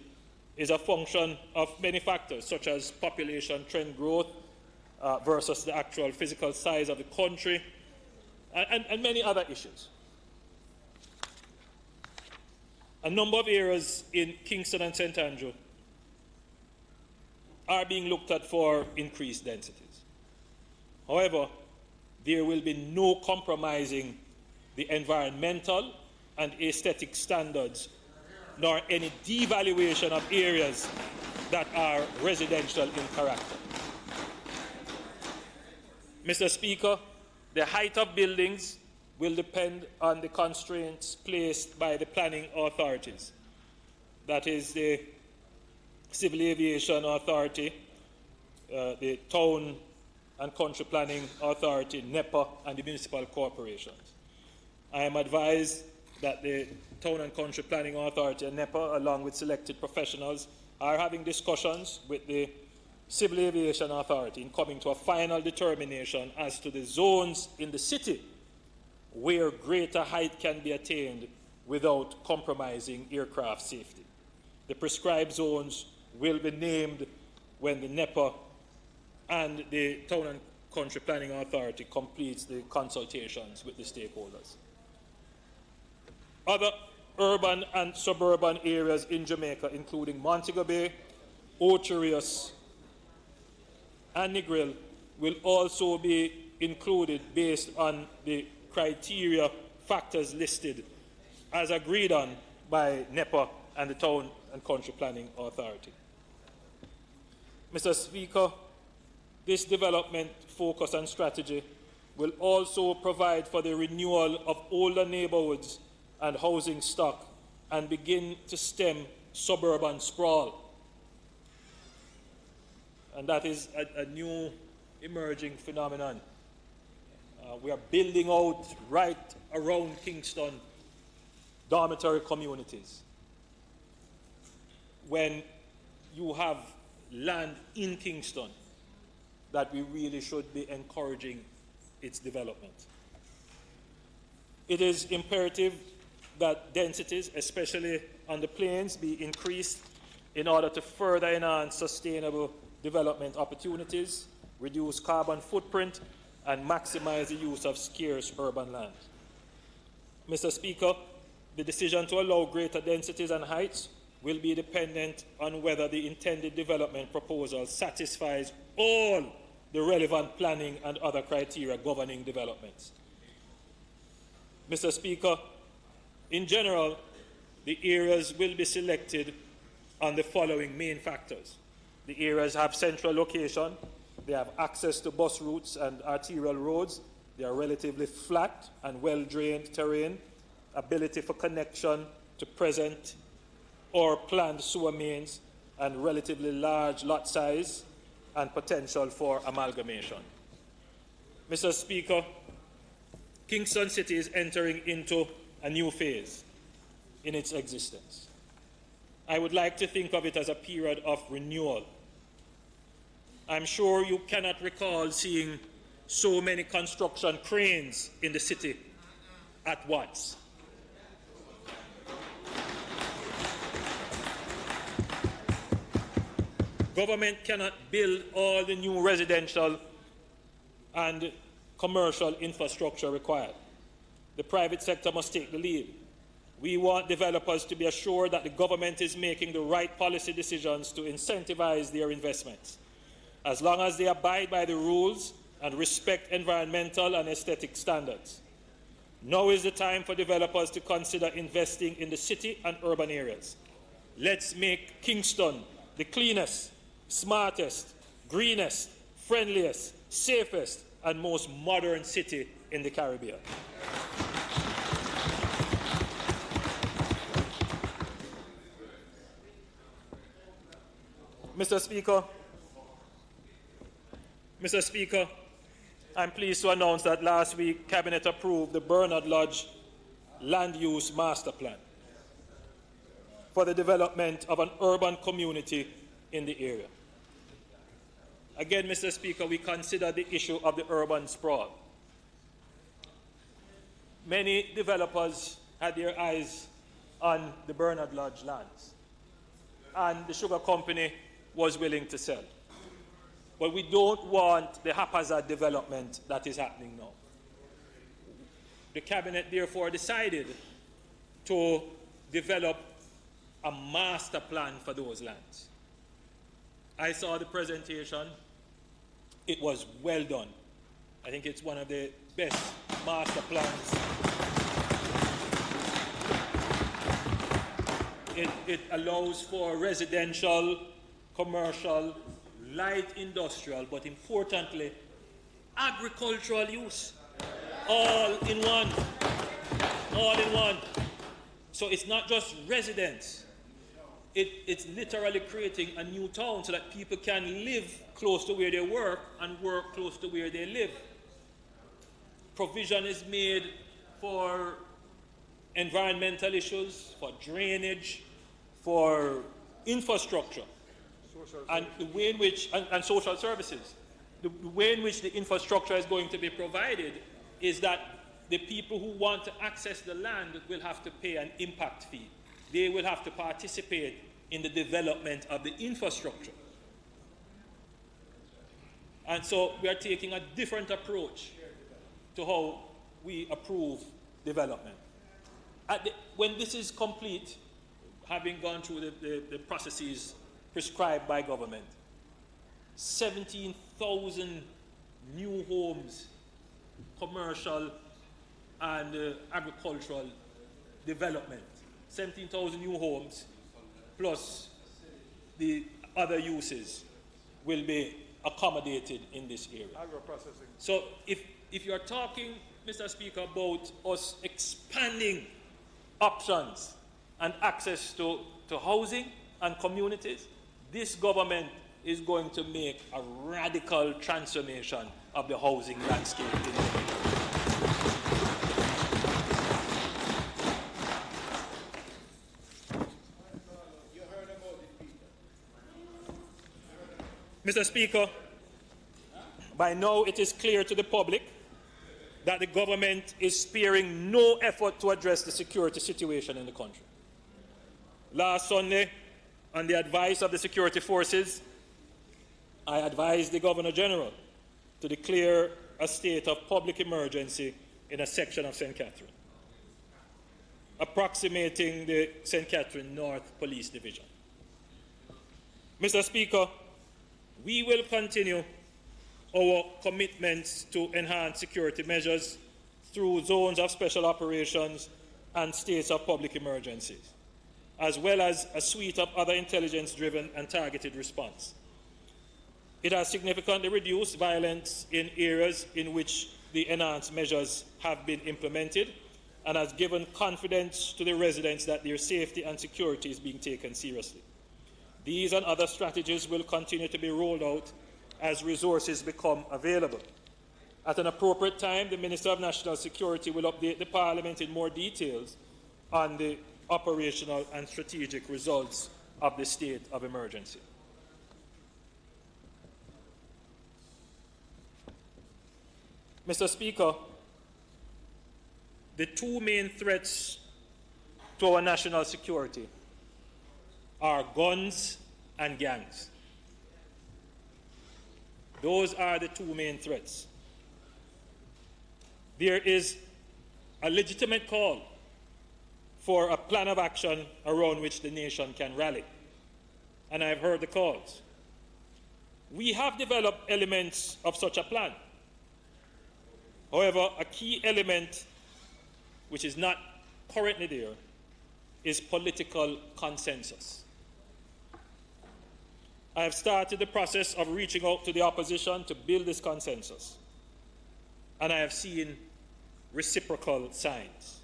is a function of many factors, such as population trend growth versus the actual physical size of the country, and many other issues. A number of areas in Kingston and St. Andrew are being looked at for increased densities. However, there will be no compromising the environmental and aesthetic standards, nor any devaluation of areas that are residential in character. Mr. Speaker, the height of buildings will depend on the constraints placed by the planning authorities. That is the Civil Aviation Authority, the Town and Country Planning Authority, NEPA, and the municipal corporations. I am advised that the Town and Country Planning Authority and NEPA, along with selected professionals, are having discussions with the Civil Aviation Authority in coming to a final determination as to the zones in the city where greater height can be attained without compromising aircraft safety. The prescribed zones will be named when the NEPA and the Town and Country Planning Authority completes the consultations with the stakeholders. Other urban and suburban areas in Jamaica, including Montego Bay, Ocho Rios, and Negril, will also be included based on the criteria factors listed as agreed on by NEPA and the Town and Country Planning Authority. Mr. Speaker, this development focus and strategy will also provide for the renewal of older neighborhoods and housing stock and begin to stem suburban sprawl. And that is a new emerging phenomenon. We are building out right around Kingston dormitory communities. When you have land in Kingston, that we really should be encouraging its development. It is imperative that densities, especially on the plains, be increased in order to further enhance sustainable development opportunities, reduce carbon footprint, and maximize the use of scarce urban land. Mr. Speaker, the decision to allow greater densities and heights will be dependent on whether the intended development proposal satisfies all the relevant planning and other criteria governing developments. Mr. Speaker, in general, the areas will be selected on the following main factors. The areas have central location, they have access to bus routes and arterial roads, they are relatively flat and well-drained terrain, ability for connection to present or planned sewer mains, and relatively large lot size and potential for amalgamation. Mr. Speaker, Kingston City is entering into a new phase in its existence. I would like to think of it as a period of renewal. I'm sure you cannot recall seeing so many construction cranes in the city at once. Government cannot build all the new residential and commercial infrastructure required. The private sector must take the lead. We want developers to be assured that the government is making the right policy decisions to incentivize their investments, as long as they abide by the rules and respect environmental and aesthetic standards. Now is the time for developers to consider investing in the city and urban areas. Let's make Kingston the cleanest, smartest, greenest, friendliest, safest, and most modern city in the Caribbean. Mr. Speaker, I'm pleased to announce that last week Cabinet approved the Bernard Lodge Land Use Master Plan for the development of an urban community in the area. Again, Mr. Speaker, we consider the issue of the urban sprawl. Many developers had their eyes on the Bernard Lodge lands, and the sugar company was willing to sell. But we don't want the haphazard development that is happening now. The Cabinet therefore decided to develop a master plan for those lands. I saw the presentation. It was well done. I think it's one of the best master plans. It allows for residential, commercial, light industrial, but importantly, agricultural use. All in one. All in one. So it's not just residents. It's literally creating a new town so that people can live close to where they work and work close to where they live. Provision is made for environmental issues, for drainage, for infrastructure, and the way in which, and social services. The way in which the infrastructure is going to be provided is that the people who want to access the land will have to pay an impact fee. They will have to participate in the development of the infrastructure. And so we are taking a different approach to how we approve development. When this is complete, having gone through the processes prescribed by government, 17,000 new homes, commercial and agricultural development. 17,000 new homes plus the other uses will be accommodated in this area. So if you're talking, Mr. Speaker, about us expanding options and access to housing and communities, this government is going to make a radical transformation of the housing landscape in Jamaica. Mr. Speaker, by now it is clear to the public that the government is sparing no effort to address the security situation in the country. Last Sunday, On the advice of the security forces, I advised the Governor General to declare a state of public emergency in a section of St. Catherine, approximating the St. Catherine North Police Division. Mr. Speaker, we will continue our commitments to enhance security measures through zones of special operations and states of public emergencies, as well as a suite of other intelligence-driven and targeted response. It has significantly reduced violence in areas in which the enhanced measures have been implemented and has given confidence to the residents that their safety and security is being taken seriously. These and other strategies will continue to be rolled out as resources become available. At an appropriate time, the Minister of National Security will update the Parliament in more details on the operational and strategic results of the state of emergency. Mr. Speaker, the two main threats to our national security are guns and gangs. Those are the two main threats. There is a legitimate call for a plan of action around which the nation can rally, and I've heard the calls. We have developed elements of such a plan. However, a key element which is not currently there is political consensus. I have started the process of reaching out to the opposition to build this consensus, and I have seen reciprocal signs.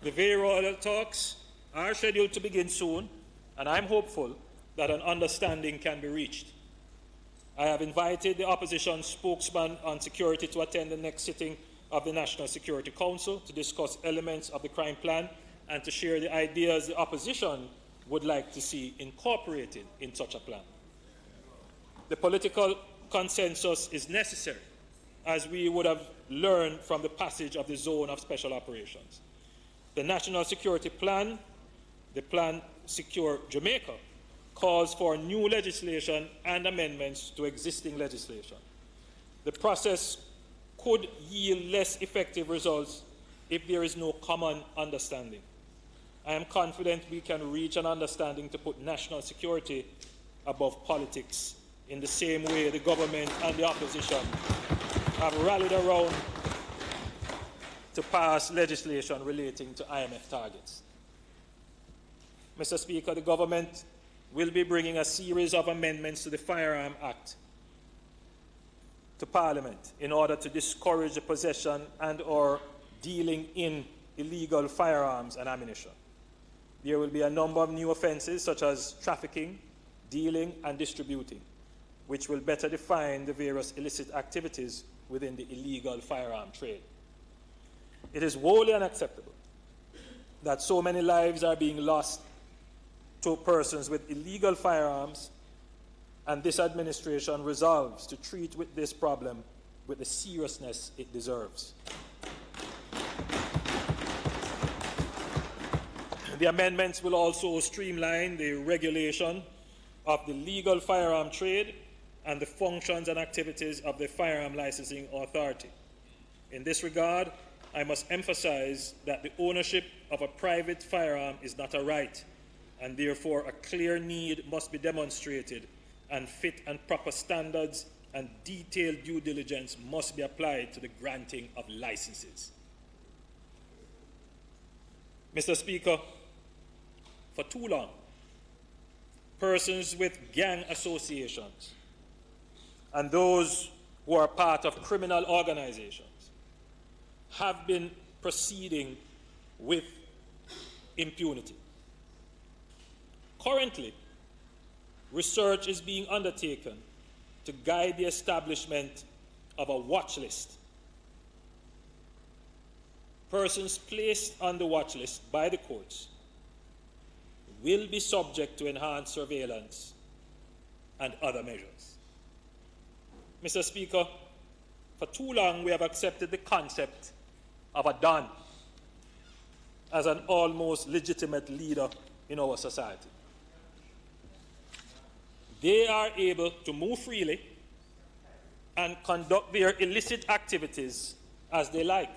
The very royal talks are scheduled to begin soon, and I'm hopeful that an understanding can be reached. I have invited the opposition spokesman on security to attend the next sitting of the National Security Council to discuss elements of the crime plan and to share the ideas the opposition would like to see incorporated in such a plan. The political consensus is necessary, as we would have learned from the passage of the Zone of Special Operations. The National Security Plan, the Plan Secure Jamaica, calls for new legislation and amendments to existing legislation. The process could yield less effective results if there is no common understanding. I am confident we can reach an understanding to put national security above politics in the same way the government and the opposition have rallied around to pass legislation relating to IMF targets. Mr. Speaker, the government will be bringing a series of amendments to the Firearm Act to Parliament in order to discourage the possession and or dealing in illegal firearms and ammunition. There will be a number of new offences such as trafficking, dealing and distributing, which will better define the various illicit activities within the illegal firearm trade. It is wholly unacceptable that so many lives are being lost to persons with illegal firearms, and this administration resolves to treat with this problem with the seriousness it deserves. The amendments will also streamline the regulation of the legal firearm trade and the functions and activities of the Firearm Licensing Authority. In this regard, I must emphasize that the ownership of a private firearm is not a right, and therefore a clear need must be demonstrated, and fit and proper standards and detailed due diligence must be applied to the granting of licenses. Mr. Speaker, for too long, persons with gang associations and those who are part of criminal organizations have been proceeding with impunity. Currently, research is being undertaken to guide the establishment of a watch list. Persons placed on the watch list by the courts will be subject to enhanced surveillance and other measures. Mr. Speaker, for too long we have accepted the concept of a Don. as an almost legitimate leader in our society. They are able to move freely and conduct their illicit activities as they like.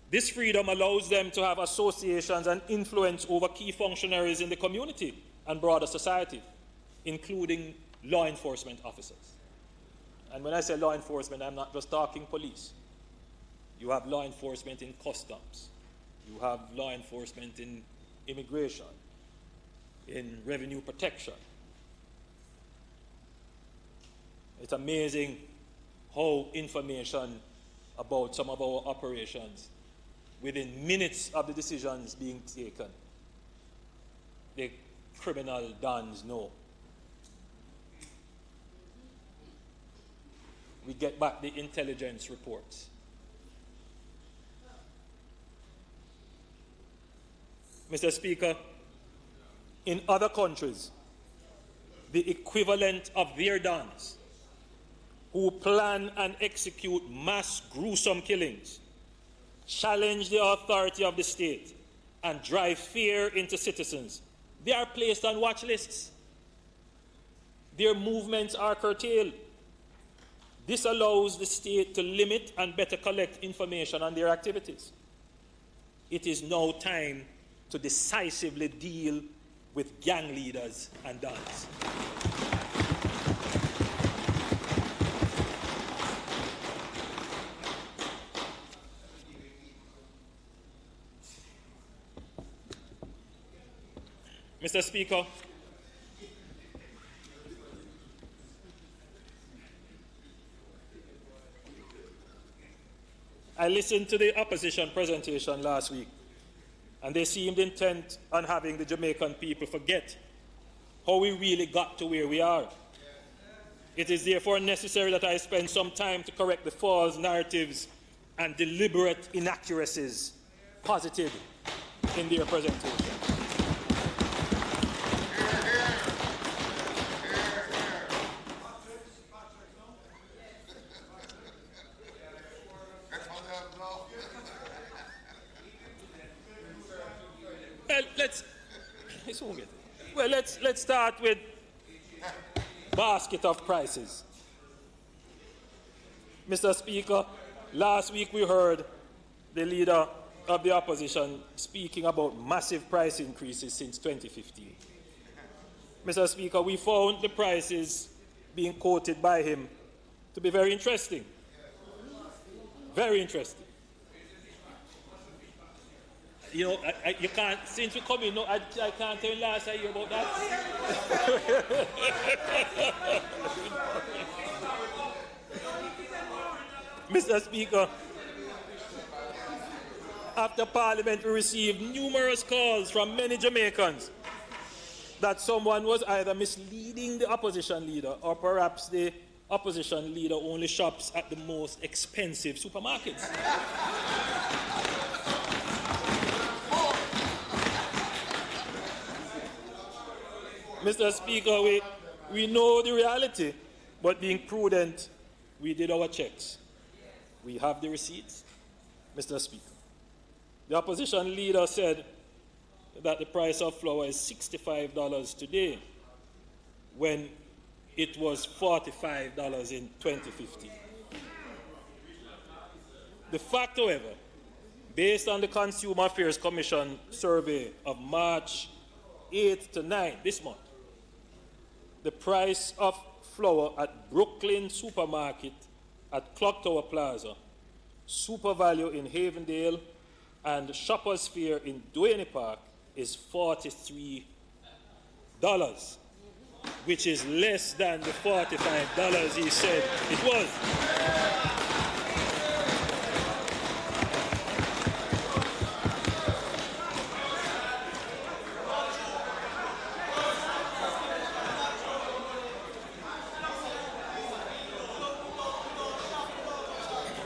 This freedom allows them to have associations and influence over key functionaries in the community and broader society, including law enforcement officers. And when I say law enforcement, I'm not just talking police. You have law enforcement in customs. You have law enforcement in immigration, in revenue protection. It's amazing how information about some of our operations, within minutes of the decisions being taken, the criminal dons know. We get back the intelligence reports. Mr. Speaker, in other countries, the equivalent of their dons who plan and execute mass gruesome killings, challenge the authority of the state, and drive fear into citizens, they are placed on watch lists. Their movements are curtailed. This allows the state to limit and better collect information on their activities. It is now time to decisively deal with gang leaders and dons. Mr. Speaker, I listened to the opposition presentation last week, and they seemed intent on having the Jamaican people forget how we really got to where we are. It is therefore necessary that I spend some time to correct the false narratives and deliberate inaccuracies posited in their presentation. Well, let's start with basket of prices. Mr. Speaker, last week we heard the leader of the opposition speaking about massive price increases since 2015. Mr. Speaker, we found the prices being quoted by him to be very interesting. Very interesting. You know, you can't, since we come in, no, I can't tell you last I hear about that. Mr. Speaker, after Parliament, we received numerous calls from many Jamaicans that someone was either misleading the opposition leader or perhaps the opposition leader only shops at the most expensive supermarkets. Mr. Speaker, we know the reality, but being prudent, we did our checks. We have the receipts. Mr. Speaker, the opposition leader said that the price of flour is $65 today, when it was $45 in 2015. The fact, however, based on the Consumer Affairs Commission survey of March 8th to 9th this month, the price of flour at Brooklyn Supermarket, at Clock Tower Plaza, Super Value in Havendale, and Shoppers Fair in Duane Park is $43, which is less than the $45 he said it was.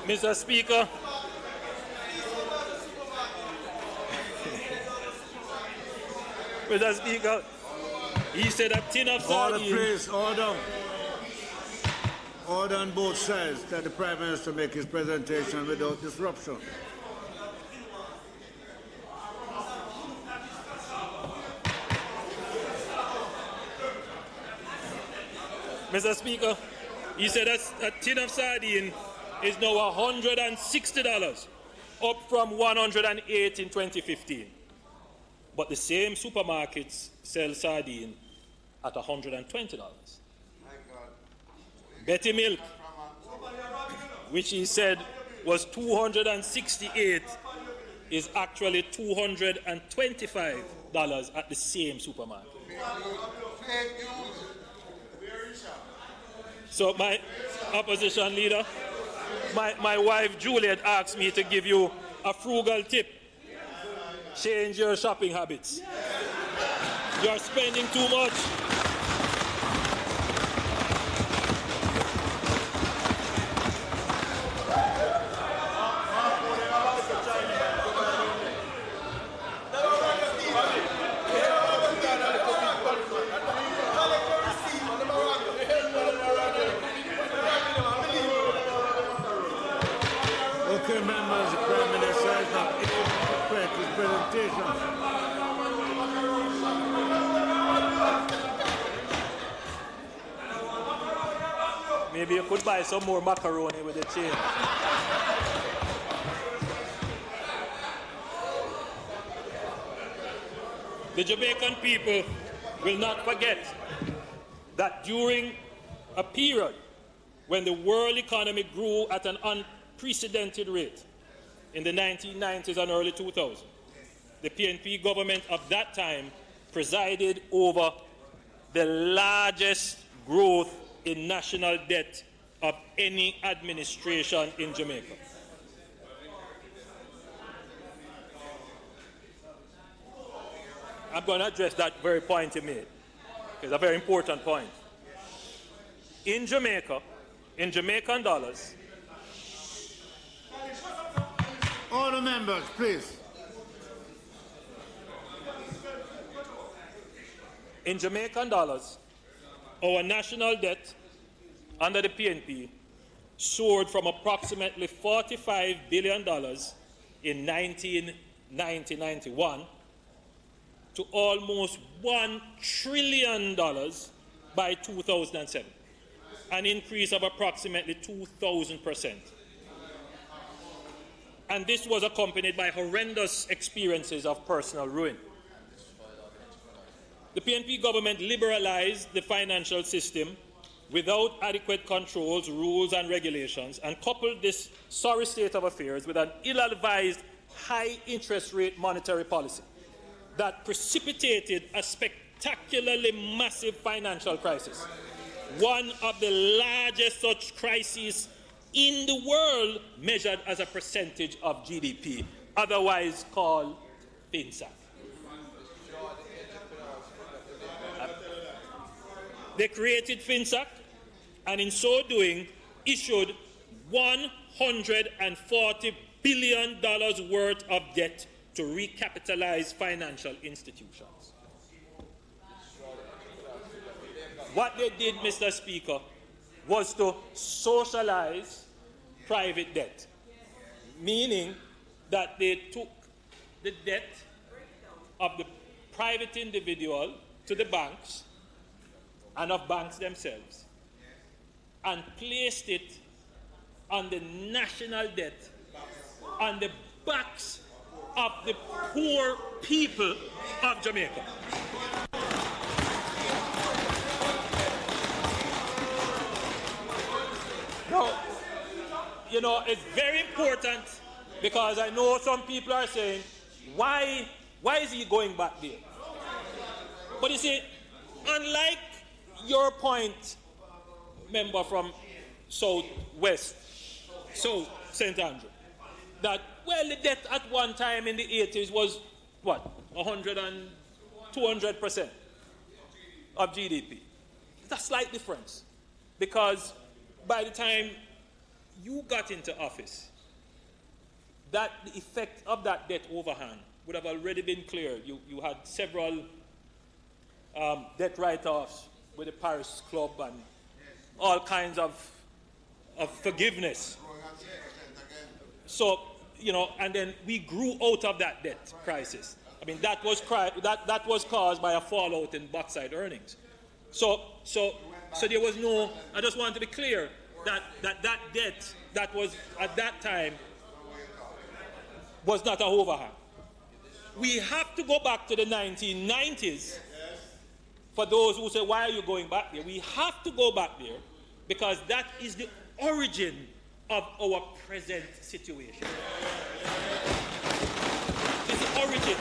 Mr. Speaker, Mr. Speaker, he said a tin of sardines. Order, please, order. Order on both sides. Let the Prime Minister make his presentation without disruption. Mr. Speaker, he said a tin of sardine is now $160, up from $108 in 2015. But the same supermarkets sell sardine at $120. Betty Milk, which he said was $268, is actually $225 at the same supermarket. So my opposition leader, my wife Juliet asked me to give you a frugal tip. Change your shopping habits. You're spending too much. Okay, members, the Prime Minister has not complete his presentation. Maybe you could buy some more macaroni with the change. The Jamaican people will not forget that during a period when the world economy grew at an unprecedented rate in the 1990s and early 2000s, the PNP government of that time presided over the largest growth in national debt of any administration in Jamaica. I'm going to address that very point you made. It's a very important point. In Jamaica, in Jamaican dollars, All the members, please. in Jamaican dollars, our national debt under the PNP soared from approximately $45 billion in 1990-91 to almost $1 trillion by 2007, an increase of approximately 2,000%. And this was accompanied by horrendous experiences of personal ruin. The PNP government liberalized the financial system without adequate controls, rules, and regulations, and coupled this sorry state of affairs with an ill-advised high interest rate monetary policy that precipitated a spectacularly massive financial crisis, one of the largest such crises in the world measured as a percentage of GDP, otherwise called FinSac. They created FinSac, and in so doing, issued $140 billion worth of debt to recapitalize financial institutions. What they did, Mr. Speaker, was to socialize private debt, meaning that they took the debt of the private individual to the banks and of banks themselves and placed it on the national debt on the backs of the poor people of Jamaica. Now, you know, it's very important because I know some people are saying, why is he going back there? But you see, unlike your point, member from Southwest, South St. Andrew, that, well, the debt at one time in the 80s was, what, 100 and 200% of GDP. It's a slight difference because by the time you got into office, that the effect of that debt overhang would have already been cleared. You had several debt write-offs with the Paris Club and all kinds of forgiveness. So, you know, and then we grew out of that debt crisis. I mean, that was caused by a fallout in bauxite earnings. So So there was no, I just want to be clear that debt that was at that time was not a overhang. We have to go back to the 1990s. For those who say, why are you going back there? We have to go back there because that is the origin of our present situation. It's the origin.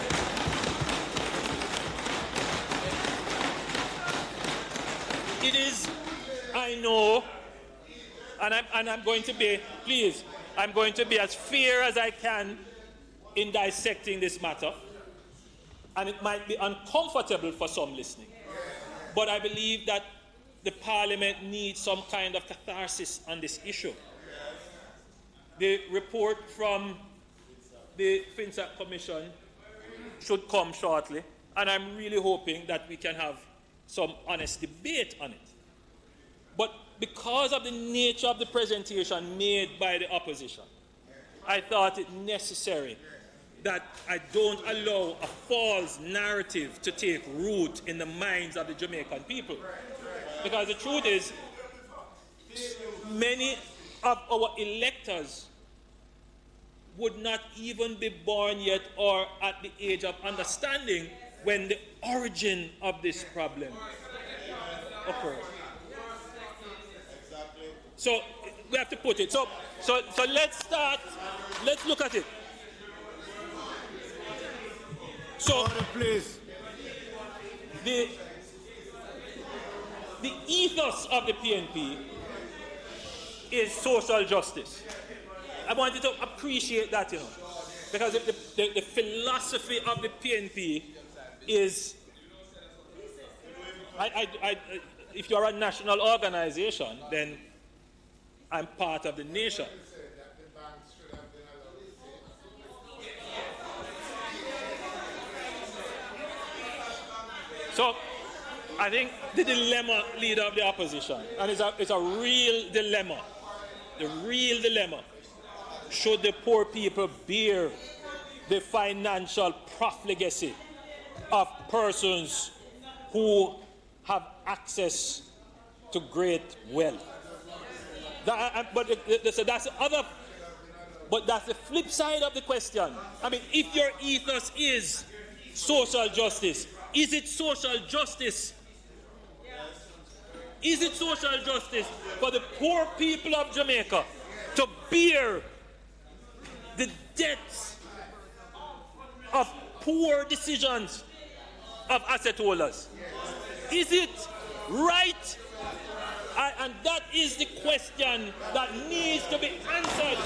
It is, I know, and I'm going to be, please, I'm going to be as fair as I can in dissecting this matter. And it might be uncomfortable for some listening. But I believe that the Parliament needs some kind of catharsis on this issue. The report from the Fiscal Commission should come shortly, and I'm really hoping that we can have some honest debate on it. But because of the nature of the presentation made by the opposition, I thought it necessary that I don't allow a false narrative to take root in the minds of the Jamaican people. Because the truth is, many of our electors would not even be born yet or at the age of understanding when the origin of this problem occurred. So we have to put it. So let's start, let's look at it. So, please. The ethos of the PNP is social justice. I want you to appreciate that, you know, because the philosophy of the PNP is, if you're a national organization, then I'm part of the nation. So, I think the dilemma, leader of the opposition, and it's a real dilemma, the real dilemma, should the poor people bear the financial profligacy of persons who have access to great wealth? But that's the flip side of the question. I mean, if your ethos is social justice, is it social justice? Is it social justice for the poor people of Jamaica to bear the debts of poor decisions of asset holders? Is it right? And that is the question that needs to be answered.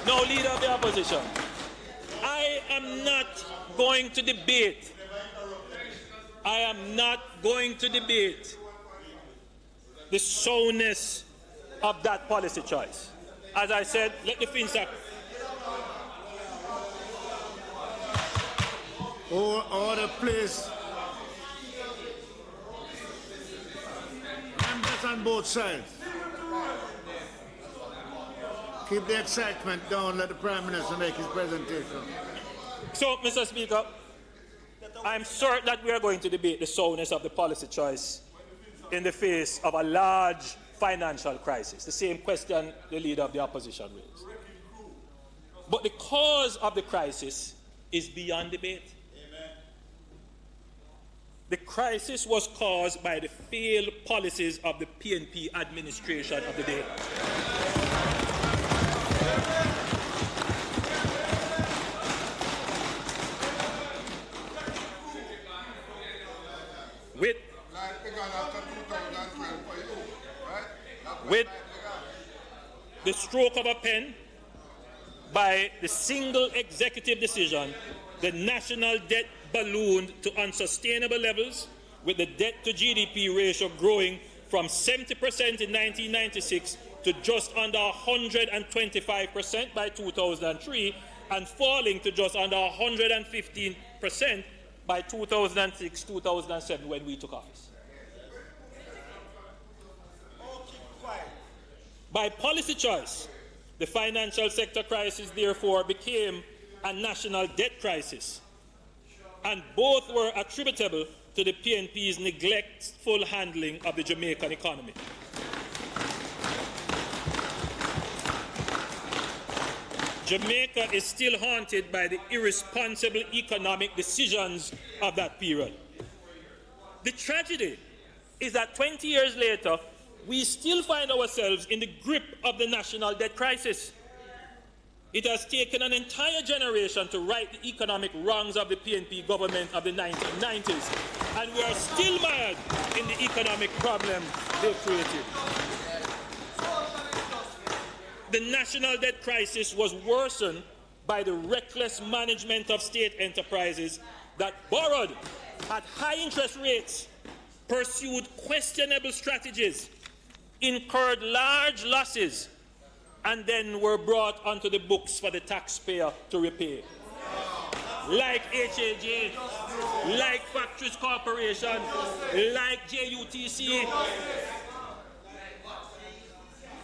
No, leader of the opposition, I am not going to debate. I am not going to debate the soundness of that policy choice. As I said, let the FinSac. Order, please. Members on both sides. Keep the excitement down. Let the Prime Minister make his presentation. So, Mr. Speaker, I'm certain that we are going to debate the soundness of the policy choice in the face of a large financial crisis. The same question the leader of the opposition raised. But the cause of the crisis is beyond debate. Amen. The crisis was caused by the failed policies of the PNP administration of the day. With the stroke of a pen, by the single executive decision, the national debt ballooned to unsustainable levels, with the debt to GDP ratio growing from 70% in 1996 to just under 125% by 2003 and falling to just under 115% by 2006-2007 when we took office. By policy choice, The financial sector crisis, therefore, became a national debt crisis, and both were attributable to the PNP's neglectful handling of the Jamaican economy. Jamaica is still haunted by the irresponsible economic decisions of that period. The tragedy is that 20 years later, we still find ourselves in the grip of the national debt crisis. It has taken an entire generation to right the economic wrongs of the PNP government of the 1990s, and we are still mired in the economic problem they created. The national debt crisis was worsened by the reckless management of state enterprises that borrowed at high interest rates, pursued questionable strategies, incurred large losses, and then were brought onto the books for the taxpayer to repay. Like HAJ, like Factories Corporation, like JUTC,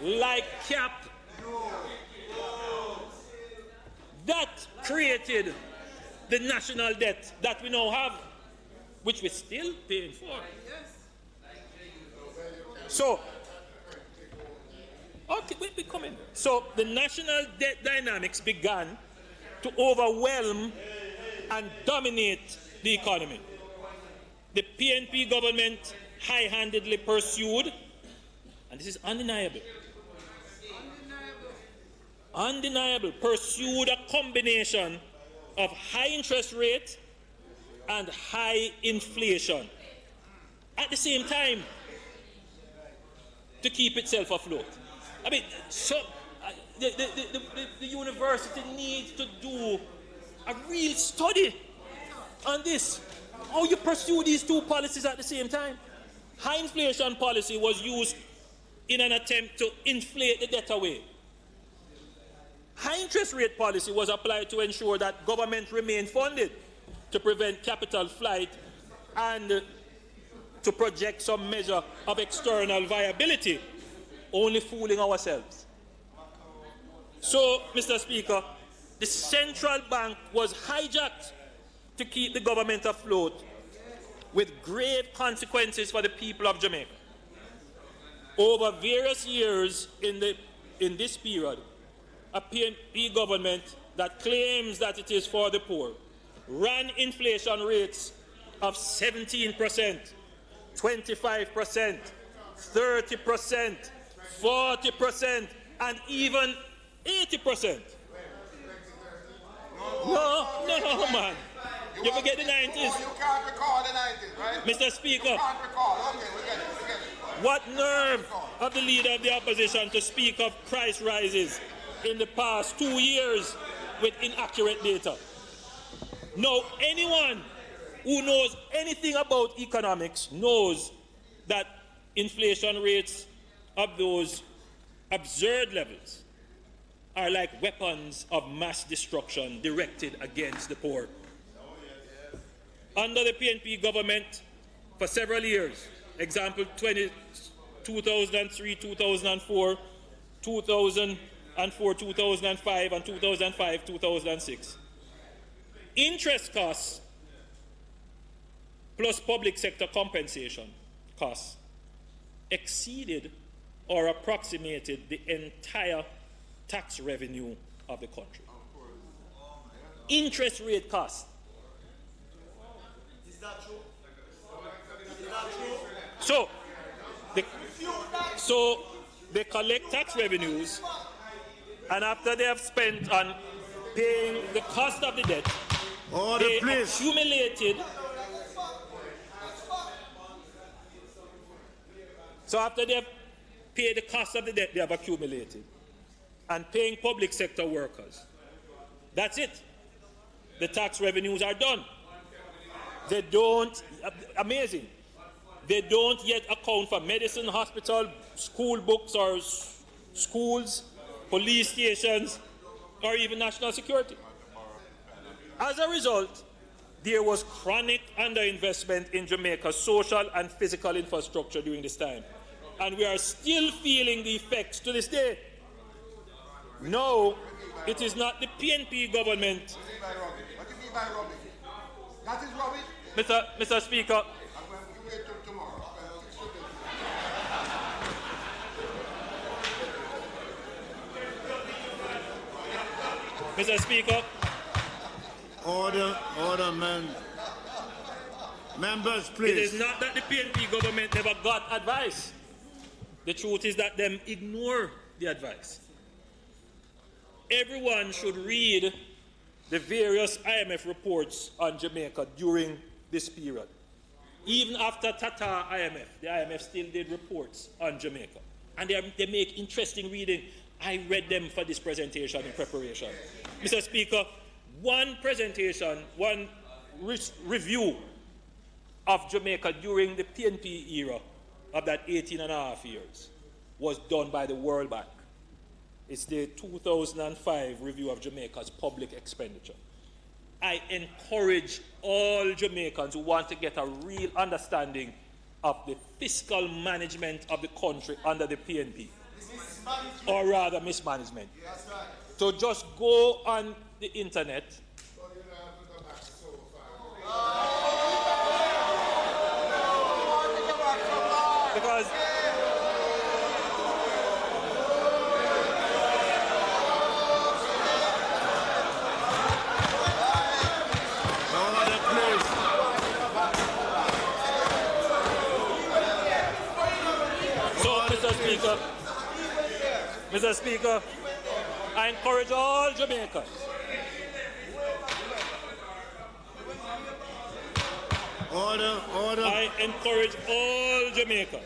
like CAP. That created the national debt that we now have, which we're still paying for. So, okay, we come in. So the national debt dynamics began to overwhelm and dominate the economy. The PNP government high-handedly pursued, and this is undeniable, pursued a combination of high interest rate and high inflation at the same time to keep itself afloat. I mean, so the university needs to do a real study on this. How you pursue these two policies at the same time. High inflation policy was used in an attempt to inflate the debt away. High interest rate policy was applied to ensure that government remained funded to prevent capital flight and to project some measure of external viability, only fooling ourselves. So, Mr. Speaker, the central bank was hijacked to keep the government afloat, with grave consequences for the people of Jamaica. Over various years in this period, a PNP government that claims that it is for the poor ran inflation rates of 17%, 25%, 30%, 40%, and even 80%. No, man. You forget the 90s. You can't recall the 90s, right? Mr. Speaker. You can't recall. Okay, we get it. What nerve of the leader of the opposition to speak of price rises in the past 2 years with inaccurate data. Now, anyone who knows anything about economics knows that inflation rates of those absurd levels are like weapons of mass destruction directed against the poor. Under the PNP government, for several years, example 2003, 2004, 2004, 2005, and 2005, 2006. Interest costs plus public sector compensation costs exceeded or approximated the entire tax revenue of the country. Interest rate costs. Is that true? So they collect tax revenues, and after they have spent on paying the cost of the debt, they accumulated. So after they have paid the cost of the debt, they have accumulated, and paying public sector workers. That's it. The tax revenues are done. They don't, amazing, they don't yet account for medicine, hospital, school books, or schools, police stations, or even national security. As a result, there was chronic underinvestment in Jamaica's social and physical infrastructure during this time. And we are still feeling the effects to this day. No, it is not the PNP government. What do you mean by rubbish? That is rubbish? Mr. Speaker, I'm going to wait till tomorrow. Mr. Speaker, Order, men. Members, it please. is not that the PNP government never got advice. The truth is that them ignore the advice. Everyone should read the various IMF reports on Jamaica during this period. Even after Tata IMF, the IMF still did reports on Jamaica. And they make interesting reading. I read them for this presentation in preparation. Mr. Speaker, one presentation, one review of Jamaica during the PNP era of that 18 and a half years was done by the World Bank. It's the 2005 review of Jamaica's public expenditure. I encourage all Jamaicans who want to get a real understanding of the fiscal management of the country under the PNP, or rather mismanagement, to just go on the internet because Mr. Speaker, I encourage all Jamaicans Order. I encourage all Jamaicans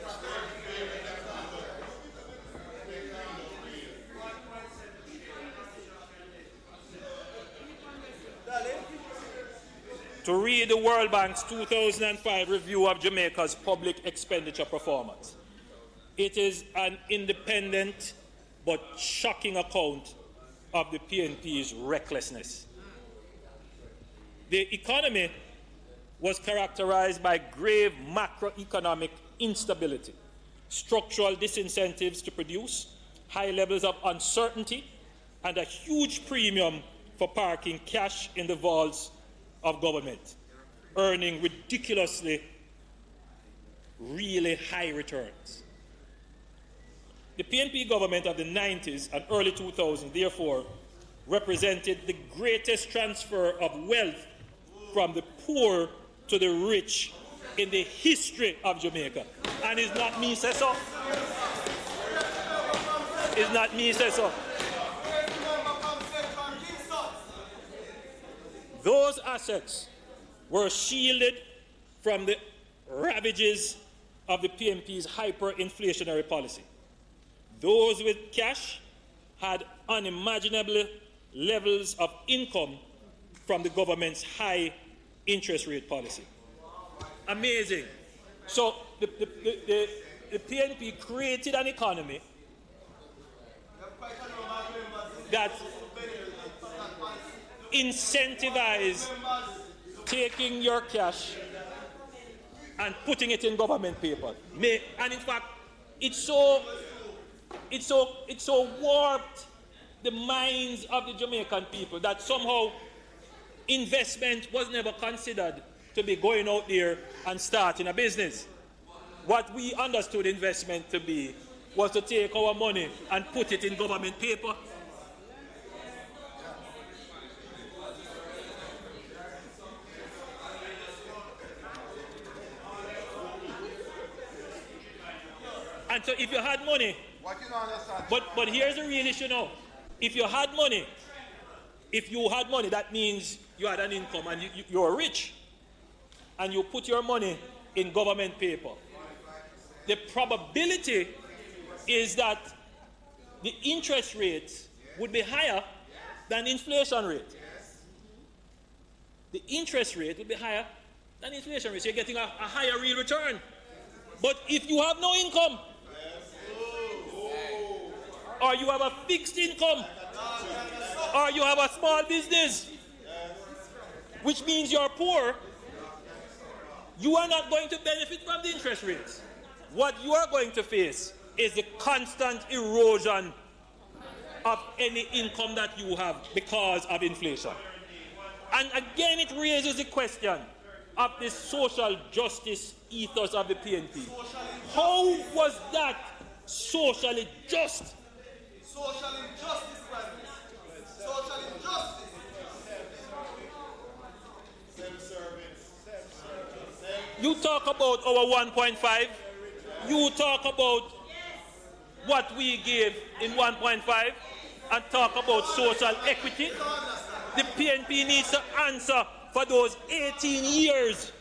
to read the World Bank's 2005 review of Jamaica's public expenditure performance. It is an independent but shocking account of the PNP's recklessness. The economy was characterized by grave macroeconomic instability, structural disincentives to produce, high levels of uncertainty, and a huge premium for parking cash in the vaults of government, earning ridiculously, really high returns. The PNP government of the 90s and early 2000s, therefore, represented the greatest transfer of wealth from the poor to the rich in the history of Jamaica. And it's not me say so. It's not me say so. Those assets were shielded from the ravages of the PNP's hyperinflationary policy. Those with cash had unimaginable levels of income from the government's high interest rate policy. Amazing. So the PNP created an economy that incentivized taking your cash and putting it in government paper. And in fact, it so warped the minds of the Jamaican people that somehow investment was never considered to be going out there and starting a business. What we understood investment to be was to take our money and put it in government paper. And so if you had money, but here's the real issue now. If you had money, that means you had an income and you're rich. And you put your money in government paper. The probability is that the interest rate would be higher than the inflation rate. The interest rate would be higher than the inflation rate. So you're getting a higher real return. But if you have no income, or you have a fixed income, or you have a small business, which means you're poor, you are not going to benefit from the interest rates. What you are going to face is the constant erosion of any income that you have because of inflation. And again, it raises the question of the social justice ethos of the PNP. How was that socially just? Social injustice, Prime Minister. Social injustice. You talk about our 1.5. You talk about what we gave in 1.5 and talk about social equity. The PNP needs to answer for those 18 years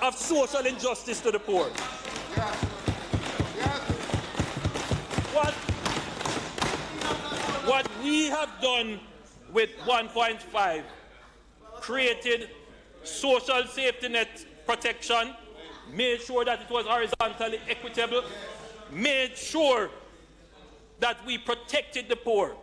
of social injustice to the poor. What we have done with 1.5 created social safety net protection, made sure that it was horizontally equitable, made sure that we protected the poor,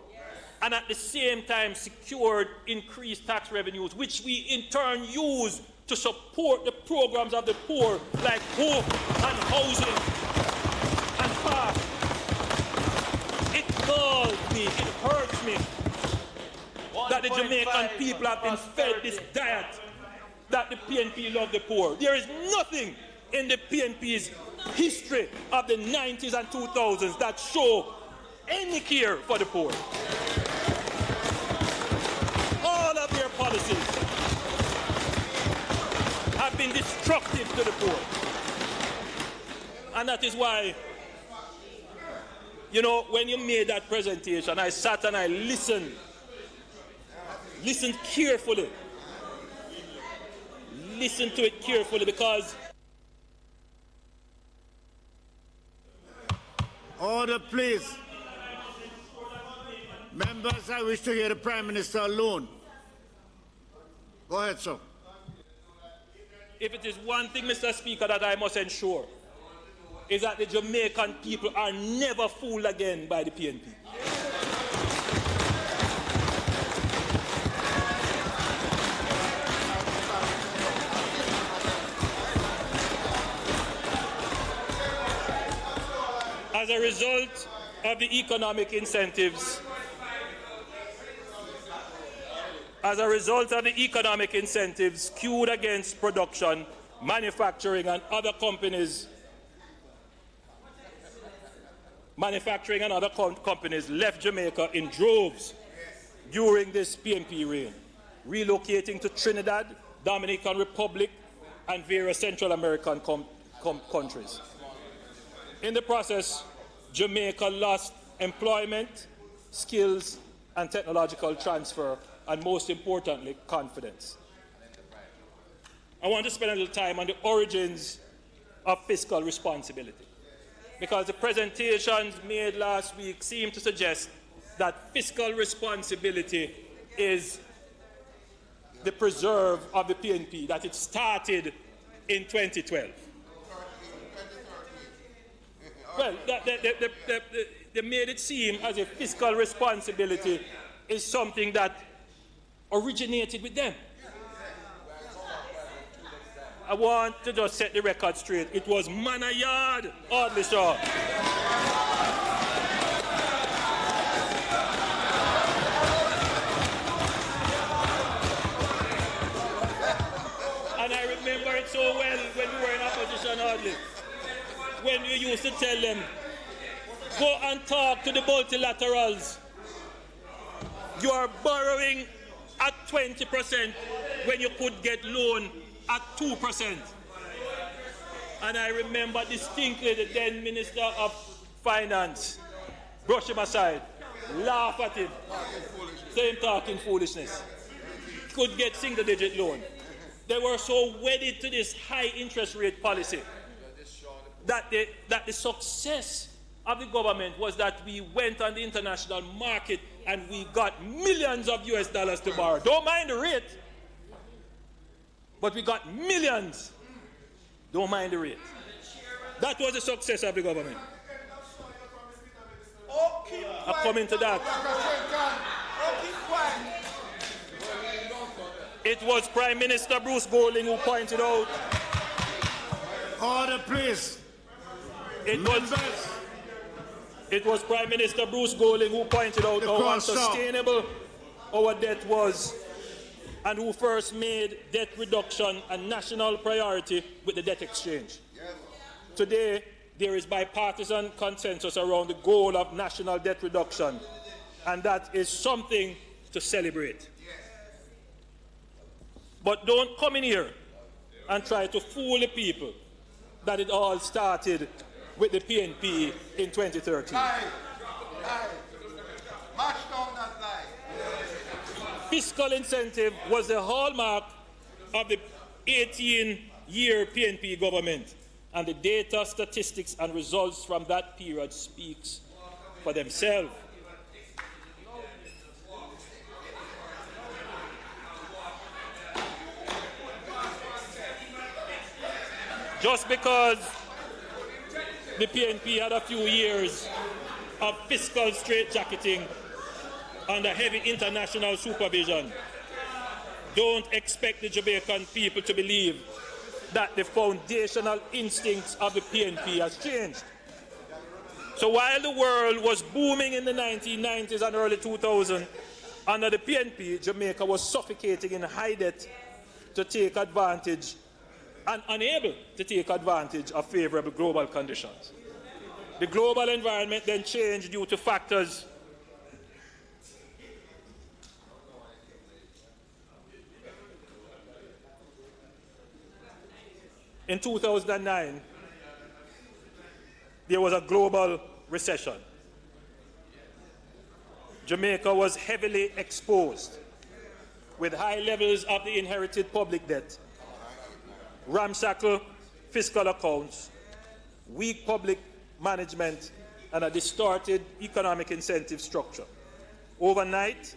and at the same time secured increased tax revenues, which we in turn use to support the programs of the poor like hope and housing and fast. It galls me, it hurts me that the Jamaican people have been fed this diet that the PNP love the poor. There is nothing in the PNP's history of the 90s and 2000s that show any care for the poor. All of their policies have been destructive to the poor. And that is why, you know, when you made that presentation, I sat and I listened carefully. Listen to it carefully, because order, please. Members, I wish to hear the Prime Minister alone. Go ahead, sir. If it is one thing, Mr. Speaker, that I must ensure, is that the Jamaican people are never fooled again by the PNP. As a result of the economic incentives, skewed against production, manufacturing and other companies, left Jamaica in droves during this PNP reign, relocating to Trinidad, Dominican Republic, and various Central American countries. In the process, Jamaica lost employment, skills, and technological transfer, and most importantly, confidence. I want to spend a little time on the origins of fiscal responsibility, because the presentations made last week seem to suggest that fiscal responsibility is the preserve of the PNP, that it started in 2012. Well, they made it seem as if fiscal responsibility is something that originated with them. I want to just set the record straight. It was Manayard, oddly so. And I remember it so well when we were in opposition, oddly. When you used to tell them, go and talk to the multilaterals. You are borrowing at 20% when you could get loan at 2%. And I remember distinctly the then Minister of Finance brush him aside, laugh at him, say him talking foolishness. Could get single-digit loan. They were so wedded to this high interest rate policy that the success of the government was that we went on the international market and we got millions of US dollars to borrow. Don't mind the rate, but we got millions. Don't mind the rate. That was the success of the government. I'm coming to that. It was Prime Minister Bruce Golding who pointed out. Order, please. It It was Prime Minister Bruce Golding who pointed out how unsustainable our debt was and who first made debt reduction a national priority with the debt exchange. Yes. Today, there is bipartisan consensus around the goal of national debt reduction, and that is something to celebrate. Yes. But don't come in here and try to fool the people that it all started with the PNP in 2013. Lie. Mash down that lie. Fiscal incentive was the hallmark of the 18-year PNP government, and the data, statistics, and results from that period speaks for themselves. Just because the PNP had a few years of fiscal straitjacketing under heavy international supervision, don't expect the Jamaican people to believe that the foundational instincts of the PNP has changed. So while the world was booming in the 1990s and early 2000s, under the PNP, Jamaica was suffocating in high debt to take advantage and unable to take advantage of favorable global conditions. The global environment then changed due to factors in 2009. There was a global recession. Jamaica was heavily exposed with high levels of the inherited public debt, ramshackle fiscal accounts, weak public management, and a distorted economic incentive structure. Overnight,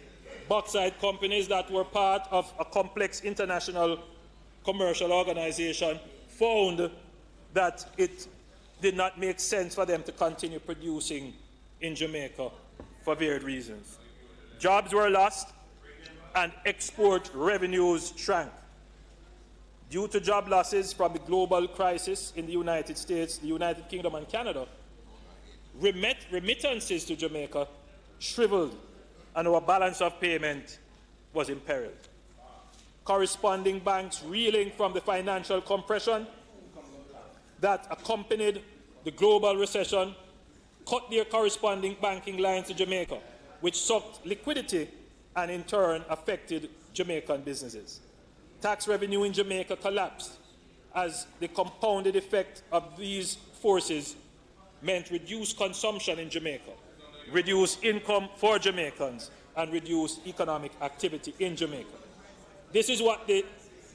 bauxite companies that were part of a complex international commercial organization found that it did not make sense for them to continue producing in Jamaica for varied reasons. Jobs were lost and export revenues shrank. Due to job losses from the global crisis in the United States, the United Kingdom, and Canada, remittances to Jamaica shriveled and our balance of payment was imperiled. Corresponding banks reeling from the financial compression that accompanied the global recession cut their corresponding banking lines to Jamaica, which sucked liquidity and in turn affected Jamaican businesses. Tax revenue in Jamaica collapsed as the compounded effect of these forces meant reduced consumption in Jamaica, reduced income for Jamaicans, and reduced economic activity in Jamaica. This is what the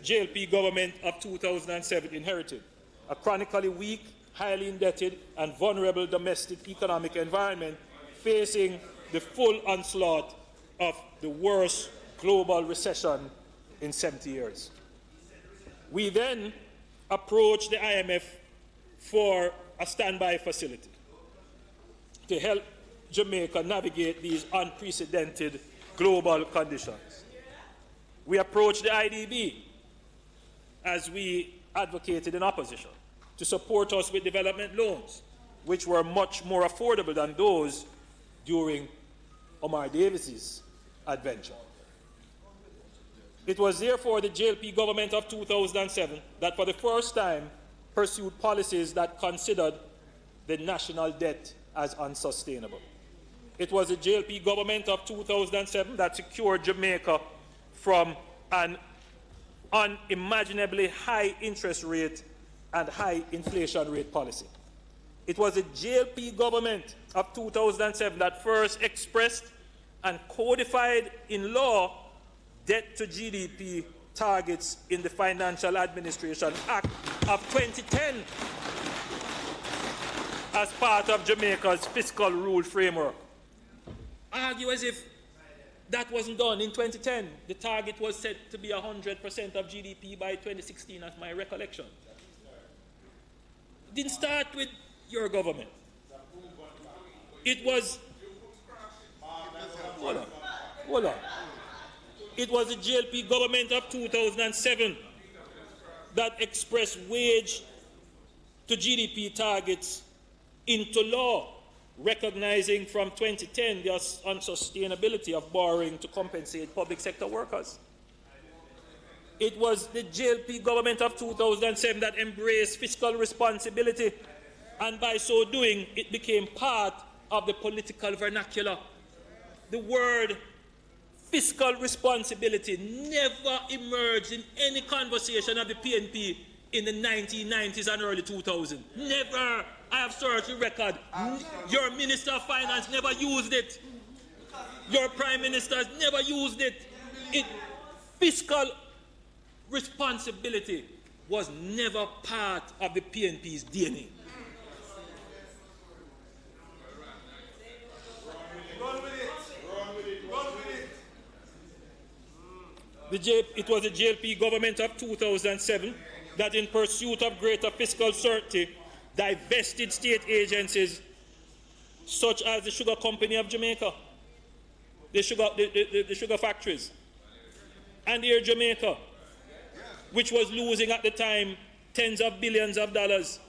JLP government of 2007 inherited: a chronically weak, highly indebted, and vulnerable domestic economic environment facing the full onslaught of the worst global recession in 70 years. We then approached the IMF for a standby facility to help Jamaica navigate these unprecedented global conditions. We approached the IDB, as we advocated in opposition, to support us with development loans, which were much more affordable than those during Omar Davis's adventure. It was therefore the JLP government of 2007 that for the first time pursued policies that considered the national debt as unsustainable. It was the JLP government of 2007 that secured Jamaica from an unimaginably high interest rate and high inflation rate policy. It was the JLP government of 2007 that first expressed and codified in law debt to GDP targets in the Financial Administration Act of 2010 as part of Jamaica's fiscal rule framework. Argue as if that wasn't done in 2010. The target was set to be 100% of GDP by 2016, as my recollection. It didn't start with your government. It was... Hold on. It was the JLP government of 2007 that expressed wage to GDP targets into law recognizing from 2010 the unsustainability of borrowing to compensate public sector workers. It was the JLP government of 2007 that embraced fiscal responsibility, and by so doing, it became part of the political vernacular. The word fiscal responsibility never emerged in any conversation of the PNP in the 1990s and early 2000s. Never. I have searched the record. Your Minister of Finance never used it. Your Prime Ministers never used it. Fiscal responsibility was never part of the PNP's DNA. It was the JLP government of 2007 that, in pursuit of greater fiscal certainty, divested state agencies such as the Sugar Company of Jamaica, the sugar factories, and Air Jamaica, which was losing at the time tens of billions of dollars.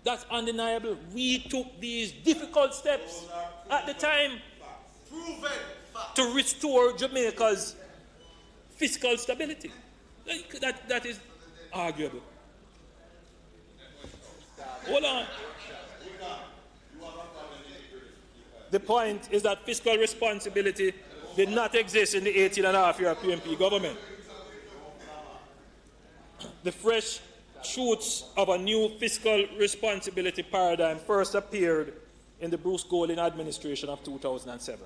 That's undeniable. We took these difficult steps at the time to restore Jamaica's fiscal stability. That is arguable. Hold on. The point is that fiscal responsibility did not exist in the 18.5-year PNP government. The fresh shoots of a new fiscal responsibility paradigm first appeared in the Bruce Golding administration of 2007.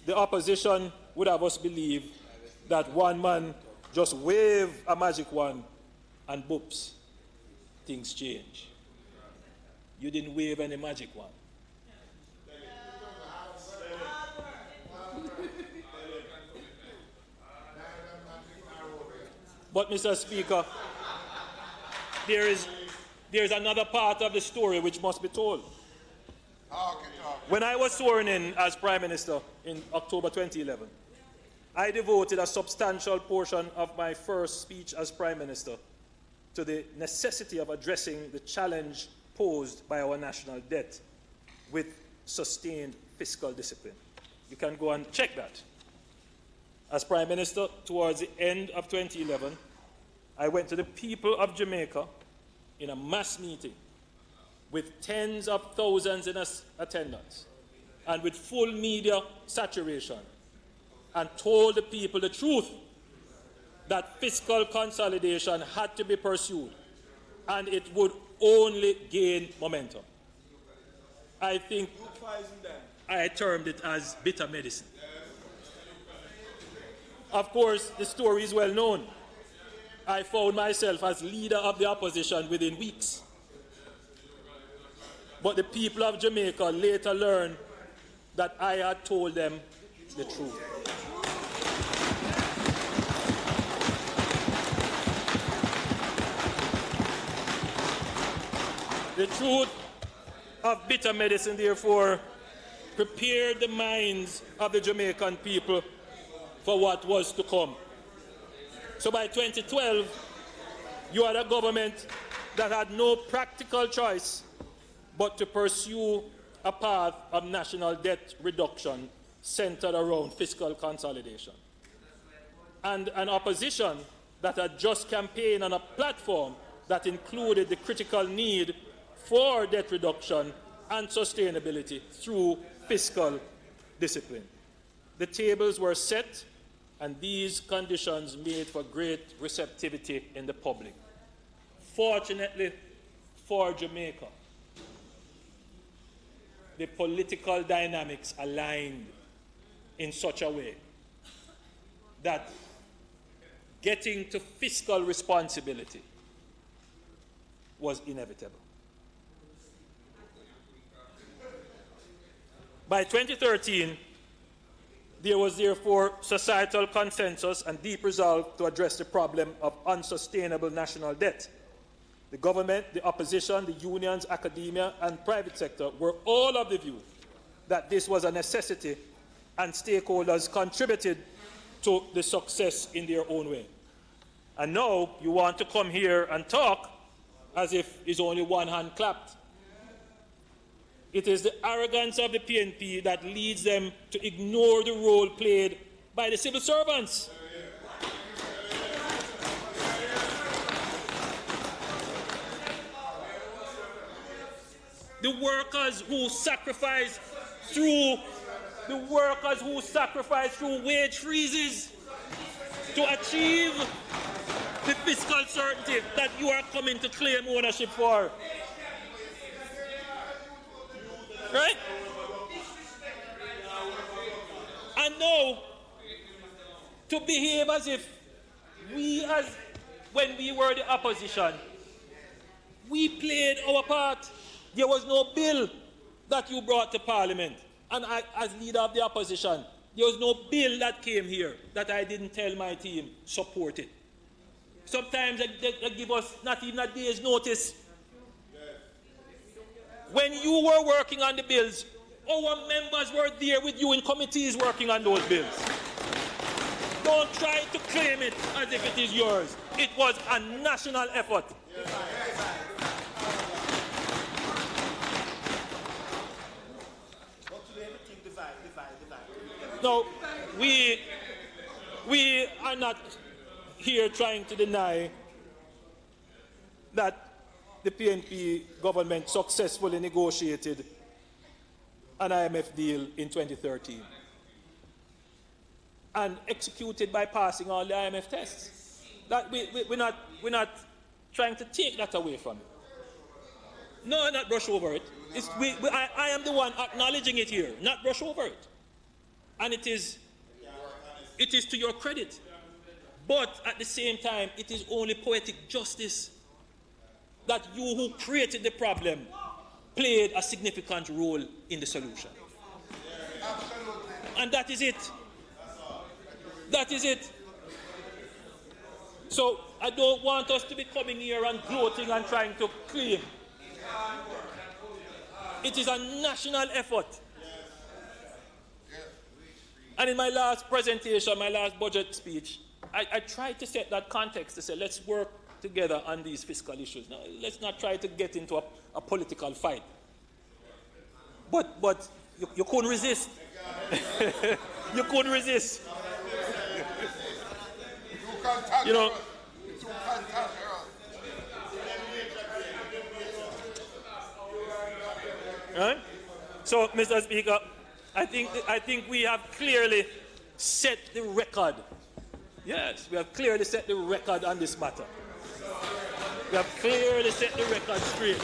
The opposition would have us believe that one man just waved a magic wand and boops, things change. You didn't wave any magic wand. But, Mr. Speaker, there is another part of the story which must be told. When I was sworn in as Prime Minister in October 2011, I devoted a substantial portion of my first speech as Prime Minister to the necessity of addressing the challenge posed by our national debt with sustained fiscal discipline. You can go and check that. As Prime Minister, towards the end of 2011, I went to the people of Jamaica in a mass meeting with tens of thousands in attendance and with full media saturation, and told the people the truth, that fiscal consolidation had to be pursued and it would only gain momentum. I think I termed it as bitter medicine. Of course, the story is well known. I found myself as leader of the opposition within weeks. But the people of Jamaica later learned that I had told them the truth. The truth of bitter medicine, therefore, prepared the minds of the Jamaican people for what was to come. So by 2012, you had a government that had no practical choice but to pursue a path of national debt reduction centered around fiscal consolidation. And an opposition that had just campaigned on a platform that included the critical need for debt reduction and sustainability through fiscal discipline. The tables were set, and these conditions made for great receptivity in the public. Fortunately for Jamaica, the political dynamics aligned in such a way that getting to fiscal responsibility was inevitable. By 2013, there was therefore societal consensus and deep resolve to address the problem of unsustainable national debt. The government, the opposition, the unions, academia, and private sector were all of the view that this was a necessity, and stakeholders contributed to the success in their own way. And now you want to come here and talk as if it's only one hand clapped. It is the arrogance of the PNP that leads them to ignore the role played by the civil servants. The workers who sacrifice through wage freezes to achieve the fiscal certainty that you are coming to claim ownership for. Right? And now, to behave as if when we were the opposition, we played our part. There was no bill that you brought to Parliament. And I, as leader of the opposition, there was no bill that came here that I didn't tell my team support it. Sometimes they give us not even a day's notice. When you were working on the bills, our members were there with you in committees working on those bills. Don't try to claim it as if it is yours. It was a national effort. No, we are not here trying to deny that the PNP government successfully negotiated an IMF deal in 2013 and executed by passing all the IMF tests. That we're not trying to take that away from you. No, not brush over it. I am the one acknowledging it here, not brush over it. And it is to your credit. But at the same time, it is only poetic justice that you who created the problem played a significant role in the solution. And that is it. That is it. So I don't want us to be coming here and gloating and trying to claim. It is a national effort. And in my last presentation, my last budget speech, I tried to set that context to say, let's work together on these fiscal issues. Now, let's not try to get into a political fight. But you couldn't resist. You couldn't resist. You know. Right? So, Mr. Speaker, I think we have clearly set the record. Yes, we have clearly set the record on this matter. We have clearly set the record straight.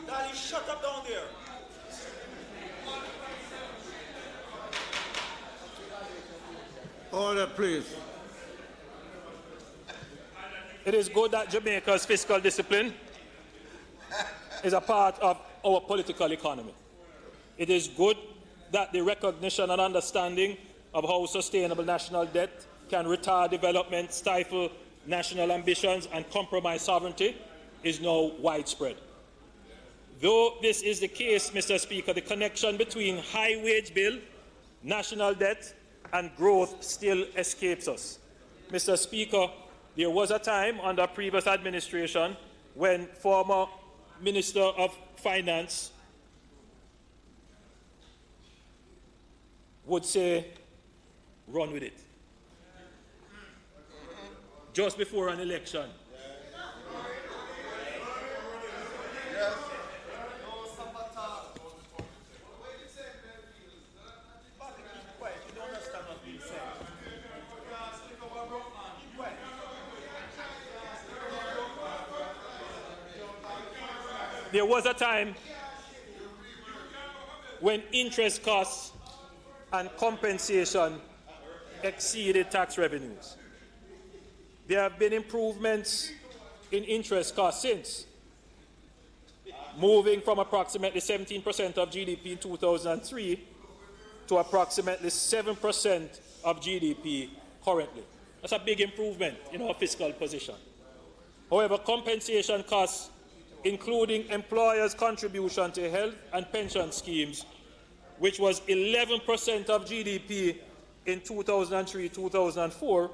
Daddy, shut up down there. Order, please. It is good that Jamaica's fiscal discipline is a part of our political economy. It is good that the recognition and understanding of how sustainable national debt can retard development, stifle national ambitions, and compromise sovereignty is now widespread. Though this is the case, Mr. Speaker, the connection between high wage bill, national debt, and growth still escapes us. Mr. Speaker, there was a time under previous administration when former Minister of Finance would say, run with it. Just before an election. There was a time when interest costs and compensation exceeded tax revenues. There have been improvements in interest costs since, moving from approximately 17% of GDP in 2003 to approximately 7% of GDP currently. That's a big improvement in our fiscal position. However, compensation costs, including employers' contribution to health and pension schemes, which was 11% of GDP in 2003-2004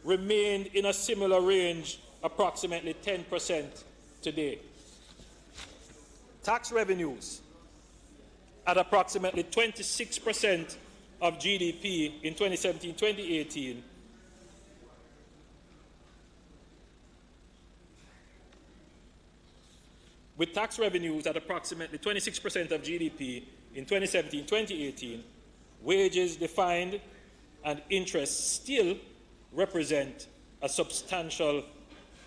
remained in a similar range, approximately 10% today. Tax revenues at approximately 26% of GDP in 2017-2018 with tax revenues at approximately 26% of GDP in 2017-2018, wages defined and interest still represent a substantial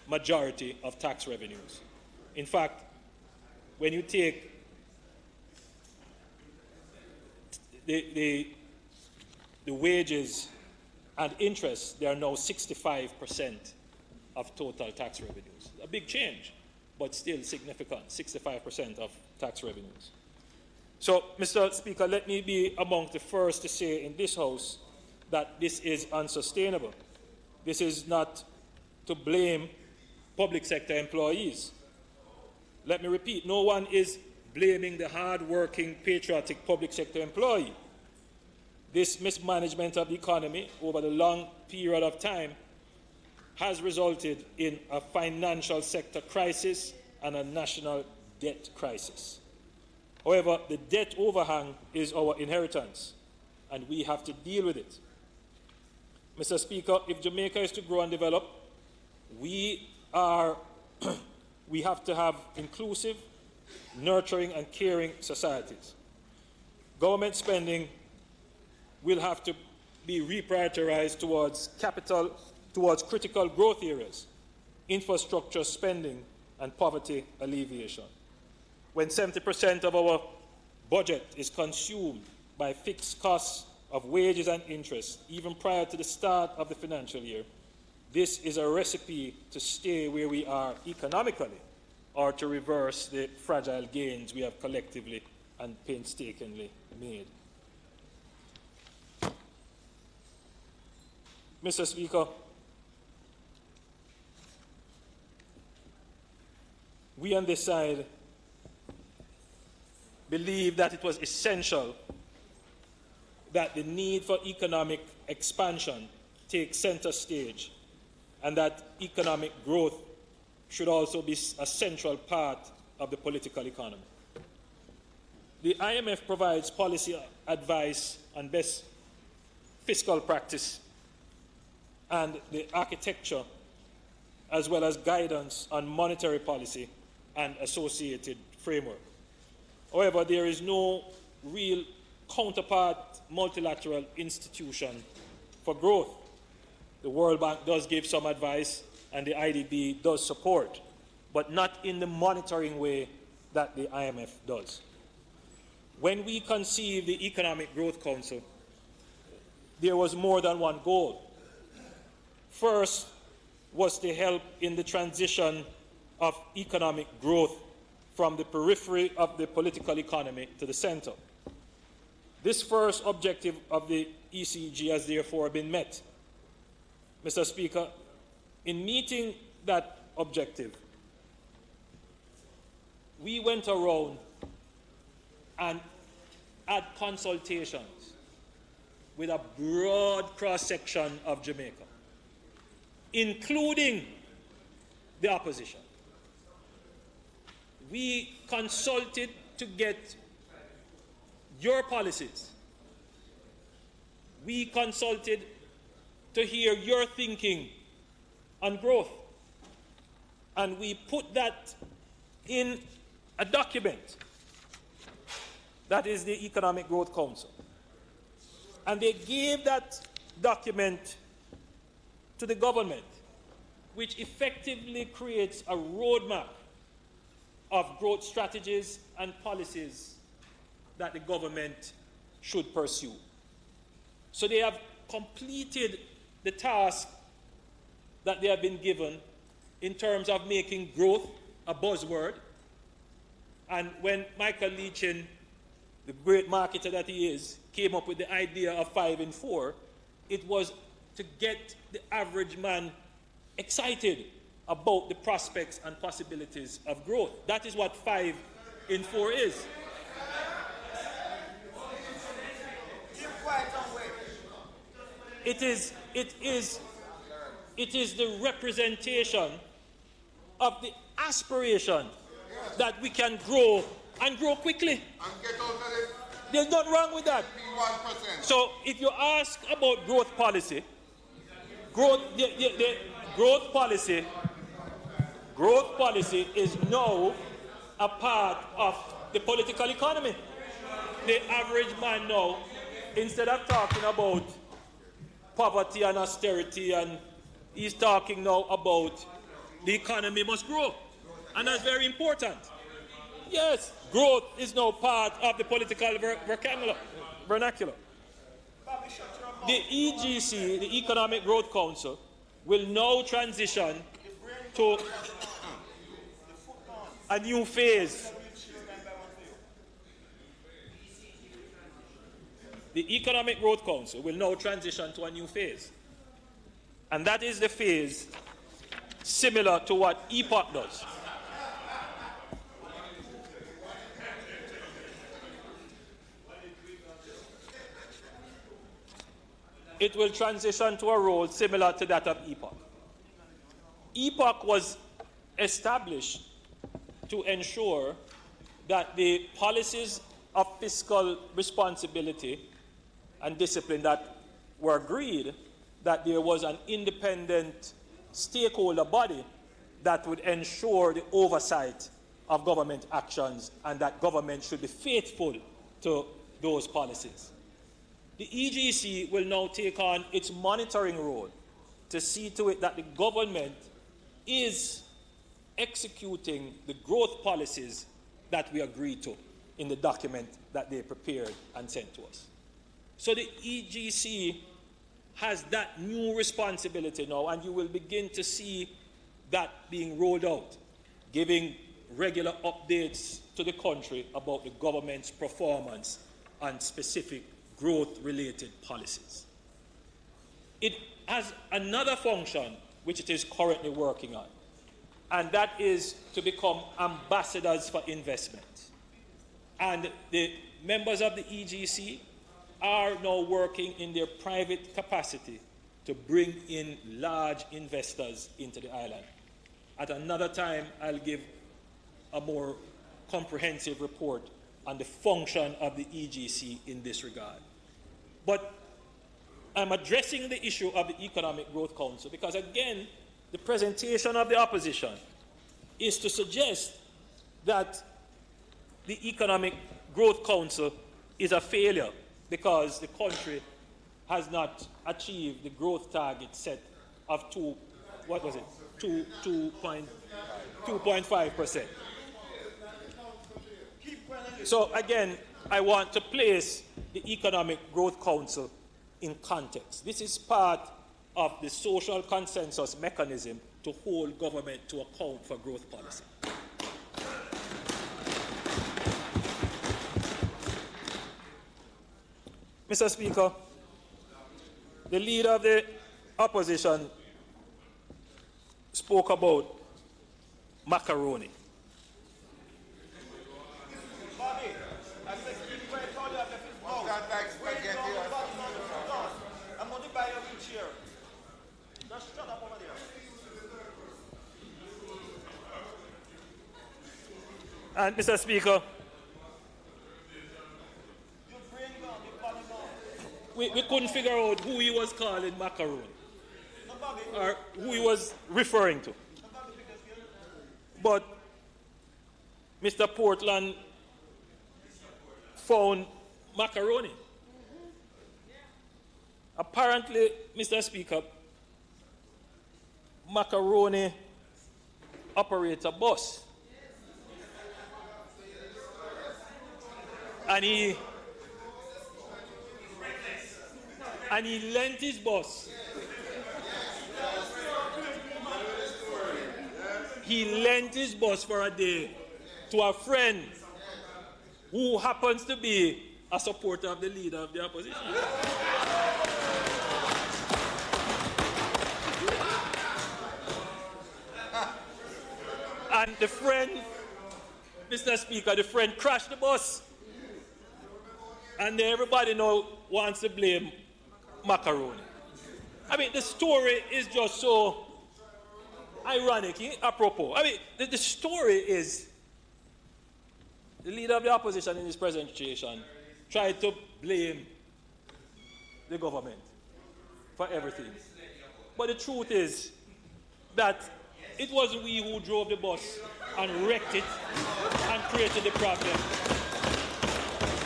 majority of tax revenues. In fact, when you take the wages and interest, they are now 65% of total tax revenues. A big change, but still significant, 65% of tax revenues. So, Mr. Speaker, let me be among the first to say in this House that this is unsustainable. This is not to blame public sector employees. Let me repeat, no one is blaming the hard-working, patriotic public sector employee. This mismanagement of the economy over the long period of time has resulted in a financial sector crisis and a national debt crisis. However, the debt overhang is our inheritance, and we have to deal with it. Mr. Speaker, if Jamaica is to grow and develop, we have to have inclusive, nurturing, and caring societies. Government spending will have to be reprioritized towards critical growth areas, infrastructure spending, and poverty alleviation. When 70% of our budget is consumed by fixed costs of wages and interest, even prior to the start of the financial year, this is a recipe to stay where we are economically or to reverse the fragile gains we have collectively and painstakingly made. Mr. Speaker, we on this side believe that it was essential that the need for economic expansion take center stage and that economic growth should also be a central part of the political economy. The IMF provides policy advice on best fiscal practice and the architecture, as well as guidance on monetary policy and associated framework. However, there is no real counterpart multilateral institution for growth. The World Bank does give some advice and the IDB does support, but not in the monitoring way that the IMF does. When we conceived the Economic Growth Council, there was more than one goal. First was to help in the transition of economic growth from the periphery of the political economy to the center. This first objective of the ECG has therefore been met. Mr. Speaker, in meeting that objective, we went around and had consultations with a broad cross-section of Jamaica, including the opposition. We consulted to get your policies. We consulted to hear your thinking on growth. And we put that in a document that is the Economic Growth Council. And they gave that document to the government, which effectively creates a roadmap of growth strategies and policies that the government should pursue. So they have completed the task that they have been given in terms of making growth a buzzword. And when Michael Leachin, the great marketer that he is, came up with the idea of 5 in 4, it was to get the average man excited about the prospects and possibilities of growth. That is what 5 in 4 is. It is the representation of the aspiration that we can grow and grow quickly. And get out of it. There's nothing wrong with that. 1%. So if you ask about growth policy, growth policy is now a part of the political economy. The average man now, instead of talking about poverty and austerity, and he's talking now about the economy must grow. And that's very important. Yes, growth is now part of the political vernacular. The EGC, the Economic Growth Council, will now transition to a new phase. The Economic Growth Council will now transition to a new phase. And that is the phase similar to what EPOC does. It will transition to a role similar to that of EPOC. EPOC was established to ensure that the policies of fiscal responsibility and discipline that were agreed, that there was an independent stakeholder body that would ensure the oversight of government actions, and that government should be faithful to those policies. The EGC will now take on its monitoring role to see to it that the government is executing the growth policies that we agreed to in the document that they prepared and sent to us. So the EGC has that new responsibility now, and you will begin to see that being rolled out, giving regular updates to the country about the government's performance and specific growth-related policies. It has another function which it is currently working on, and that is to become ambassadors for investment. And the members of the EGC are now working in their private capacity to bring in large investors into the island. At another time, I'll give a more comprehensive report on the function of the EGC in this regard. But I'm addressing the issue of the Economic Growth Council because, again, the presentation of the opposition is to suggest that the Economic Growth Council is a failure because the country has not achieved the growth target set of 2.5%. So again, I want to place the Economic Growth Council in context. This is part of the social consensus mechanism to hold government to account for growth policy. Mr. Speaker, the leader of the opposition spoke about macaroni. I'm going to buy a wheelchair. Just shut up over there. And Mr. Speaker, we couldn't figure out who he was calling macaroni or who he was referring to. But Mr. Portland found macaroni. Apparently, Mr. Speaker, macaroni operates a bus. And he lent his bus. He lent his bus for a day to a friend who happens to be a supporter of the leader of the opposition. And the friend, Mr. Speaker, the friend crashed the bus. And everybody now wants to blame macaroni. I mean, the story is just so ironic, apropos. I mean, the story is the leader of the opposition in this presentation tried to blame the government for everything. But the truth is that it wasn't we who drove the bus and wrecked it and created the problem.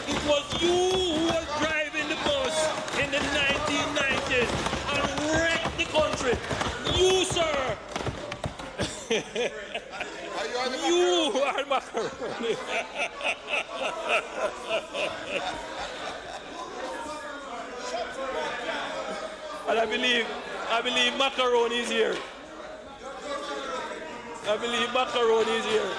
It was you who was driving the bus in the 1990s and wrecked the country. You, sir. You are macaroni. And I believe macaroni is here. I believe macaroni is here.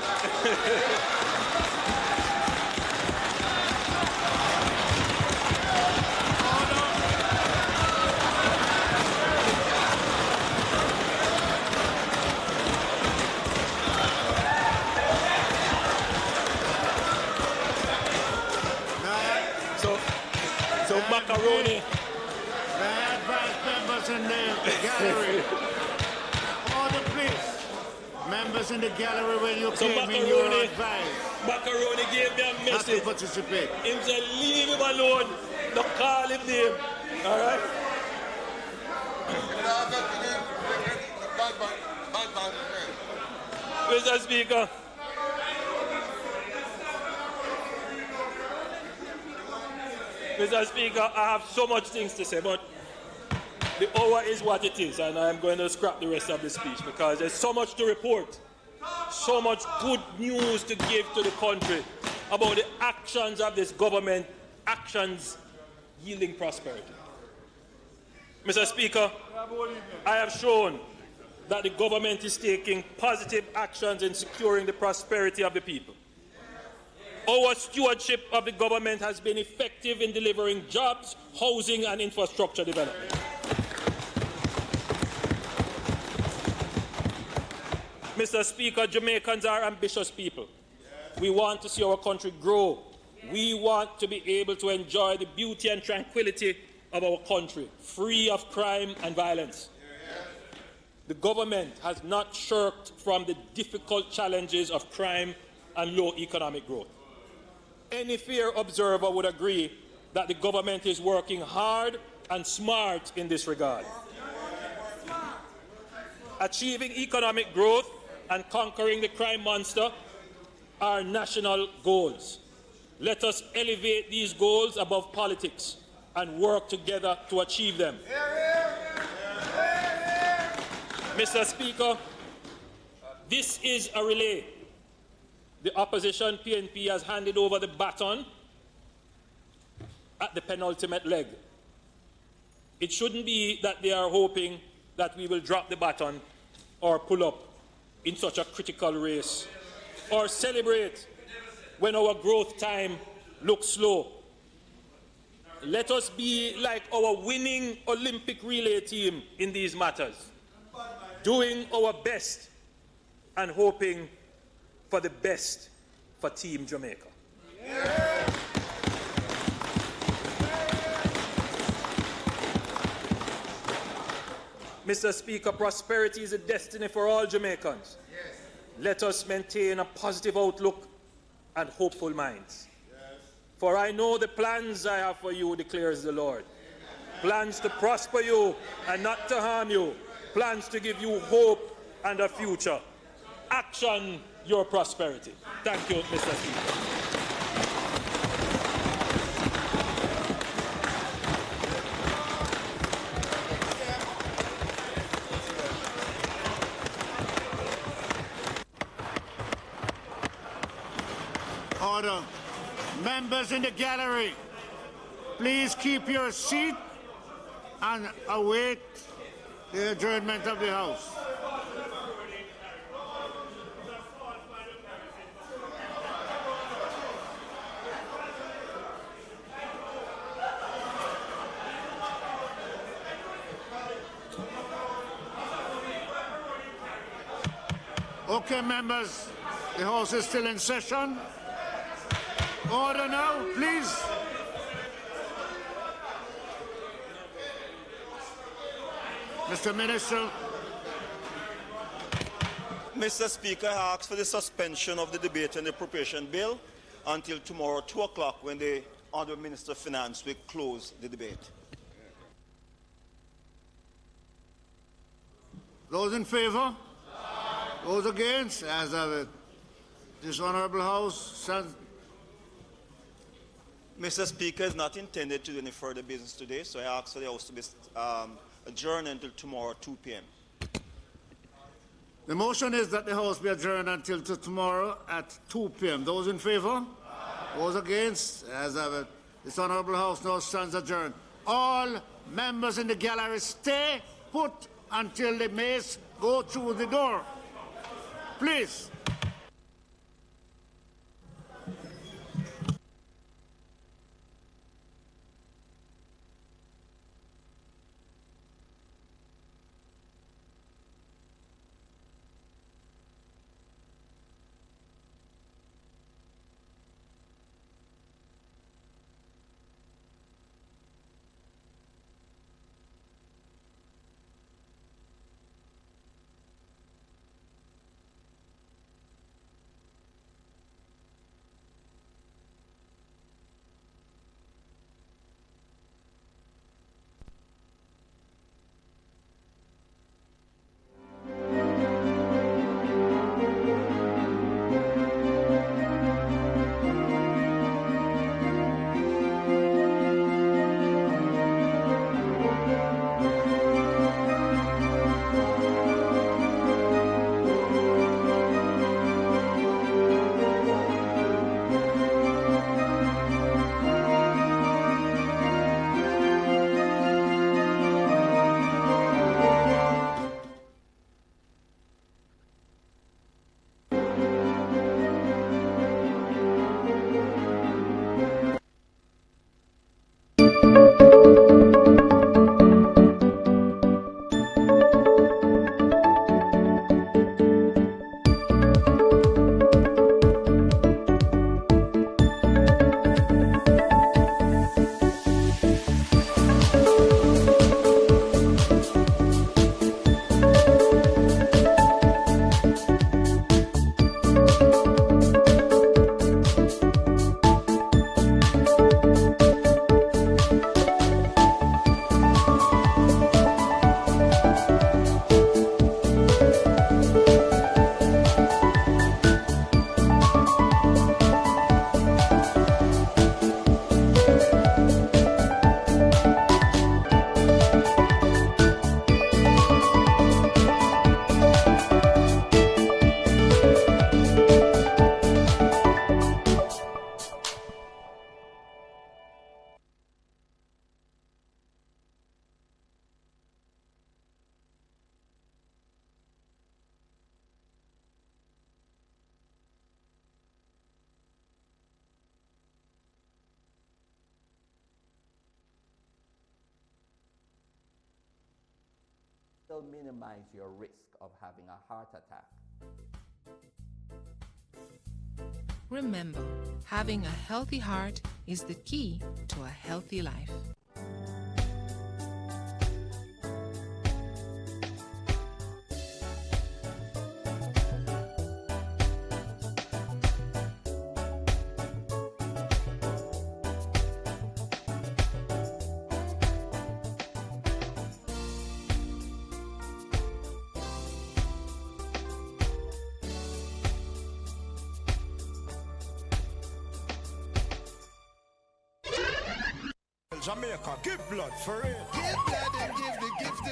So macaroni. May I advise members in the gallery? Order, please. Members in the gallery, when you came in, you were advised. Macaroni gave me a message. Not to participate. He said, leave him alone. Don't call him name. All right? Mr. Speaker. Mr. Speaker, I have so much things to say, but the hour is what it is, and I'm going to scrap the rest of the speech because there's so much to report, so much good news to give to the country about the actions of this government, actions yielding prosperity. Mr. Speaker, I have shown that the government is taking positive actions in securing the prosperity of the people. Our stewardship of the government has been effective in delivering jobs, housing, and infrastructure development. Mr. Speaker, Jamaicans are ambitious people. We want to see our country grow. We want to be able to enjoy the beauty and tranquility of our country, free of crime and violence. The government has not shirked from the difficult challenges of crime and low economic growth. Any fair observer would agree that the government is working hard and smart in this regard. Achieving economic growth and conquering the crime monster are national goals. Let us elevate these goals above politics and work together to achieve them. Mr. Speaker, this is a relay. The opposition, PNP, has handed over the baton at the penultimate leg. It shouldn't be that they are hoping that we will drop the baton or pull up in such a critical race, or celebrate when our growth time looks slow. Let us be like our winning Olympic relay team in these matters, doing our best and hoping for the best for Team Jamaica. Mr. Speaker, prosperity is a destiny for all Jamaicans. Let us maintain a positive outlook and hopeful minds. For I know the plans I have for you, declares the Lord. Plans to prosper you and not to harm you. Plans to give you hope and a future. Action your prosperity. Thank you, Mr. Speaker. Order. Members in the gallery, please keep your seat and await the adjournment of the House. Okay, members, the House is still in session. Order now, please. Mr. Minister. Mr. Speaker, I ask for the suspension of the debate on the appropriation bill until tomorrow, 2 o'clock, when the Honourable Minister of Finance will close the debate. Those in favour? Those against? As have it. This Honourable House stands. Mr. Speaker, is not intended to do any further business today, so I ask for the House to be adjourned until tomorrow, 2 p.m. The motion is that the House be adjourned until tomorrow at 2 p.m. Those in favour? Those against? As have it. This Honourable House now stands adjourned. All members in the gallery stay put until the mace go through the door. Please. Minimize your risk of having a heart attack. Remember, having a healthy heart is the key to a healthy life. Jamaica, give blood for it. Give blood and give the gift.